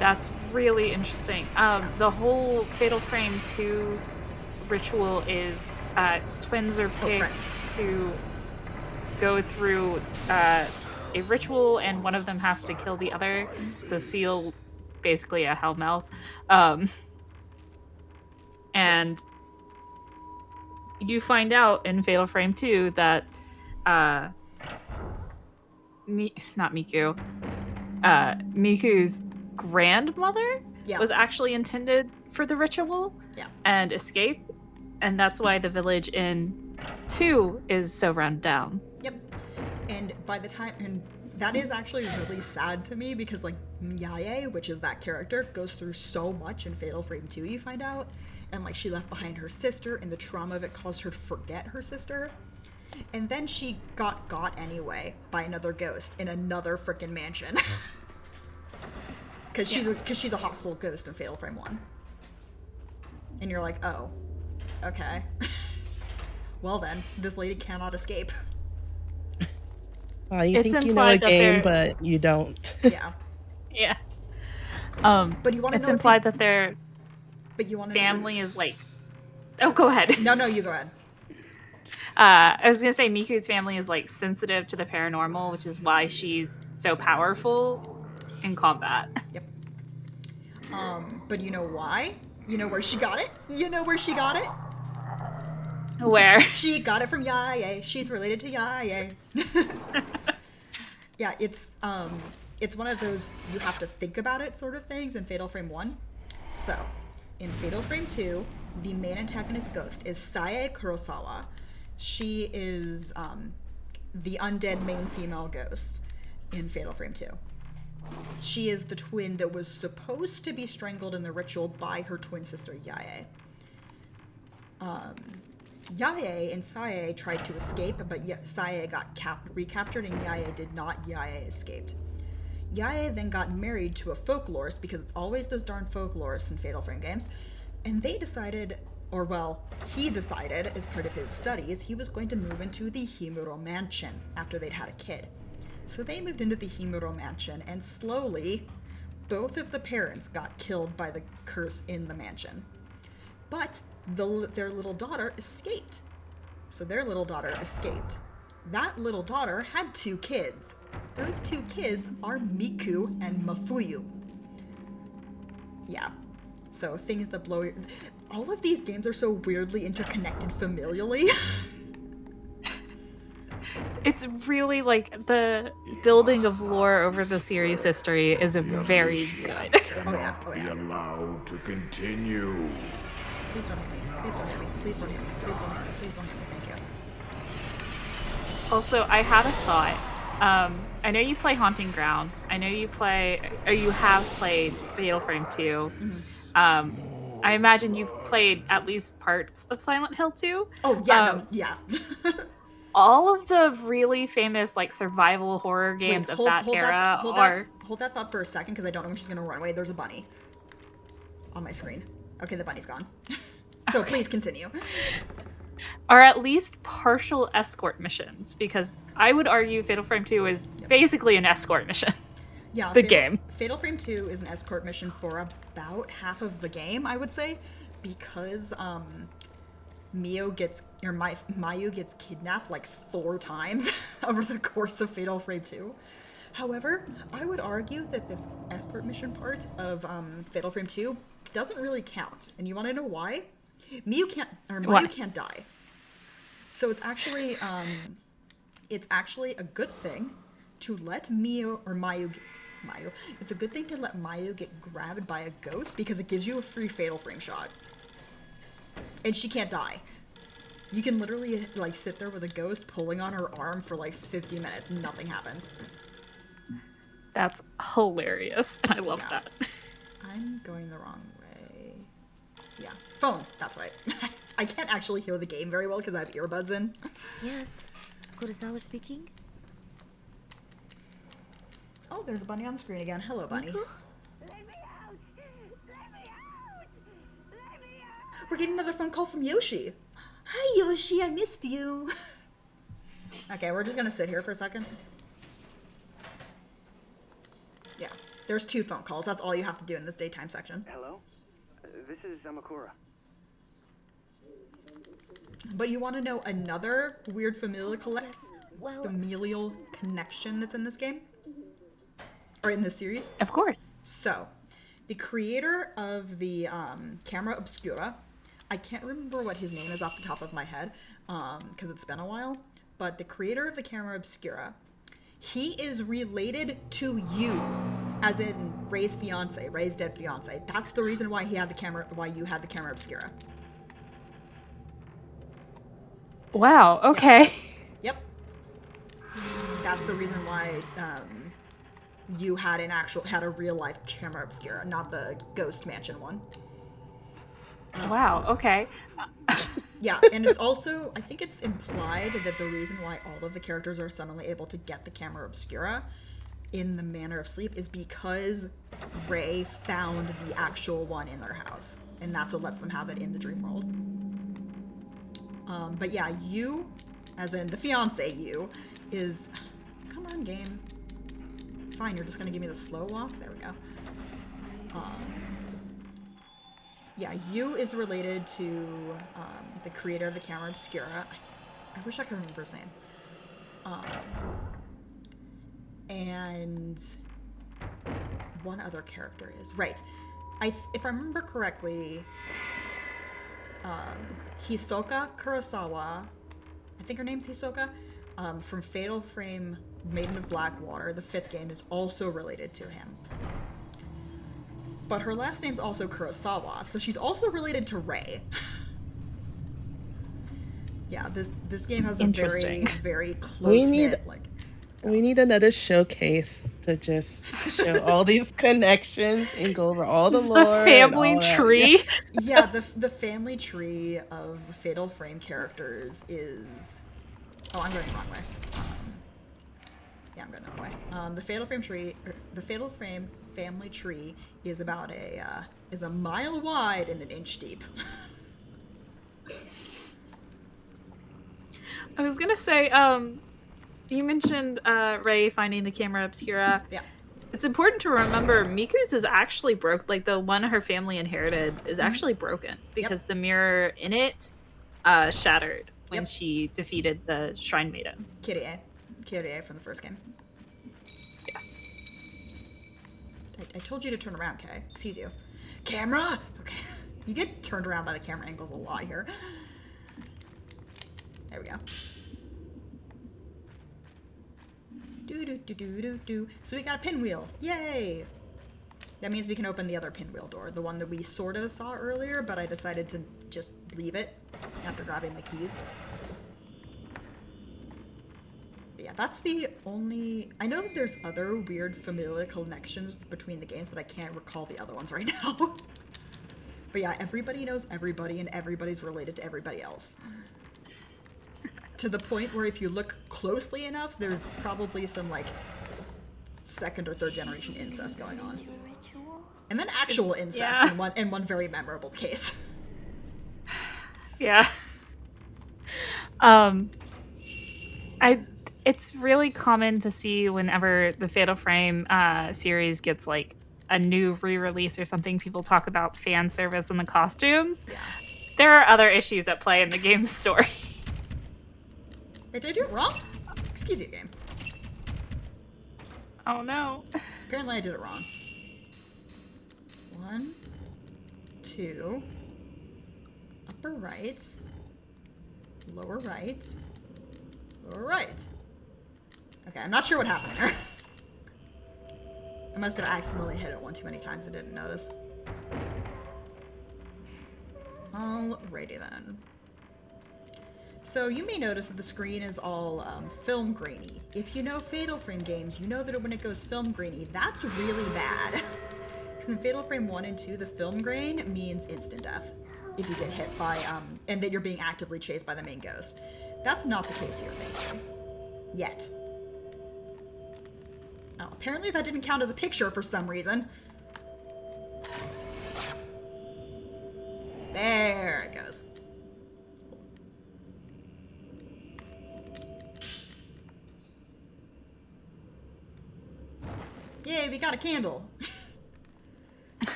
That's really interesting. The whole Fatal Frame 2 ritual is twins are picked to go through a ritual, and one of them has to kill the other to seal basically a hellmouth. And you find out in Fatal Frame 2 that not Miku, Miku's grandmother Yeah. was actually intended for the ritual and escaped, and that's why the village in 2 is so run down. Yep. And by the time, and that is actually really sad to me because like Yae, which is that character, goes through so much in Fatal Frame 2, you find out. And like she left behind her sister, and the trauma of it caused her to forget her sister. And then she got anyway by another ghost in another freaking mansion. Because she's a hostile ghost in Fatal Frame 1. And you're like, oh, okay. Well then, this lady cannot escape. Well, you It's think you know a implied that game, but you don't. Yeah. Yeah. But you want to It's know implied that their but you want to family is like... Oh, go ahead. No, you go ahead. I was gonna say Miku's family is like sensitive to the paranormal, which is why she's so powerful in combat. Yep. But you know why? You know where she got it? You know where she got it? Where? She got it from Yae. She's related to Yae. Yeah, it's one of those you have to think about it sort of things in Fatal Frame 1. So, in Fatal Frame 2, the main antagonist ghost is Sae Kurosawa. She is the undead main female ghost in Fatal Frame 2. She is the twin that was supposed to be strangled in the ritual by her twin sister, Yae. Yae and Sae tried to escape, but Sae got recaptured and Yae did not. Yae escaped. Yae then got married to a folklorist, because it's always those darn folklorists in Fatal Frame games, and they decided, or well, he decided as part of his studies, he was going to move into the Himuro mansion after they'd had a kid. So they moved into the Himuro mansion, and slowly, both of the parents got killed by the curse in the mansion. But their little daughter escaped. So their little daughter escaped. That little daughter had 2 kids. Those 2 kids are Miku and Mafuyu. Yeah. So things that blow your... All of these games are so weirdly interconnected familially. It's really like the building of lore over the series history is a very good. Cannot be allowed to continue. Please don't hit me. Please don't hit me. Please don't hit me. Please don't hit me. Please don't hit me. Thank you. Also, I had a thought. I know you play Haunting Ground. I know you have played Fatal Frame 2. Mm-hmm. I imagine you've played at least parts of Silent Hill 2. Oh, yeah, no, yeah. All of the really famous like survival horror games of that era Hold that thought for a second, because I don't know when she's going to run away. There's a bunny on my screen. Okay, the bunny's gone. So please continue. Are at least partial escort missions, because I would argue Fatal Frame 2 is basically an escort mission. Yeah, game. Fatal Frame 2 is an escort mission for about half of the game, I would say, because Mayu gets kidnapped like 4 times over the course of Fatal Frame 2. However, I would argue that the escort mission part of Fatal Frame 2 doesn't really count. And you want to know why? Mayu can't die. So it's actually a good thing to let Mayu. It's a good thing to let Mayu get grabbed by a ghost, because it gives you a free Fatal Frame shot. And she can't die. You can literally like sit there with a ghost pulling on her arm for like 50 minutes and nothing happens. That's hilarious, and I love that. I'm going the wrong way. Yeah, phone, that's right. I can't actually hear the game very well because I have earbuds in. Yes. Kurosawa speaking? Oh, there's a bunny on the screen again. Hello, bunny. Miku? We're getting another phone call from Yoshi. Hi, Yoshi, I missed you. Okay, we're just gonna sit here for a second. Yeah, there's 2 phone calls. That's all you have to do in this daytime section. Hello? This is Amakura. But you want to know another weird familial familial connection that's in this game. Or in this series. Of course. So, the creator of the camera obscura, I can't remember what his name is off the top of my head, because it's been a while, but the creator of the camera obscura, he is related to you, as in Ray's fiance, Ray's dead fiance. That's the reason why you had the camera obscura. Wow, okay. Yep. That's the reason why you had a real life camera obscura, not the ghost mansion one. Wow, okay. Yeah, and it's also, I think it's implied that the reason why all of the characters are suddenly able to get the camera obscura in the manner of sleep is because Ray found the actual one in their house, and that's what lets them have it in the dream world. But yeah, you, as in the fiance you, is... Come on, game. Fine, you're just gonna give me the slow walk? There we go. Yeah, you is related to the creator of the camera obscura. I wish I could remember his name. And one other character is... Right. If I remember correctly, Hisoka Kurosawa, I think her name's Hisoka, from Fatal Frame Maiden of Blackwater, the 5th game, is also related to him. But her last name's also Kurosawa, so she's also related to Ray. Yeah, this game has a very, very close-knit, We need another showcase to just show all these connections and go over all the lore. The family tree. Yeah, the family tree of Fatal Frame characters is... Oh, I'm going the wrong way. Yeah, I'm going the wrong way. The Fatal Frame family tree is about is a mile wide and an inch deep. I was gonna say, you mentioned Ray finding the camera obscura. Yeah. It's important to remember Miku's is actually broke. Like, the one her family inherited is actually broken because the mirror in it shattered when she defeated the Shrine Maiden. Kyrie from the first game. Yes. I told you to turn around, Kay. Excuse you. Camera! Okay. You get turned around by the camera angles a lot here. There we go. Do. So we got a pinwheel. Yay! That means we can open the other pinwheel door. The one that we sort of saw earlier, but I decided to just leave it after grabbing the keys. But yeah, that's the only... I know that there's other weird familial connections between the games, but I can't recall the other ones right now. But yeah, everybody knows everybody, and everybody's related to everybody else. To the point where if you look closely enough, there's probably some, like, 2nd or 3rd generation incest going on. And then actual incest in one very memorable case. Yeah. It's really common to see whenever the Fatal Frame series gets, like, a new re-release or something, people talk about fan service and the costumes. Yeah. There are other issues at play in the game's story. Wait, did I do it wrong? Excuse you, game. Oh no. Apparently I did it wrong. 1, 2, upper right, lower right, lower right. Okay, I'm not sure what happened there. I must have accidentally hit it one too many times and didn't notice. Alrighty then. So you may notice that the screen is all film grainy. If you know Fatal Frame games, you know that when it goes film grainy, that's really bad. Because in Fatal Frame 1 and 2, the film grain means instant death. If you get hit by, and that you're being actively chased by the main ghost. That's not the case here, thankfully. Yet. Oh, apparently that didn't count as a picture for some reason. There it goes. Yay, we got a candle.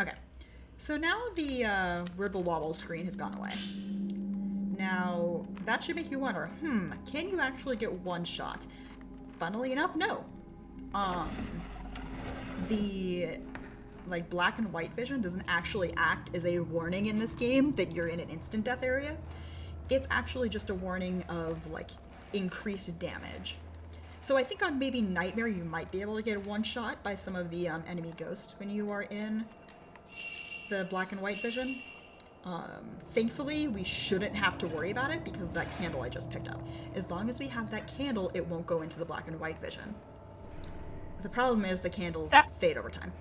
Okay. So now the wibble wobble screen has gone away. Now, that should make you wonder, can you actually get one shot? Funnily enough, no. The like black and white vision doesn't actually act as a warning in this game that you're in an instant death area. It's actually just a warning of like increased damage. So I think on maybe Nightmare you might be able to get one shot by some of the enemy ghosts when you are in the black and white vision. Thankfully, we shouldn't have to worry about it because of that candle I just picked up. As long as we have that candle, it won't go into the black and white vision. The problem is the candles fade over time.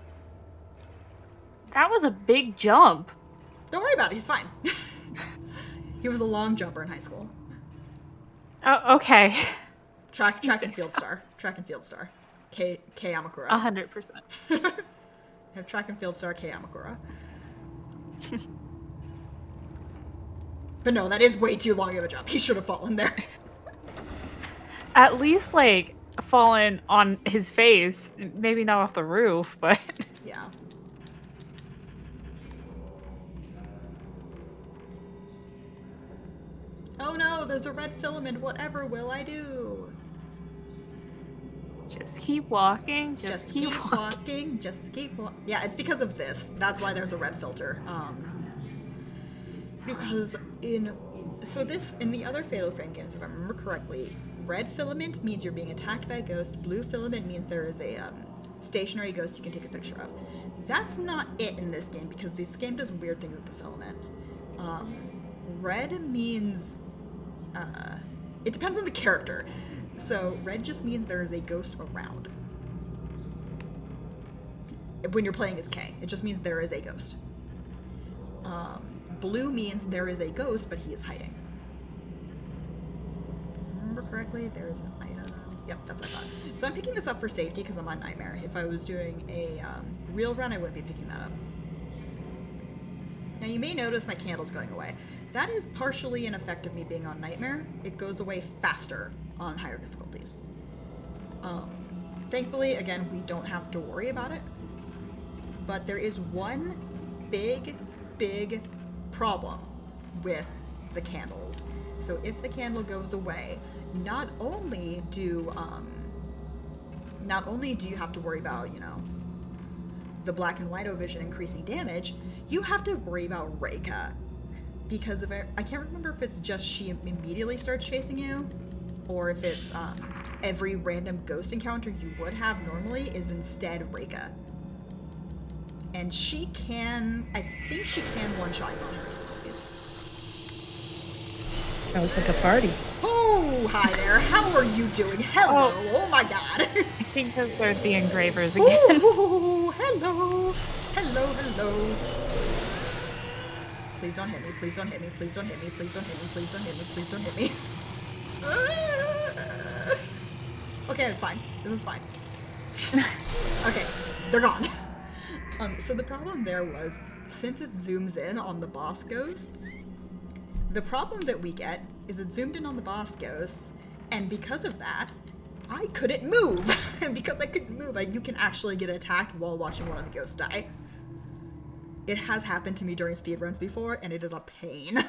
That was a big jump. Don't worry about it, he's fine. He was a long jumper in high school. Oh, okay. Track and field star. Track and field star. K Amakura. 100%. Have track and field star K Amakura. But no, that is way too long of a jump. He should have fallen there. At least, like, fallen on his face. Maybe not off the roof, but... Yeah. Oh no, there's a red filament. Whatever will I do? Just keep walking. Just keep walking. Just keep walking. Yeah, it's because of this. That's why there's a red filter. Because in the other Fatal Frame games, if I remember correctly, red filament means you're being attacked by a ghost. Blue filament means there is a stationary ghost you can take a picture of. That's not it in this game because this game does weird things with the filament. Red means it depends on the character. So red just means there is a ghost around. When you're playing as K, it just means there is a ghost. Blue means there is a ghost, but he is hiding. If I remember correctly, there is an item. Yep, that's what I thought. So I'm picking this up for safety because I'm on Nightmare. If I was doing a real run, I wouldn't be picking that up. Now you may notice my candle's going away. That is partially an effect of me being on Nightmare. It goes away faster on higher difficulties. Thankfully, again, we don't have to worry about it. But there is one big problem with the candles. So if the candle goes away, not only do you have to worry about, the black and white vision increasing damage, you have to worry about Reika. Because of it, I can't remember if it's just she immediately starts chasing you, or if it's every random ghost encounter you would have normally is instead Reika. And I think she can one-shot you on her difficulties. Sounds like a party. Oh, hi there. How are you doing? Hello. Oh my god. I think those are the engravers again. Ooh, hello. Hello. Please don't hit me. Please don't hit me. Please don't hit me. Please don't hit me. Please don't hit me. Please don't hit me. Okay, it's fine. This is fine. Okay, they're gone. So the problem there was, since it zooms in on the boss ghosts, the problem that we get is it zoomed in on the boss ghosts, and because of that, I couldn't move. And because I couldn't move, you can actually get attacked while watching one of the ghosts die. It has happened to me during speedruns before, and it is a pain.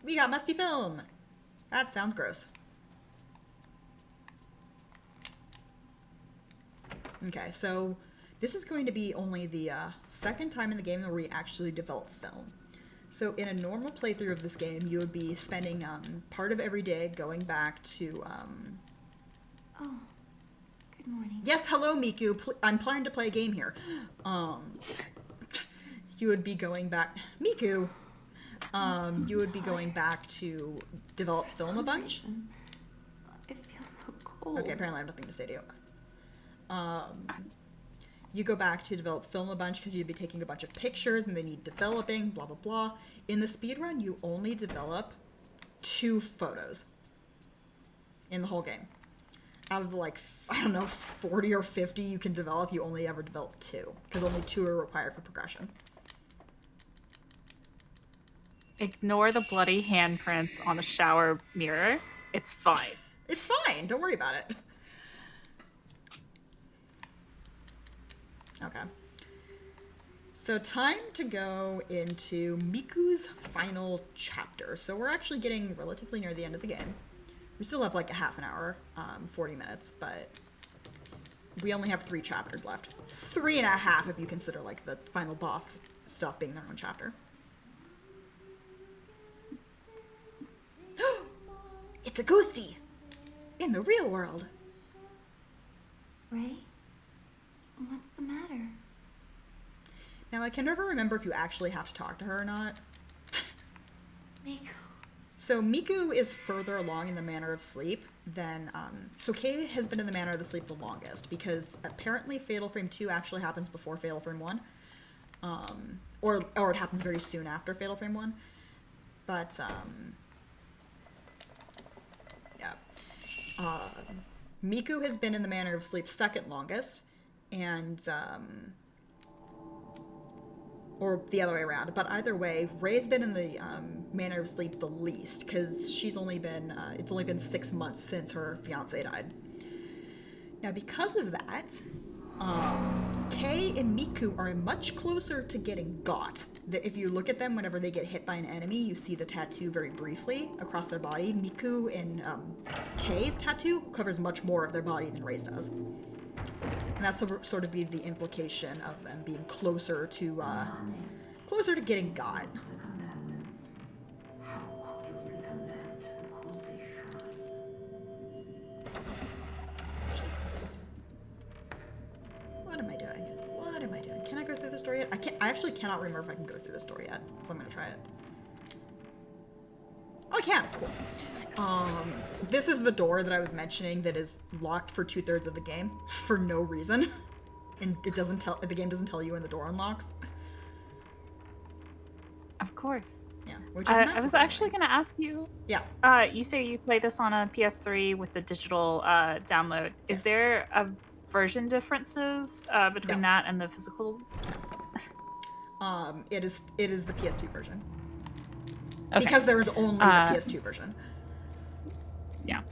We got musty film. That sounds gross. Okay, so this is going to be only the second time in the game where we actually develop film. So in a normal playthrough of this game, you would be spending part of every day going back to... Oh, good morning. Yes, hello, Miku. I'm planning to play a game here. You would be going back... Miku! You would be going back to develop film a bunch. It feels so cold. Okay, apparently I have nothing to say to you. You go back to develop film a bunch because you'd be taking a bunch of pictures and they need developing, blah, blah, blah. In the speedrun, you only develop 2 photos in the whole game. Out of the, 40 or 50 you can develop, you only ever develop 2 because only 2 are required for progression. Ignore the bloody handprints on the shower mirror. It's fine. It's fine. Don't worry about it. Okay. So time to go into Miku's final chapter. So we're actually getting relatively near the end of the game. We still have like a half an hour, 40 minutes, but we only have 3 chapters left. 3.5 if you consider like the final boss stuff being their own chapter. It's a Goosey! In the real world. Ray? What's the matter? Now, I can never remember if you actually have to talk to her or not. Miku. So, Miku is further along in the Manor of Sleep than... So, Kay has been in the Manor of the Sleep the longest, because apparently Fatal Frame 2 actually happens before Fatal Frame 1. Or it happens very soon after Fatal Frame 1. But, yeah. Miku has been in the Manor of Sleep second longest, and... or the other way around, but either way, Ray's been in the Manor of Sleep the least, because she's only been, it's only been 6 months since her fiancé died. Now, because of that, Kay and Miku are much closer to getting got. If you look at them whenever they get hit by an enemy, you see the tattoo very briefly across their body. Miku and Kay's tattoo covers much more of their body than Ray's does. And that's sort of be the implication of them being closer to getting got. What am I doing? What am I doing? Can I go through the story yet? I actually cannot remember if I can go through the story yet, so I'm gonna try it. Oh, I can. Cool. This is the door that I was mentioning that is locked for 2/3 of the game for no reason, and the game doesn't tell you when the door unlocks. Of course. Yeah, which is I was actually going to ask you. Yeah. You say you play this on a PS3 with the digital download. Is Yes. there a version differences between that and the physical? It is the PS2 version. Okay. Because there is only the PS2 version. Yeah.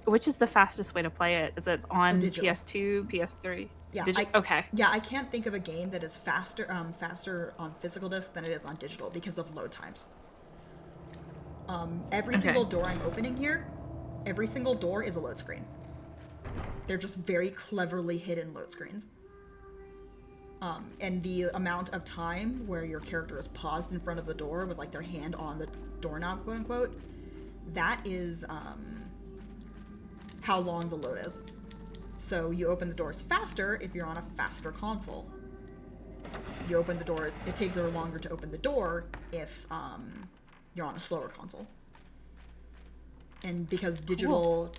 Which is the fastest way to play it? Is it on Digital. PS2, PS3? Yeah. Okay. Yeah, I can't think of a game that is faster on physical disc than it is on digital because of load times. Every single door I'm opening here, every single door is a load screen. They're just very cleverly hidden load screens. And the amount of time where your character is paused in front of the door with like their hand on the doorknob, quote unquote, that is how long the load is. So you open the doors faster if you're on a faster console. You open the doors, it takes a little longer to open the door if you're on a slower console. And because digital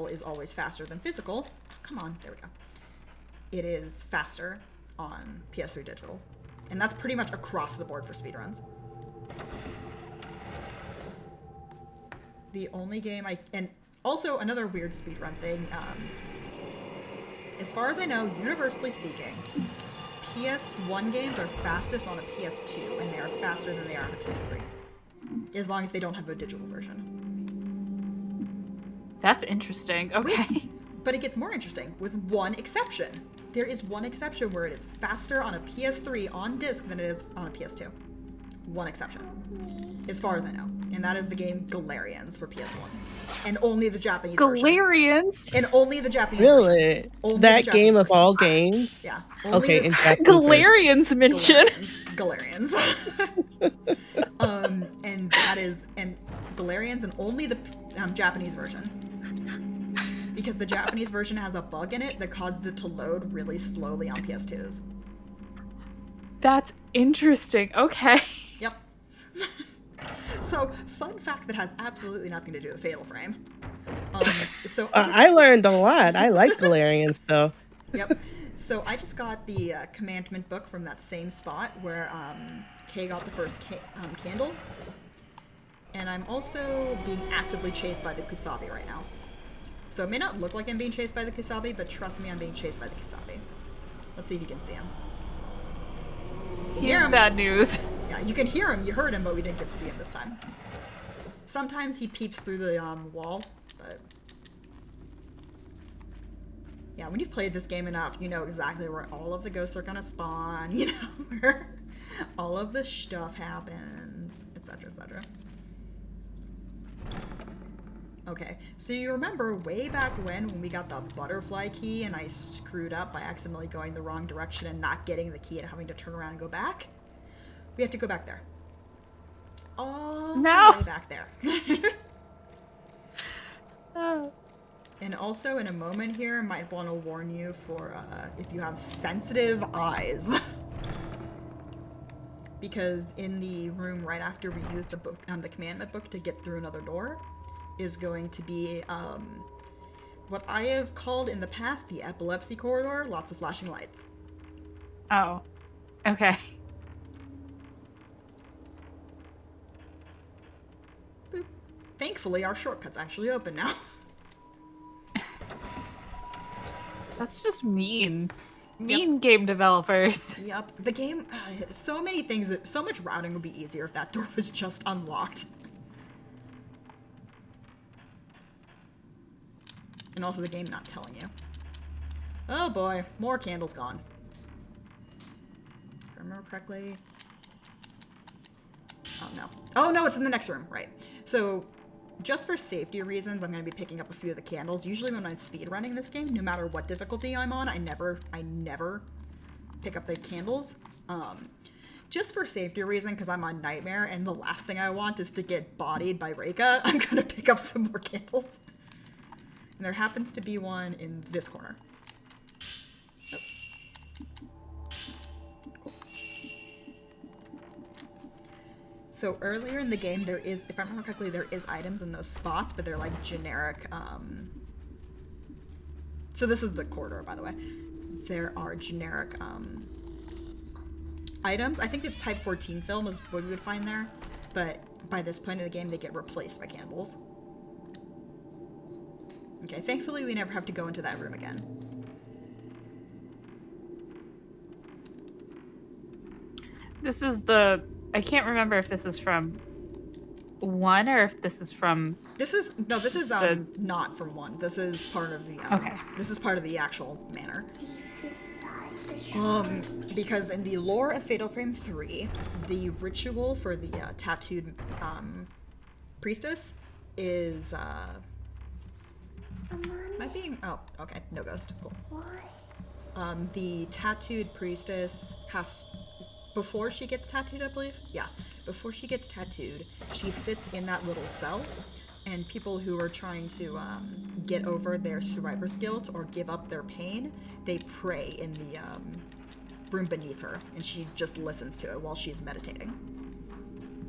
is always faster than physical, come on, there we go. It is faster on PS3 digital. And that's pretty much across the board for speedruns. The only game and also another weird speedrun thing, as far as I know, universally speaking, PS1 games are fastest on a PS2, and they are faster than they are on a PS3. As long as they don't have a digital version. That's interesting. Okay. But it gets more interesting with one exception. There is one exception where it is faster on a PS3 on disc than it is on a PS2. One exception. As far as I know. And that is the game Galarians for PS1. And only the Japanese Galarians? version. And only the Japanese Really? version. Only That the game Japanese of all version. games? Yeah. Okay, in Japanese Galarians mention. Galarians. And that is, and Galarians and only the Japanese version. Because the Japanese version has a bug in it that causes it to load really slowly on PS2s. That's interesting. Okay. Yep. So, fun fact that has absolutely nothing to do with Fatal Frame. I learned a lot. I like Galarians, though. Yep. So I just got the commandment book from that same spot where Kay got the first candle. And I'm also being actively chased by the Kusabi right now. So it may not look like I'm being chased by the Kusabi, but trust me, I'm being chased by the Kusabi. Let's see if you can see him. He's bad news. Yeah, you can hear him. You heard him, but we didn't get to see him this time. Sometimes he peeps through the wall, but... Yeah, when you've played this game enough, you know exactly where all of the ghosts are gonna spawn, you know, where all of the stuff happens, etc., etc. Okay, so you remember way back when we got the butterfly key and I screwed up by accidentally going the wrong direction and not getting the key and having to turn around and go back? We have to go back there. All the way back there. Oh. And also, in a moment here, I might want to warn you for if you have sensitive eyes. Because in the room right after we use the book, the commandment book to get through another door, is going to be what I have called in the past the epilepsy corridor. Lots of flashing lights. Oh. Okay. Boop. Thankfully, our shortcut's actually open now. That's just mean. Mean game developers. Yep. The game, so many things, so much routing would be easier if that door was just unlocked. And also the game not telling you. Oh boy, more candles gone. If I remember correctly. Oh no. Oh no, it's in the next room, right. So, just for safety reasons, I'm going to be picking up a few of the candles. Usually when I'm speedrunning this game, no matter what difficulty I'm on, I never pick up the candles. Just for safety reason, because I'm on Nightmare, and the last thing I want is to get bodied by Reika, I'm going to pick up some more candles. And there happens to be one in this corner. Oh. Cool. So earlier in the game, there is, if I remember correctly, there is items in those spots, but they're like generic. So this is the corridor, by the way. There are generic items. I think it's type 14 film is what we would find there, but by this point in the game, they get replaced by candles. Okay, thankfully we never have to go into that room again. This is the... I can't remember if this is from 1 or if this is from... This is not from 1. This is part of the... Okay. This is part of the actual manor. Because in the lore of Fatal Frame 3, the ritual for the tattooed priestess is... Am I being... Oh, okay. No ghost. Cool. Why? The tattooed priestess has... Before she gets tattooed, I believe? Yeah. Before she gets tattooed, she sits in that little cell, and people who are trying to get over their survivor's guilt or give up their pain, they pray in the room beneath her, and she just listens to it while she's meditating.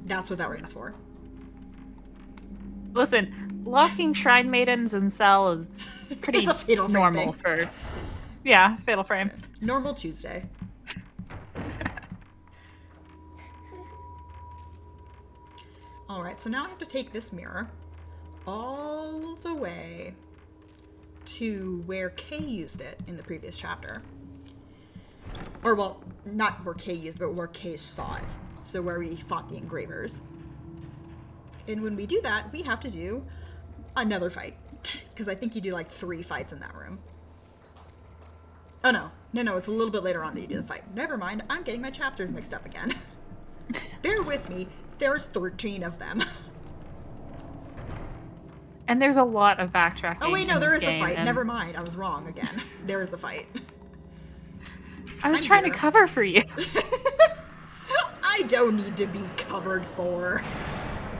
That's what that room is for. Listen, locking shrine maidens in cell is pretty It's a Fatal Frame normal thing. for... Yeah, Fatal Frame. Normal Tuesday. Alright, so now I have to take this mirror all the way to where Kay used it in the previous chapter. Or, well, not where Kay used, but where Kay saw it. So where we fought the engravers. And when we do that, we have to do another fight. Because I think you do like 3 fights in that room. Oh no. No, it's a little bit later on that you do the fight. Never mind, I'm getting my chapters mixed up again. Bear with me, there's 13 of them. And there's a lot of backtracking. Oh wait, no, in there this is a game, fight. and Never mind, I was wrong again. There is a fight. I was I'm trying here. to cover for you. I don't need to be covered for.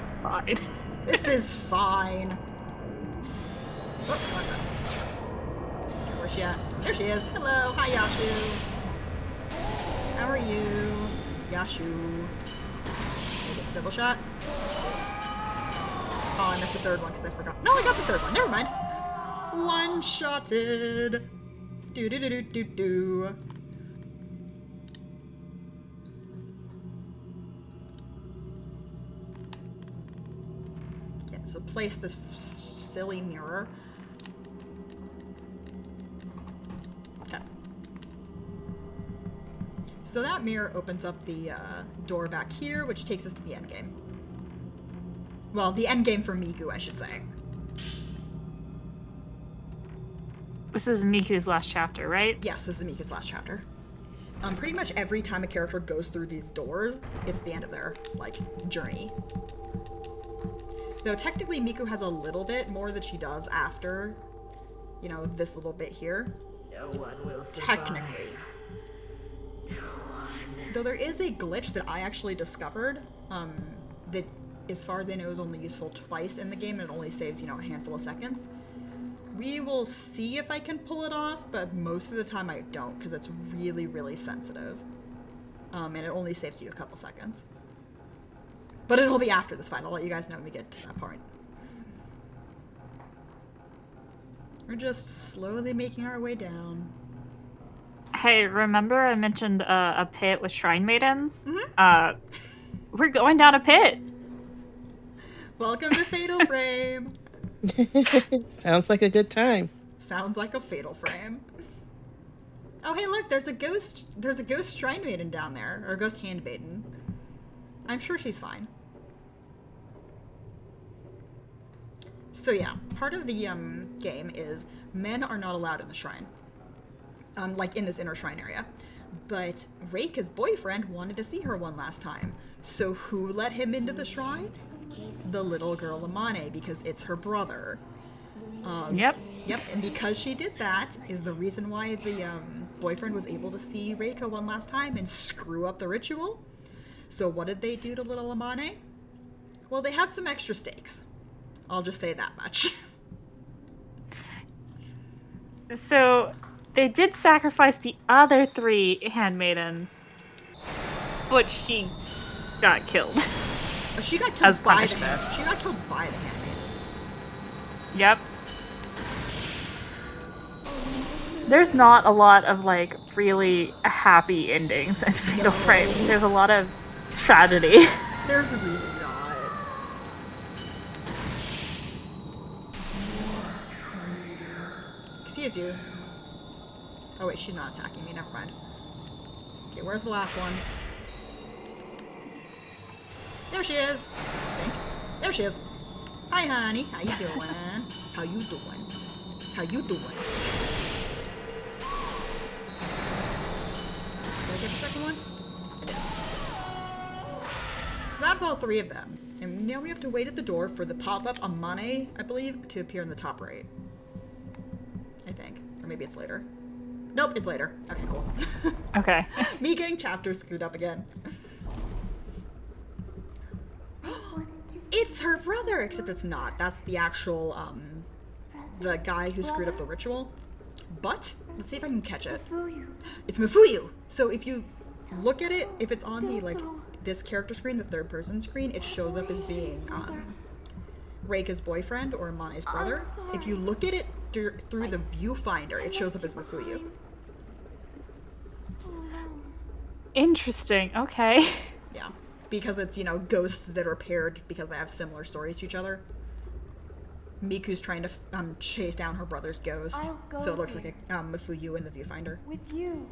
It's fine. This is fine. Oh, my bad. Where's she at? There she is. Hello. Hi, Yashu. How are you? Yashu. Double shot. Oh, I missed the third one because I forgot. No, I got the third one. Never mind. One-shotted. Do-do-do-do-do-do. Yeah, so place this silly mirror. Okay. So that mirror opens up the door back here, which takes us to the end game. Well, the end game for Miku, I should say. This is Miku's last chapter, right? Yes, this is Miku's last chapter. Pretty much every time a character goes through these doors, it's the end of their, like, journey. Though technically Miku has a little bit more that she does after, you know, this little bit here. No one will survive. Technically. Though there is a glitch that I actually discovered, that, as far as I know, is only useful twice in the game and it only saves, you know, a handful of seconds. We will see if I can pull it off, but most of the time I don't, because it's really, really sensitive. And it only saves you a couple seconds. But it'll be after this fight. I'll let you guys know when we get to that point. We're just slowly making our way down. Hey, remember I mentioned a pit with shrine maidens? Mm-hmm. We're going down a pit. Welcome to Fatal Frame. Sounds like a good time. Sounds like a Fatal Frame. Oh, hey, look, there's a ghost shrine maiden down there, or a ghost handmaiden. I'm sure she's fine. So yeah, part of the game is men are not allowed in the shrine. Like in this inner shrine area. But Reika's boyfriend wanted to see her one last time. So who let him into the shrine? The little girl Amane, because it's her brother. Yep. Yep, and because she did that is the reason why the boyfriend was able to see Reika one last time and screw up the ritual. So what did they do to little Amane? Well, they had some extra stakes. I'll just say that much. So they did sacrifice the other 3 handmaidens, but she got killed. She got killed As by the punishment. She got killed by the handmaidens. Yep. There's not a lot of, like, really happy endings in Fatal Frame. There's a lot of tragedy. There's really not. Excuse you. Oh wait, she's not attacking me, never mind. Okay, where's the last one? There she is! I think. There she is! Hi honey, how you doing? How you doing? How you doing? Did I get the second one? I did. So that's all 3 of them. And now we have to wait at the door for the pop-up Amane, I believe, to appear in the top right. I think. Or maybe it's later. Nope, it's later. Okay, cool. Okay. Me getting chapters screwed up again. It's her brother! Except it's not. That's the actual, the guy who screwed up the ritual. But, let's see if I can catch it. It's Mifuyu! So if you look at it, if it's on the, like, this character screen, the third person screen, it shows up as being, Reika's boyfriend or Amane's brother. If you look at it through the viewfinder, it shows up as Mifuyu. Interesting. Okay. Yeah. Because it's, you know, ghosts that are paired because they have similar stories to each other. Miku's trying to chase down her brother's ghost, so it looks like a Mifuyu in the viewfinder. With you.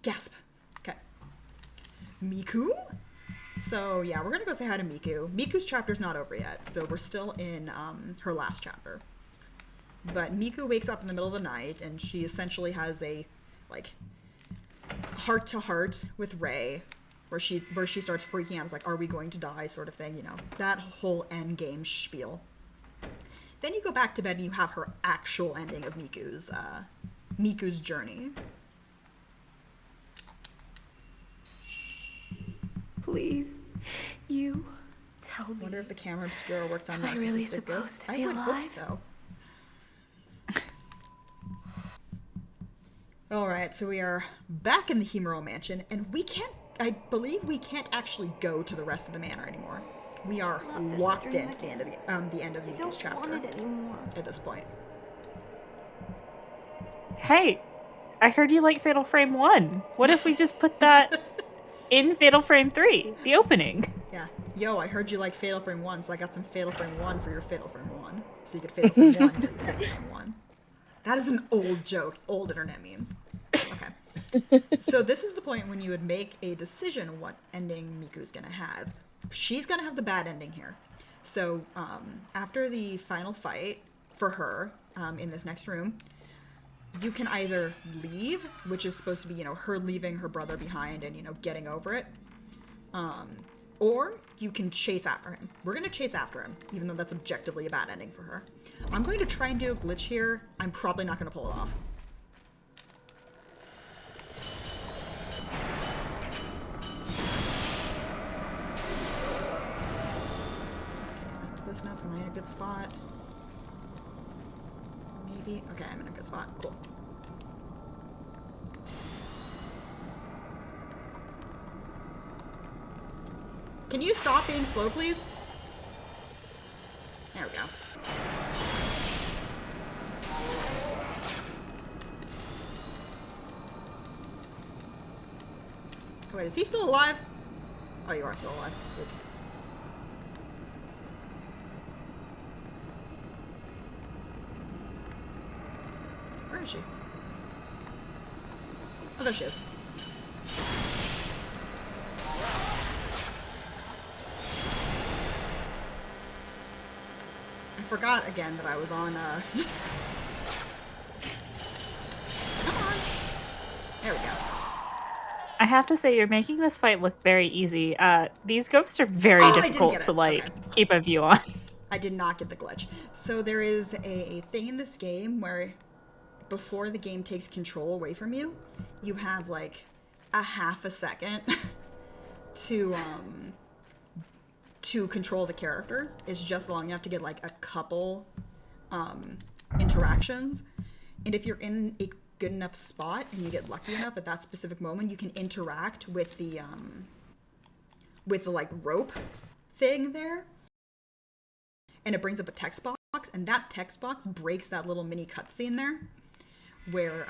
Gasp. Okay. Miku? So, yeah, we're gonna go say hi to Miku. Miku's chapter's not over yet, so we're still in her last chapter. But Miku wakes up in the middle of the night, and she essentially has a, like, heart-to-heart with Rei, where she starts freaking out. It's like, are we going to die, sort of thing, you know. That whole endgame spiel. Then you go back to bed and you have her actual ending of Miku's journey. Please. You tell me. I wonder if the camera obscura works on Am I really narcissistic supposed ghosts. to I be would hope alive? so. Alright, so we are back in the Himuro Mansion, and I believe we can't actually go to the rest of the manor anymore. We are locked in to the end of Miku's chapter at this point. Hey, I heard you like Fatal Frame 1. What if we just put that in Fatal Frame 3, the opening? Yeah. Yo, I heard you like Fatal Frame 1, so I got some Fatal Frame 1 for your Fatal Frame 1. So you could Fatal Frame 1 into your Fatal Frame 1. That is an old joke. Old internet memes. Okay. So this is the point when you would make a decision on what ending Miku's gonna have. She's gonna have the bad ending here. So after the final fight for her in this next room, you can either leave, which is supposed to be, her leaving her brother behind and, getting over it. Or you can chase after him. We're going to chase after him, even though that's objectively a bad ending for her. I'm going to try and do a glitch here. I'm probably not going to pull it off. Okay, close enough. Am I in a good spot? Maybe. Okay, I'm in a good spot. Cool. Can you stop being slow, please? There we go. Oh, wait, is he still alive? Oh, you are still alive. Oops. Where is she? Oh, there she is. I forgot again that I was on, Come on. There we go. I have to say, you're making this fight look very easy. These ghosts are very difficult to, keep a view on. I did not get the glitch. So there is a thing in this game where before the game takes control away from you, you have, like, a half a second to control the character. Is just long enough to get like a couple interactions, and if you're in a good enough spot and you get lucky enough at that specific moment, you can interact with the like rope thing there, and it brings up a text box, and that text box breaks that little mini cutscene there where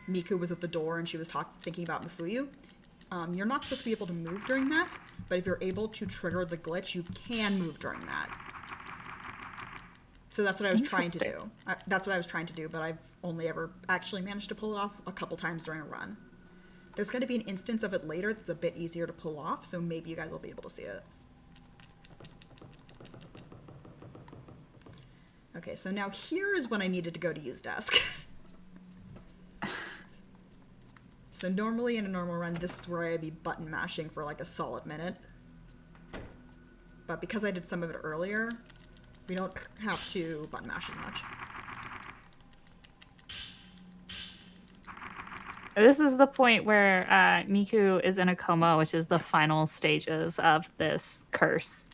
Miku was at the door and she was thinking about Mifuyu. You're not supposed to be able to move during that, but if you're able to trigger the glitch, you can move during that. So that's what I was trying to do. But I've only ever actually managed to pull it off a couple times during a run. There's going to be an instance of it later that's a bit easier to pull off, so maybe you guys will be able to see it. Okay, so now here is when I needed to go to use desk. So normally in a normal run, this is where I'd be button mashing for like a solid minute. But because I did some of it earlier, we don't have to button mash as much. This is the point where Miku is in a coma, which is the final stages of this curse.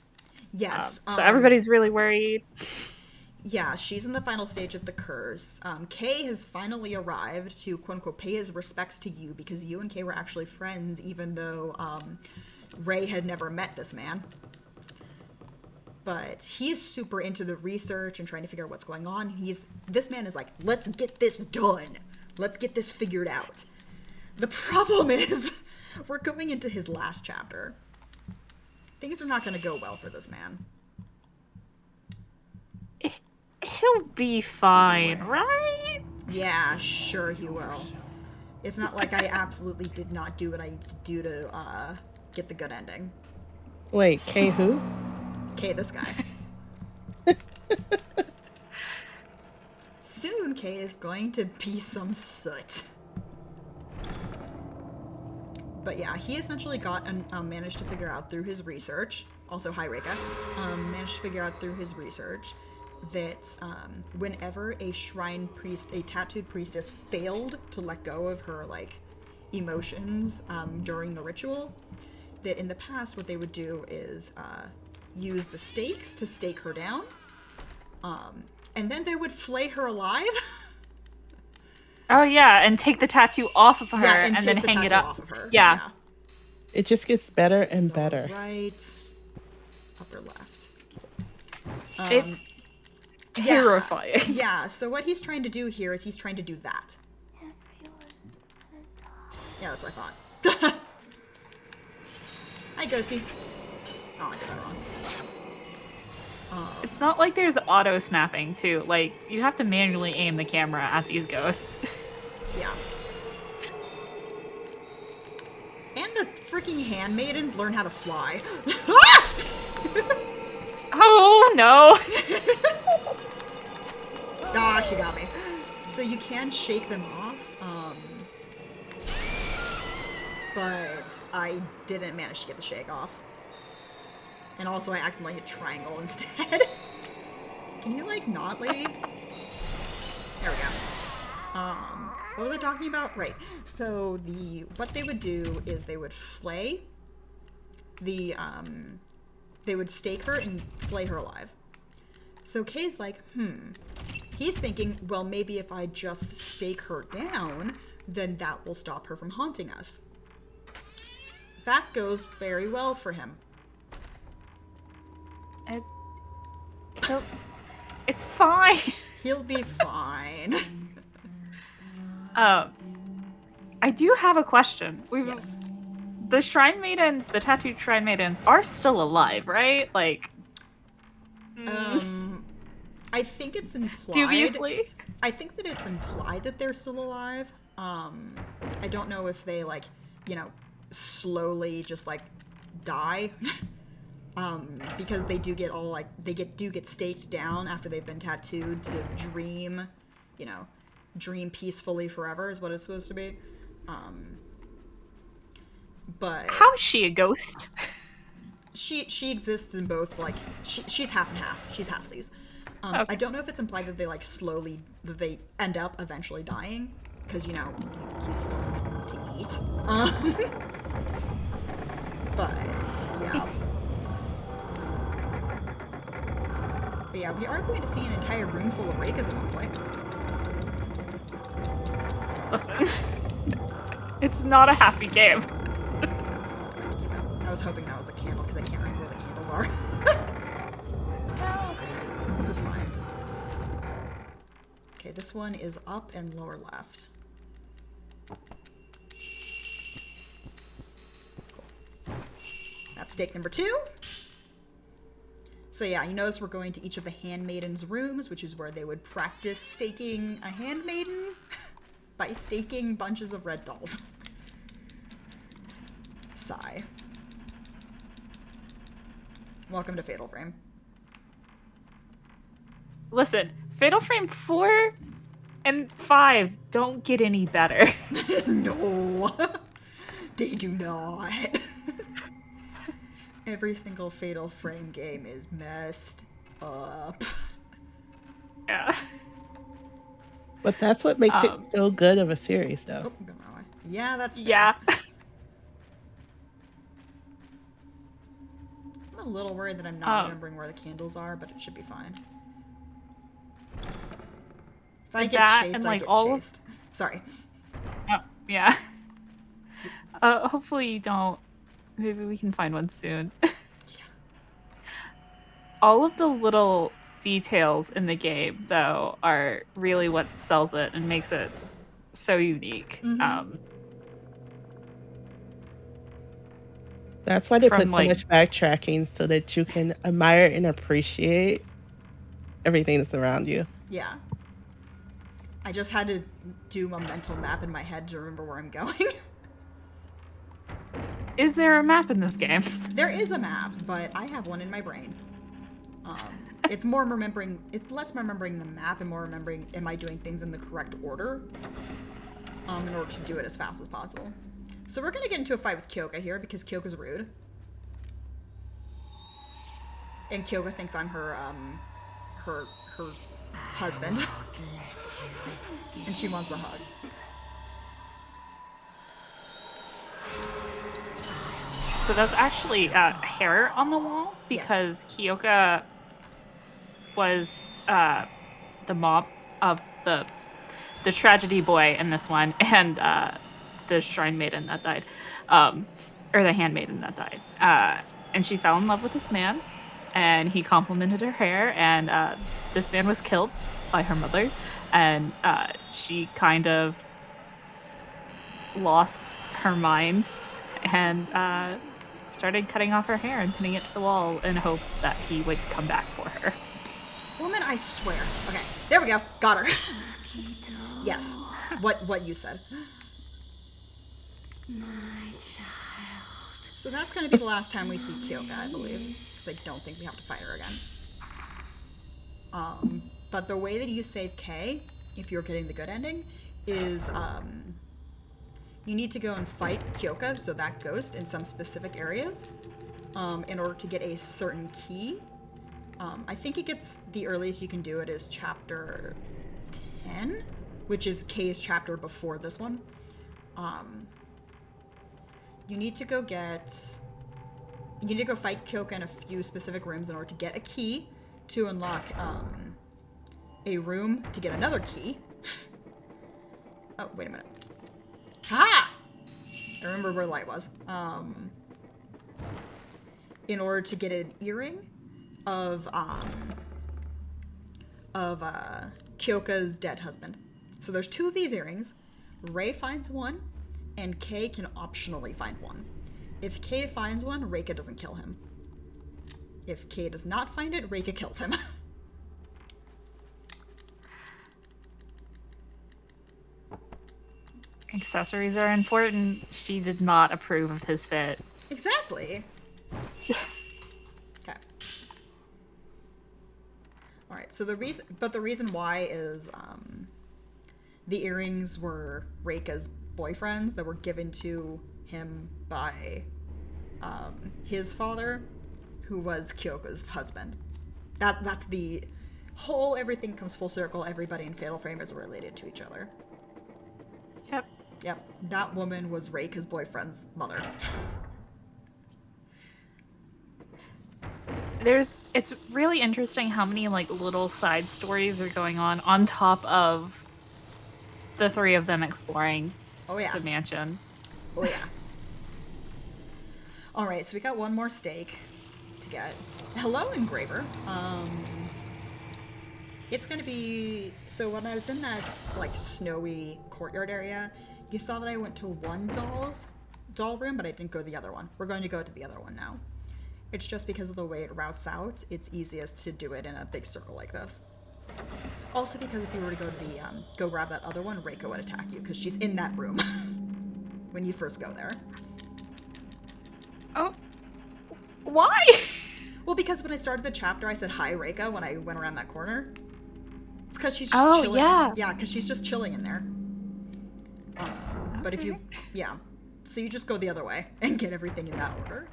Yes. So everybody's really worried. Yeah, she's in the final stage of the curse. Kay has finally arrived to, quote-unquote, pay his respects to you, because you and Kay were actually friends, even though Ray had never met this man. But he's super into the research and trying to figure out what's going on. This man is like, let's get this done. Let's get this figured out. The problem is, we're going into his last chapter. Things are not going to go well for this man. He'll be fine, right? Yeah, sure he will. It's not like I absolutely did not do what I need to do to get the good ending. Wait, Kay who? Kay, this guy. Soon, Kay is going to be some soot. But yeah, he essentially got managed to figure out through his research, also hi Reika, managed to figure out through his research that whenever a shrine priest, a tattooed priestess, failed to let go of her like emotions during the ritual, that in the past what they would do is use the stakes to stake her down, and then they would flay her alive. Oh yeah, and take the tattoo off of her, Yeah, and then hang it up. Off of her. Yeah. It just gets better and better. Right, upper left. It's terrifying. Yeah, so what he's trying to do here is he's trying to do that. Yeah, that's what I thought. Hi, Ghosty. Oh, I did that wrong. It's not like there's auto snapping too. Like, you have to manually aim the camera at these ghosts. Yeah. fucking handmaidens learn how to fly. Oh no! Ah, she got me. So you can shake them off, but I didn't manage to get the shake off. And also I accidentally hit triangle instead. Can you, like, not, lady? There we go. What was I talking about? Right. So what they would do is they would flay they would stake her and flay her alive. So Kay's like, He's thinking, well, maybe if I just stake her down, then that will stop her from haunting us. That goes very well for him. It's fine. He'll be fine. I do have a question. Yes. The Shrine Maidens, the tattooed Shrine Maidens, are still alive, right? Like, I think it's implied. dubiously. I think that it's implied that they're still alive. I don't know if they, like, you know, slowly just, like, die. Because they do get all, like, do get staked down after they've been tattooed to dream, you know, dream peacefully forever is what it's supposed to be. But How is she a ghost? she exists in both, like, she's half and half. She's halfsies. Okay. I don't know if it's implied that they, like, that they end up eventually dying, because, you know, you still need to eat. But yeah. But yeah, we are going to see an entire room full of Rekas at one point. Listen, it's not a happy game. I was hoping that was a candle because I can't remember where the candles are. This is fine. Okay, this one is up and lower left. Cool. That's stake number 2. So yeah, you notice we're going to each of the handmaidens' rooms, which is where they would practice staking a handmaiden by staking bunches of red dolls. Sigh. Welcome to Fatal Frame. Listen, Fatal Frame 4 and 5 don't get any better. No, they do not. Every single Fatal Frame game is messed up. Yeah. But that's what makes it so good of a series, though. Oh, I'm going the wrong way. Yeah, that's fair. Yeah. I'm a little worried that I'm not remembering where the candles are, but it should be fine. If I get that chased, and, I like, get all of- chased. Sorry. Oh, yeah. Hopefully you don't. Maybe we can find one soon. Yeah. All of the little details in the game, though, are really what sells it and makes it so unique. Mm-hmm. That's why they From, put so like- much backtracking so that you can admire and appreciate everything that's around you. Yeah. I just had to do a mental map in my head to remember where I'm going. Is there a map in this game? There is a map, but I have one in my brain. It's more remembering, it's less remembering the map and more remembering, am I doing things in the correct order? In order to do it as fast as possible. So we're gonna get into a fight with Kyoka here because Kyoka's rude. And Kyoka thinks I'm her husband. And she wants a hug. So that's actually hair on the wall because Kyoka was the mom of the tragedy boy in this one and the shrine maiden that died, or the handmaiden that died. And she fell in love with this man, and he complimented her hair, and this man was killed by her mother, and she kind of lost her mind and started cutting off her hair and pinning it to the wall in hopes that he would come back for her. Woman, I swear. Okay, there we go. Got her. Yes. What you said. My child. So that's going to be the last time we see Kyoka, I believe. Because I don't think we have to fight her again. But the way that you save Kay, if you're getting the good ending, is you need to go and fight Kyoka, so that ghost, in some specific areas, in order to get a certain key. I think it gets, the earliest you can do it is chapter 10, which is Kay's chapter before this one. You need to go fight Kyoka in a few specific rooms in order to get a key to unlock a room to get another key. Oh, wait a minute. Ha! I remember where light was. In order to get an earring of Kyoka's dead husband. So there's 2 of these earrings. Rei finds one, and Kay can optionally find one. If Kay finds one, Reika doesn't kill him. If Kay does not find it, Reika kills him. Accessories are important. She did not approve of his fit. Exactly. Okay. All right. So the reason why is the earrings were Reika's boyfriends that were given to him by his father, who was Kyoka's husband. That's the whole, everything comes full circle. Everybody in Fatal Frame is related to each other. Yep. That woman was Reika's boyfriend's mother. It's really interesting how many like little side stories are going on top of the 3 of them exploring the mansion. Oh yeah. All right, so we got one more stake to get. Hello, Engraver. It's gonna be, so when I was in that like snowy courtyard area, you saw that I went to one doll room, but I didn't go to the other one. We're going to go to the other one now. It's just because of the way it routes out, it's easiest to do it in a big circle like this. Also because if you were to go to the, go grab that other one, Reiko would attack you, because she's in that room when you first go there. Oh. Why? Well, because when I started the chapter, I said, hi, Reiko, when I went around that corner. It's because she's just chilling. Yeah, because she's just chilling in there. But if you, so you just go the other way and get everything in that order.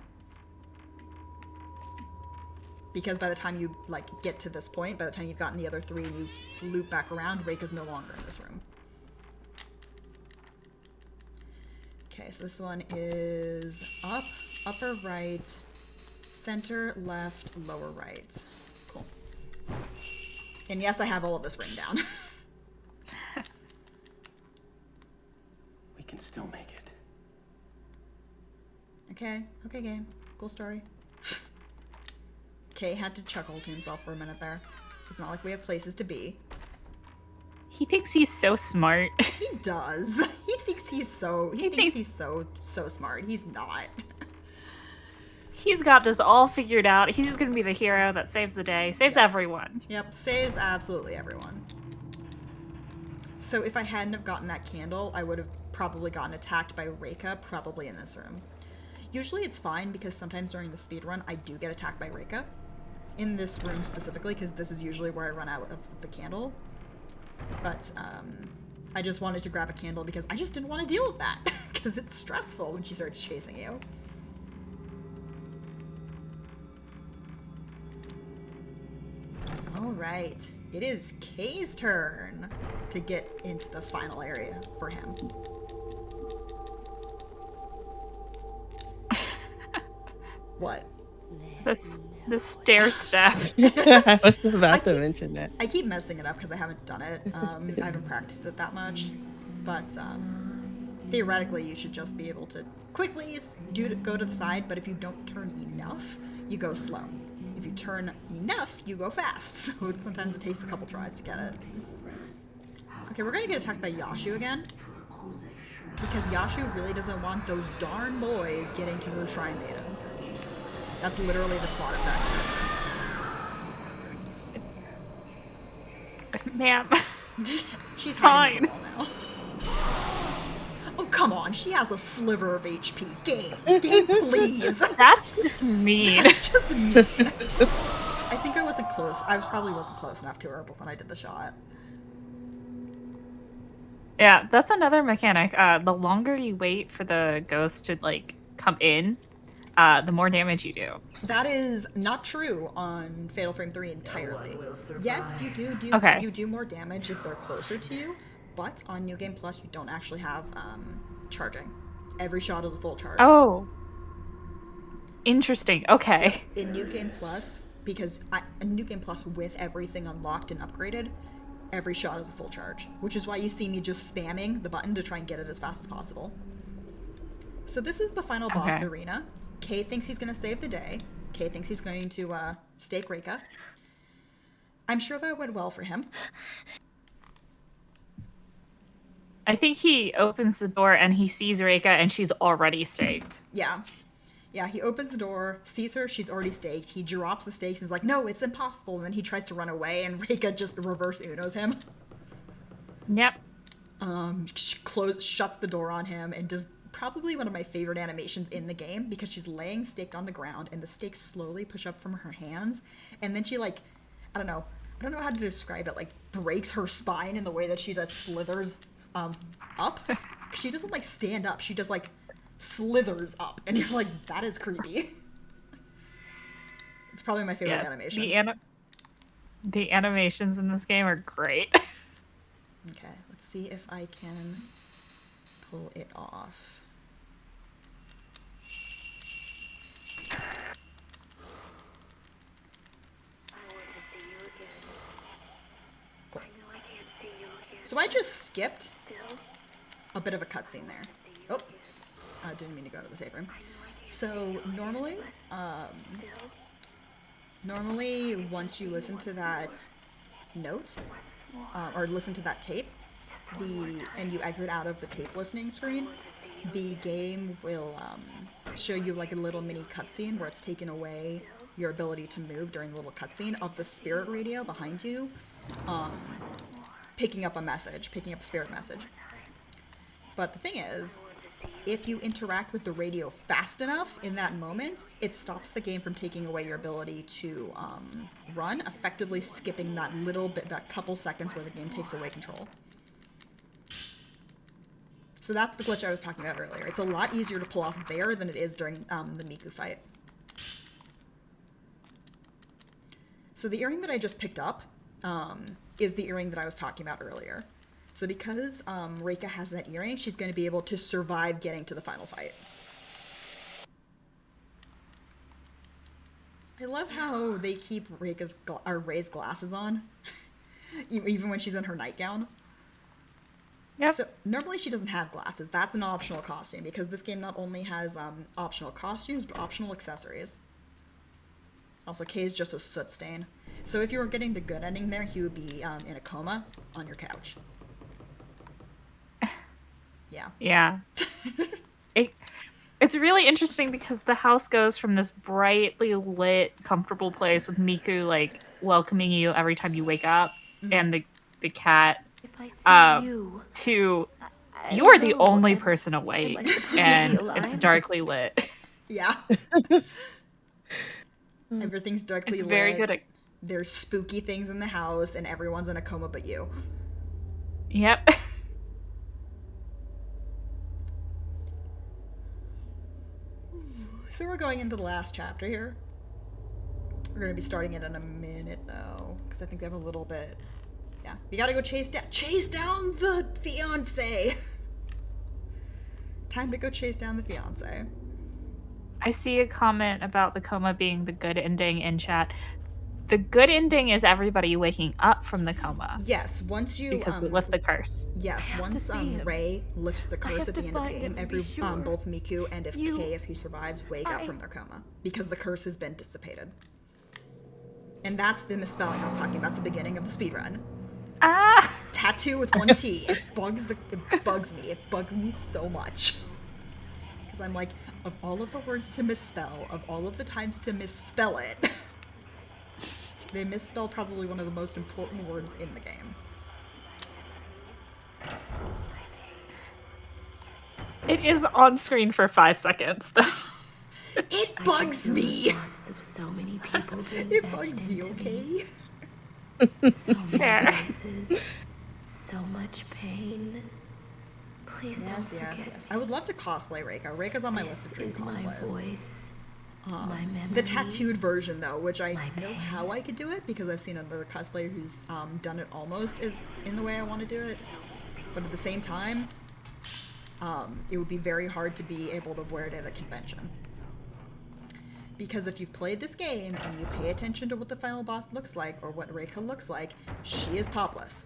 Because by the time you, like, get to this point, by the time you've gotten the other 3 and you loop back around, Reika's no longer in this room. Okay, so this one is up, upper right, center, left, lower right. Cool. And yes, I have all of this written down. We can still make it. Okay, game. Cool story. Kay had to chuckle to himself for a minute there. It's not like we have places to be. He thinks he's so smart. He does. He thinks he's so smart. He's not. He's got this all figured out. He's gonna be the hero that saves the day, saves everyone. Yep, saves absolutely everyone. So if I hadn't have gotten that candle, I would have probably gotten attacked by Reika, probably in this room. Usually it's fine because sometimes during the speedrun I do get attacked by Reika. In this room specifically, because this is usually where I run out of the candle. But I just wanted to grab a candle because I just didn't want to deal with that. Because it's stressful when she starts chasing you. Alright, it is Kay's turn to get into the final area for him. What? The stair step. I was about to mention that. I keep messing it up because I haven't done it. I haven't practiced it that much. But theoretically, you should just be able to quickly go to the side, but if you don't turn enough, you go slow. If you turn enough, you go fast. So sometimes it takes a couple tries to get it. Okay, we're going to get attacked by Yashu again. Because Yashu really doesn't want those darn boys getting to her shrine maidens. That's literally the plot of that. Ma'am. She's fine. Now. Oh, come on, she has a sliver of HP. Game, please. That's just mean. That's just mean. I think I wasn't close. I probably wasn't close enough to her when I did the shot. Yeah, that's another mechanic. The longer you wait for the ghost to like come in, the more damage you do. That is not true on Fatal Frame 3 entirely. Yes, you do Okay. you do more damage if they're closer to you, but on New Game Plus you don't actually have charging. Every shot is a full charge. Oh. Interesting. Okay. In New Game Plus, because in New Game Plus with everything unlocked and upgraded, every shot is a full charge, which is why you see me just spamming the button to try and get it as fast as possible. So this is the final boss arena. Kay thinks he's going to save the day. Kay thinks he's going to stake Reika. I'm sure that went well for him. I think he opens the door and he sees Reika and she's already staked. Yeah. Yeah, he opens the door, sees her, she's already staked. He drops the stakes and is like, no, it's impossible. And then he tries to run away and Reika just reverse Unos him. Yep. Shuts the door on him and does probably one of my favorite animations in the game, because she's laying staked on the ground and the stakes slowly push up from her hands, and then she like, I don't know how to describe it, like breaks her spine in the way that she just slithers up. She doesn't like stand up, she just like slithers up, and you're like, that is creepy. It's probably my favorite animation. The animations in this game are great. Okay, let's see if I can pull it off. Cool. So I just skipped a bit of a cutscene there. Oh, I didn't mean to go to the save room. So normally once you listen to that note, or listen to that tape, and you exit out of the tape listening screen, the game will show you like a little mini cutscene where it's taken away your ability to move during the little cutscene of the spirit radio behind you, picking up a spirit message. But the thing is, if you interact with the radio fast enough in that moment, it stops the game from taking away your ability to run, effectively skipping that couple seconds where the game takes away control. So that's the glitch I was talking about earlier. It's a lot easier to pull off there than it is during the Miku fight. So the earring that I just picked up is the earring that I was talking about earlier. So because Reika has that earring, she's going to be able to survive getting to the final fight. I love how they keep Ray's glasses on, even when she's in her nightgown. Yep. So normally she doesn't have glasses. That's an optional costume, because this game not only has optional costumes, but optional accessories. Also, Kay is just a soot stain. So if you were getting the good ending there, he would be in a coma on your couch. Yeah. Yeah. It's really interesting because the house goes from this brightly lit, comfortable place with Miku like welcoming you every time you wake up, and the cat, If I see you, to I you are the know, only am- person am awake, I supposed to be and alive? it's darkly lit. Yeah. Everything's darkly It's lit. very good at. There's spooky things in the house, and everyone's in a coma but you. Yep. So we're going into the last chapter here. We're going to be starting it in a minute, though, because I think we have a little bit. Yeah, we gotta go chase down the fiance. Time to go chase down the fiance. I see a comment about the coma being the good ending in chat. The good ending is everybody waking up from the coma. Yes, once you Because we lift the curse. Yes, once see him. Ray lifts the curse have at the to end of the find game, him to be sure. both Miku and You- Kay, if he survives, wake up I- from their coma because the curse has been dissipated. And that's the misspelling I was talking about at the beginning of the speedrun. Ah! Tattoo with one T. It bugs me. It bugs me so much. Because I'm like, of all of the words to misspell, of all of the times to misspell it, they misspell probably one of the most important words in the game. It is on screen for 5 seconds, though. It bugs me. Of so many people being It bugs me, okay? So many Fair. voices, so much pain. Please Yes, don't yes, forget yes. I would love to cosplay Reika. Reika's on my list of dream is my cosplays. voice, my memory. The tattooed version, though, which I My know pain. how I could do it because I've seen another cosplayer who's done it almost is in the way I want to do it. But at the same time, it would be very hard to be able to wear it at a convention. Because if you've played this game and you pay attention to what the final boss looks like or what Reika looks like, she is topless.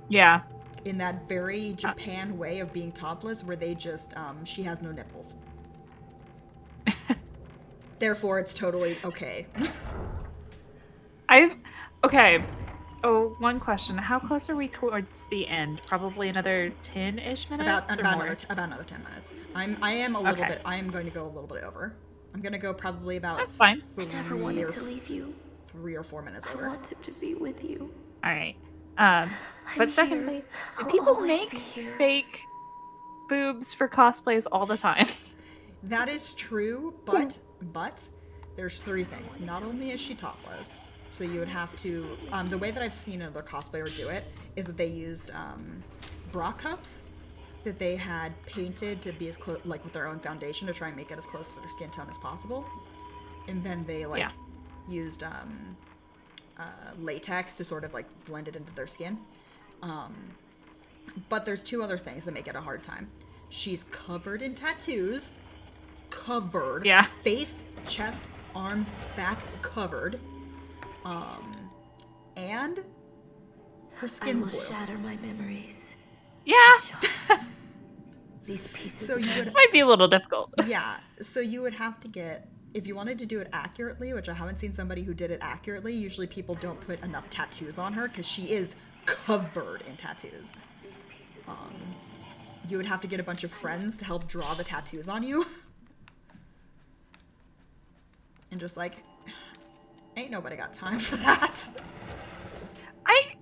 Yeah. In that very Japan way of being topless where they just, she has no nipples. Therefore, it's totally okay. Okay. Oh, one question. How close are we towards the end? Probably another 10-ish minutes or more? About another 10 minutes. I am a little Okay. bit, I am going to go a little bit over. I'm going to go probably about That's fine. I never wanted to leave you. 3 or 4 minutes I over. wanted to be with you. All right. I'm But secondly, here. I'll people always make be here. fake boobs for cosplays all the time. That is true, but there's 3 things. Not only is she topless, so you would have to, the way that I've seen another cosplayer do it is that they used bra cups that they had painted to be as close, like with their own foundation to try and make it as close to their skin tone as possible. And then they used latex to sort of like blend it into their skin. But there's 2 other things that make it a hard time. She's covered in tattoos. Covered. Yeah. Face, chest, arms, back covered. And her I skin's will blue. shatter my memories. Yeah. These pieces So of you would Might be a little difficult. Yeah, so you would have to get, if you wanted to do it accurately, which I haven't seen somebody who did it accurately, usually people don't put enough tattoos on her because she is covered in tattoos. You would have to get a bunch of friends to help draw the tattoos on you. And just like, ain't nobody got time for that.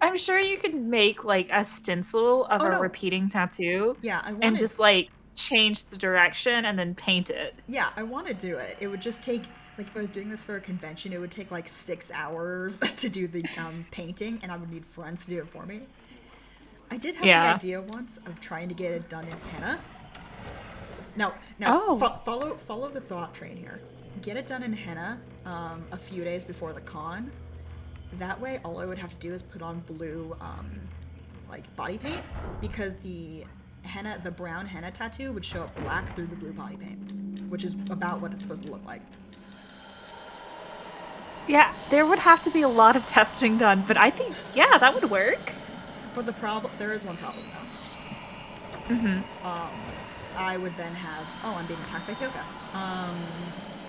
I'm sure you could make like a stencil of Oh, a no. repeating tattoo Yeah, I want and to, just like change the direction and then paint it. yeah, I want to do it. It would just take, like if I was doing this for a convention, it would take like 6 hours to do the painting, and I would need friends to do it for me. I did have the idea once of trying to get it done in henna. Now, follow the thought train here. Get it done in henna a few days before the con. That way, all I would have to do is put on blue, like body paint, because the brown henna tattoo would show up black through the blue body paint, which is about what it's supposed to look like. Yeah, there would have to be a lot of testing done, but I think, yeah, that would work. But there is one problem though. I would then have, I'm being attacked by Kyoka.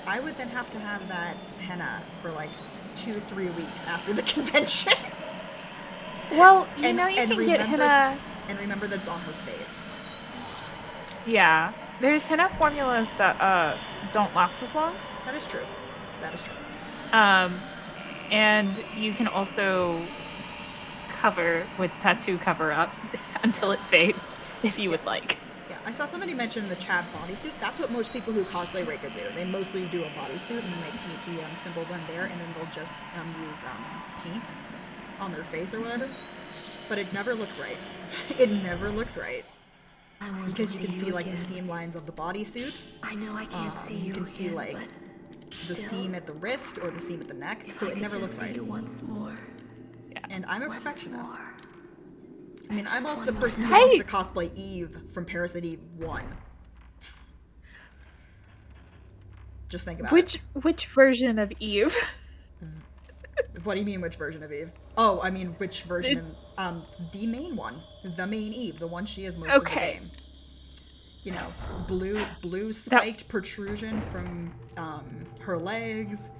I would then have to have that henna for like 2-3 weeks after the convention. Well, you And- know you and can get remember- henna. And remember that it's on her face. Yeah, there's henna formulas that don't last as long. That is true. That is true. And you can also cover with tattoo cover up until it fades if you would like. Yeah, I saw somebody mention the Chad bodysuit. That's what most people who cosplay Reika do. They mostly do a bodysuit and then they paint the symbols on there, and then they'll just use paint on their face or whatever. But it never looks right. It never looks right. I want Because to you can see like the again. seam lines of the bodysuit. I know I can't see you. You can see again, like but the still, seam at the wrist or the seam at the neck, if so I it could never just looks see right. you once more. And I'm a Once perfectionist. more. I mean, I'm also the person who Hey! wants to cosplay Eve from Parasite Eve 1. Just think about it. Which version of Eve? What do you mean, which version of Eve? Oh, I mean, which version? The main one. The main Eve. The one she is most of the Okay. game. You know, blue spiked protrusion from her legs,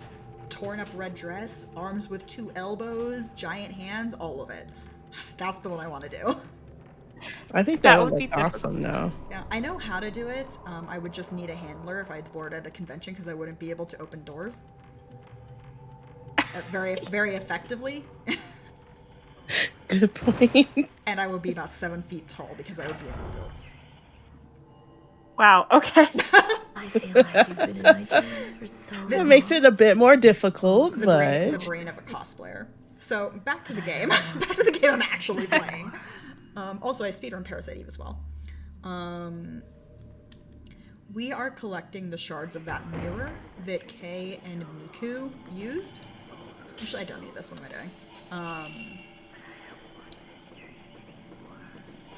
torn up red dress, arms with 2 elbows, giant hands, all of it. That's the one I want to do. I think That that would would be look awesome now. Yeah, I know how to do it. I would just need a handler if I'd board at a convention because I wouldn't be able to open doors. Very, very effectively. Good point. And I would be about 7 feet tall because I would be in stilts. Wow, okay. I feel like you've been in my dreams for so long. That makes it a bit more difficult, The but brain of a cosplayer. So back to the game. Back to the game I'm actually playing. Also, I speedrun Parasite Eve as well. We are collecting the shards of that mirror that Kay and Miku used. Actually, I don't need this. What am I doing?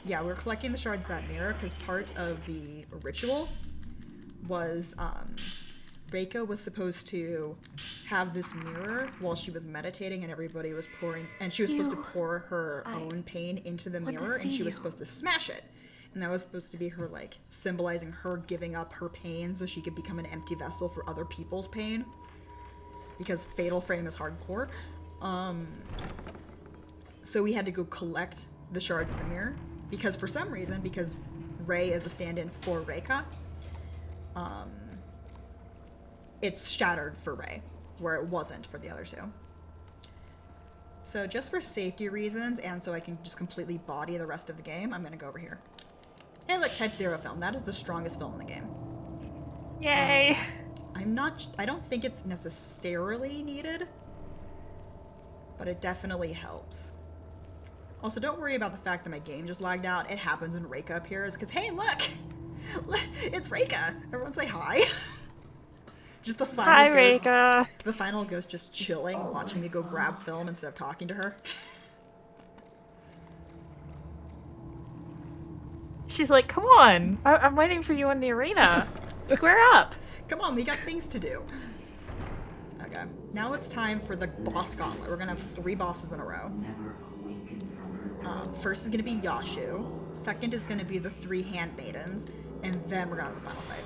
Yeah, we're collecting the shards of that mirror because part of the ritual was Reika was supposed to have this mirror while she was meditating, and everybody was pouring, and she was supposed to pour her own pain into the mirror, and she was supposed to smash it. And that was supposed to be her, like, symbolizing her giving up her pain so she could become an empty vessel for other people's pain. Because Fatal Frame is hardcore. So we had to go collect the shards of the mirror. Because for some reason, because Rei is a stand-in for Reika, it's shattered for Rei, where it wasn't for the other two. So just for safety reasons, and so I can just completely body the rest of the game, I'm going to go over here. Hey, look, Type 0 film. That is the strongest film in the game. Yay. I don't think it's necessarily needed, but it definitely helps. Also, don't worry about the fact that my game just lagged out. It happens when Reika appears, because, hey, look! It's Reika! Everyone say hi. Just the final Hi, ghost, Reika. the final ghost just chilling, watching me go grab film instead of talking to her. She's like, come on. I'm waiting for you in the arena. Square up. Come on, we got things to do. Okay, now it's time for the boss gauntlet. We're gonna have 3 bosses in a row. First is gonna be Yashu. Second is gonna be the 3 handmaidens, and then we're gonna have the final fight.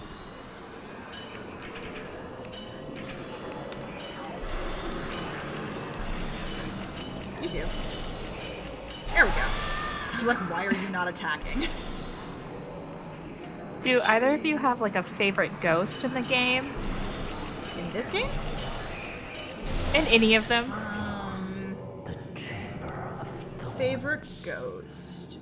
Excuse you. There we go. I was like, why are you not attacking? Do either of you have like a favorite ghost in the game? In this game? In any of them? Favorite ghost.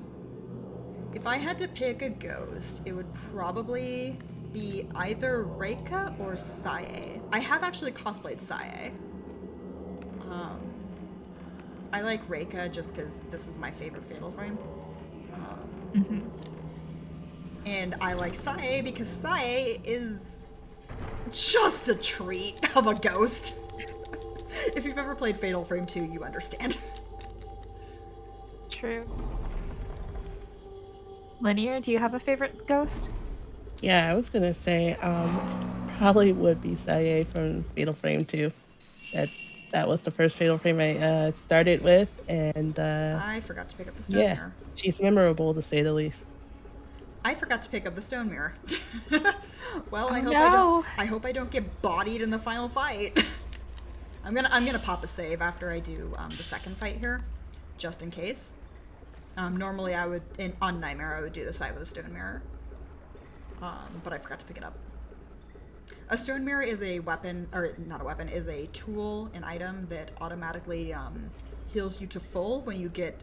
If I had to pick a ghost, it would probably be either Reika or Sae. I have actually cosplayed Sae. I like Reika just because this is my favorite Fatal Frame. And I like Sae because Sae is just a treat of a ghost. If you've ever played Fatal Frame 2, you understand. True. Linear, do you have a favorite ghost? yeah, I was gonna say probably would be Sae from Fatal Frame 2. That was the first Fatal Frame I started with, and I forgot to pick up the stone yeah, mirror. she's memorable to say the least. I forgot to pick up the stone mirror. Well, no. I hope I don't get bodied in the final fight. I'm gonna pop a save after I do the second fight here, just in case. Normally I would on Nightmare I would do this fight with a stone mirror, but I forgot to pick it up. A stone mirror is a weapon, or not a weapon, is a tool, an item that automatically heals you to full when you get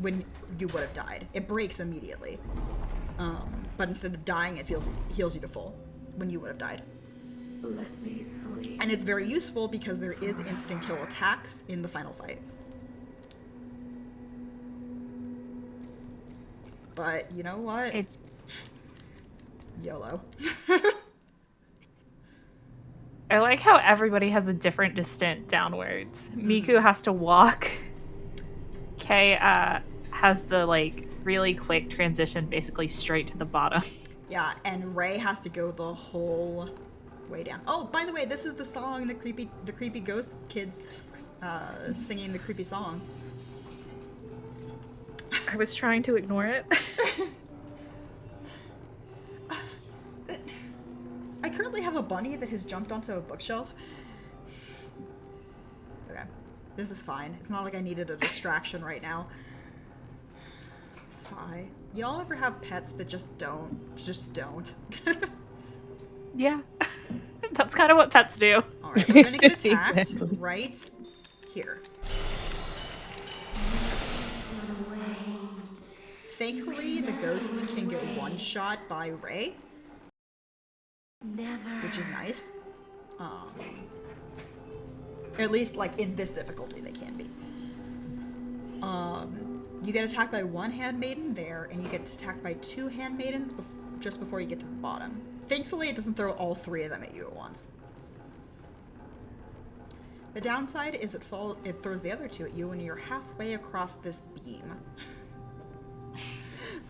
when you would have died. It breaks immediately, but instead of dying, it heals you to full when you would have died. Let me sleep. And it's very useful because there is instant kill attacks in the final fight. But you know what? It's YOLO. I like how everybody has a different descent downwards. Miku has to walk. Kay has the like really quick transition basically straight to the bottom. Yeah, and Rei has to go the whole way down. Oh, by the way, this is the song the creepy ghost kids singing the creepy song. I was trying to ignore it. I currently have a bunny that has jumped onto a bookshelf. Okay, this is fine. It's not like I needed a distraction right now. Sigh. Y'all ever have pets that just don't? Yeah. That's kind of what pets do. Alright, we're gonna get attacked Exactly. right here. Thankfully, the ghosts can get one shot by Ray, Never. which is nice. At least, like, in this difficulty, they can be. You get attacked by one handmaiden there, and you get attacked by two handmaidens just before you get to the bottom. Thankfully, it doesn't throw all three of them at you at once. The downside is it throws the other two at you when you're halfway across this beam.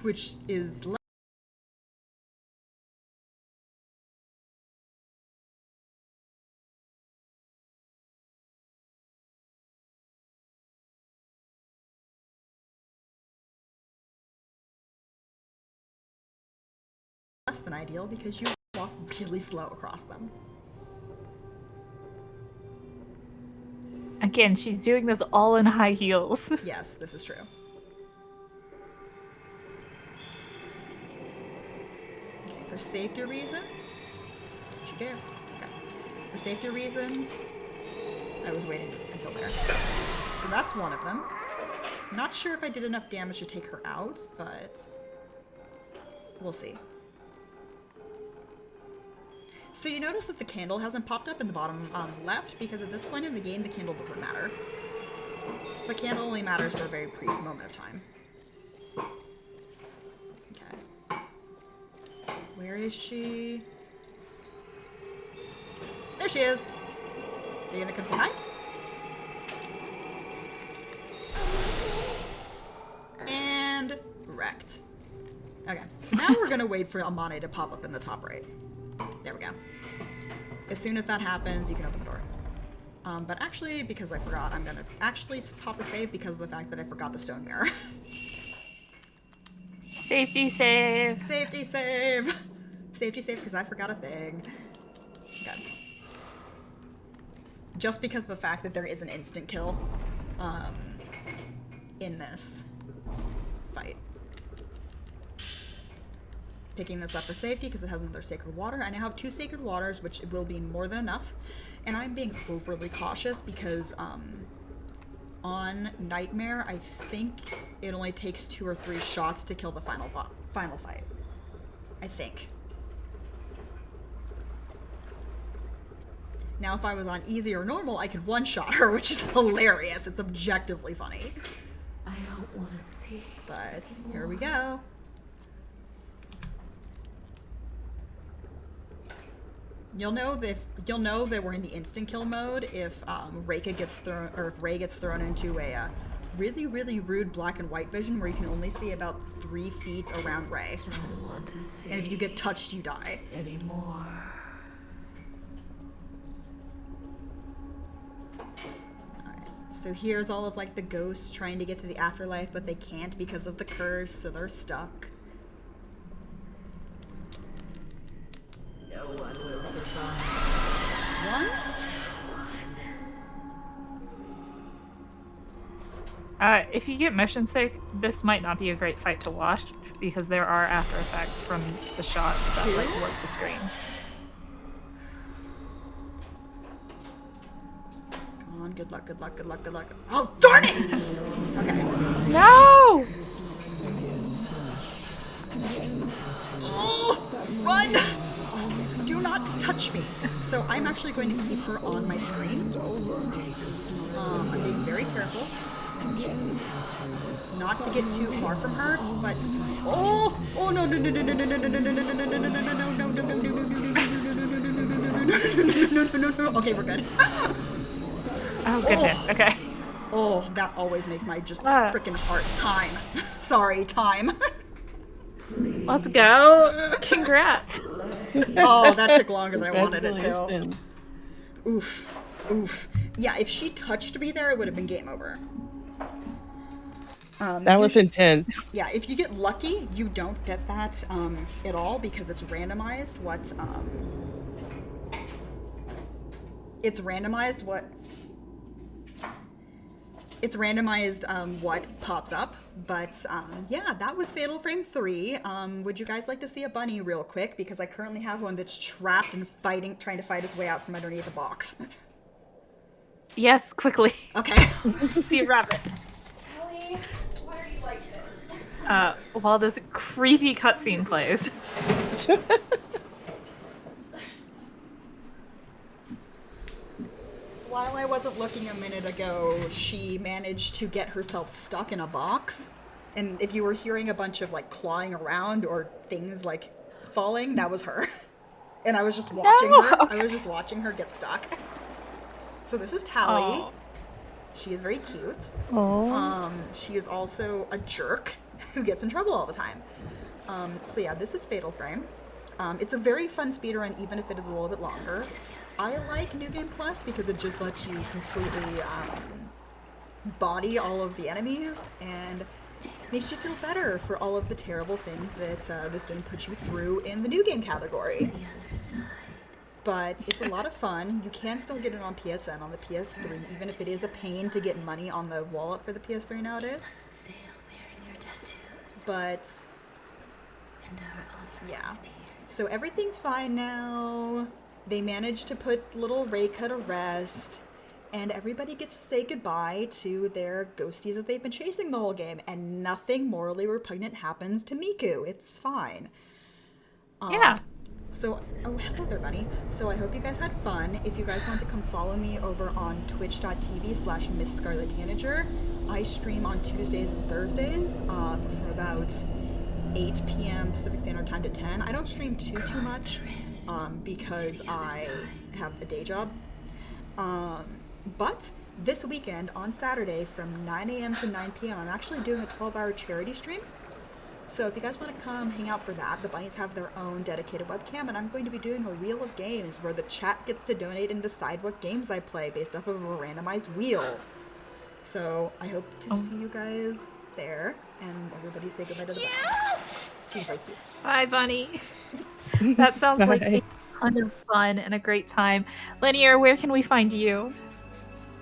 Which is less than ideal because you walk really slow across them. Again, she's doing this all in high heels. Yes, this is true. Okay, for safety reasons, don't you dare. Okay. For safety reasons, I was waiting until there. So that's one of them. Not sure if I did enough damage to take her out, but we'll see. So you notice that the candle hasn't popped up in the bottom left, because at this point in the game, the candle doesn't matter. The candle only matters for a very brief moment of time. Okay. Where is she? There she is! Are you gonna come say hi? And wrecked. Okay, so now we're gonna wait for Amane to pop up in the top right. There we go. As soon as that happens, you can open the door. But actually, because I forgot, I'm gonna actually stop the save because of the fact that I forgot the stone mirror. Safety save. Safety save! Safety save because I forgot a thing. Okay. Just because of the fact that there is an instant kill in this fight. Picking this up for safety because it has another sacred water. I now have 2 sacred waters, which will be more than enough. And I'm being overly cautious because on Nightmare, I think it only takes 2 or 3 shots to kill the final fight. I think. Now, if I was on easy or normal, I could one-shot her, which is hilarious. It's objectively funny. I don't want to see. But here we go. You'll know that we're in the instant kill mode if Ray gets thrown into a really, really rude black and white vision where you can only see about 3 feet around Ray. I don't want to see. And if you get touched, you die. Anymore. Alright, so here's all of like the ghosts trying to get to the afterlife, but they can't because of the curse, so they're stuck. No one will survive. One? If you get motion sick, this might not be a great fight to watch because there are after effects from the shots that like warp the screen. Come on, good luck, good luck, good luck, good luck. Oh, darn it! Okay. No! Oh, run! Do not touch me. So I'm actually going to keep her on my screen. I'm being very careful. Not to get too far from her, but oh no no no no no no no no no no no no no no no no no. Okay, we're good. Oh goodness. Okay. Oh, that always makes my just freaking heart time. Sorry, time. Let's go. Congrats. Oh, that took longer than I wanted it to. Congratulations. Oof. Oof. Yeah, if she touched me there, it would have been game over. That was intense. Yeah, if you get lucky, you don't get that at all because it's randomized what what pops up. But yeah, that was Fatal Frame 3. Would you guys like to see a bunny real quick? Because I currently have one that's trapped and trying to fight its way out from underneath a box. Yes, quickly. Okay. See a rabbit. Tally, why are you like this? while this creepy cutscene plays. While I wasn't looking a minute ago, she managed to get herself stuck in a box. And if you were hearing a bunch of like clawing around or things like falling, that was her. And I was just watching her. I was just watching her get stuck. So this is Tally. Oh. She is very cute. Oh. She is also a jerk who gets in trouble all the time. So yeah, this is Fatal Frame. It's a very fun speedrun, even if it is a little bit longer. I like New Game Plus because it just lets you completely body all of the enemies and makes you feel better for all of the terrible things that this game puts you through in the New Game category. But it's a lot of fun. You can still get it on PSN on the PS3, even if it is a pain to get money on the wallet for the PS3 nowadays. But yeah, so everything's fine now. They managed to put little Reika to rest, and everybody gets to say goodbye to their ghosties that they've been chasing the whole game, and nothing morally repugnant happens to Miku. It's fine. Yeah. So, oh, hello there, Bunny. So I hope you guys had fun. If you guys want to come follow me over on twitch.tv/MissScarletTanager, I stream on Tuesdays and Thursdays from about 8 p.m. Pacific Standard Time to 10. I don't stream too much because I have a day job. But this weekend on Saturday from 9 a.m. to 9 p.m. I'm actually doing a 12-hour charity stream. So if you guys want to come hang out for that, the bunnies have their own dedicated webcam, and I'm going to be doing a wheel of games where the chat gets to donate and decide what games I play based off of a randomized wheel. So I hope to see you guys there, and everybody say goodbye to the bunny. She's very cute. Bye, Bunny. That sounds like a ton of fun and a great time. Linear, where can we find you?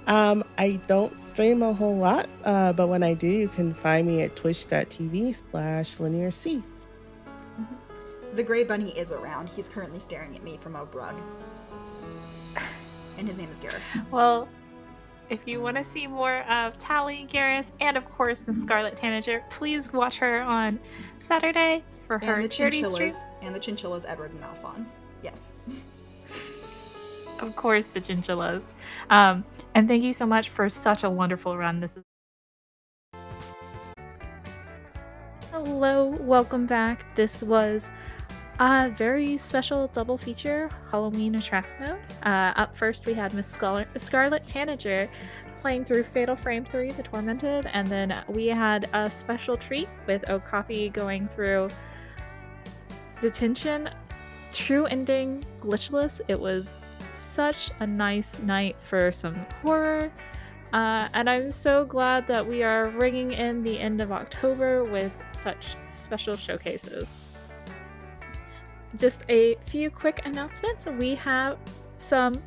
I don't stream a whole lot, but when I do, you can find me at twitch.tv/LinearC. The gray bunny is around. He's currently staring at me from a rug. And his name is Garrus. Well, if you want to see more of Tally, Garrus, and of course MissScarletTanager, please watch her on Saturday for her charity stream. And the chinchillas, Edward and Alphonse. Yes. Of course, the chinchillas. And thank you so much for such a wonderful run. Hello, welcome back. This was a very special double feature Halloween attract mode. Up first, we had MissScarletTanager playing through Fatal Frame 3, The Tormented, and then we had a special treat with Okapi going through Detention, True Ending, Glitchless. It was such a nice night for some horror, and I'm so glad that we are ringing in the end of October with such special showcases. Just a few quick announcements. We have some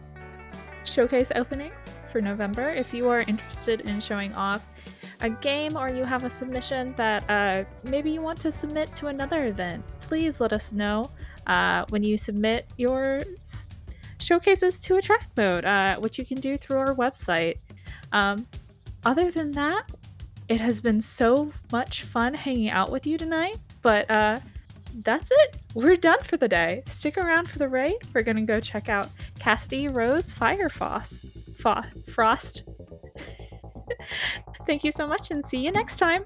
showcase openings for November. If you are interested in showing off a game or you have a submission that maybe you want to submit to another event, please let us know when you submit your showcases to attract mode, which you can do through our website. Other than that, it has been so much fun hanging out with you tonight, but that's it. We're done for the day. Stick around for the raid. We're gonna go check out Cassidy Rose Frost. Thank you so much and see you next time.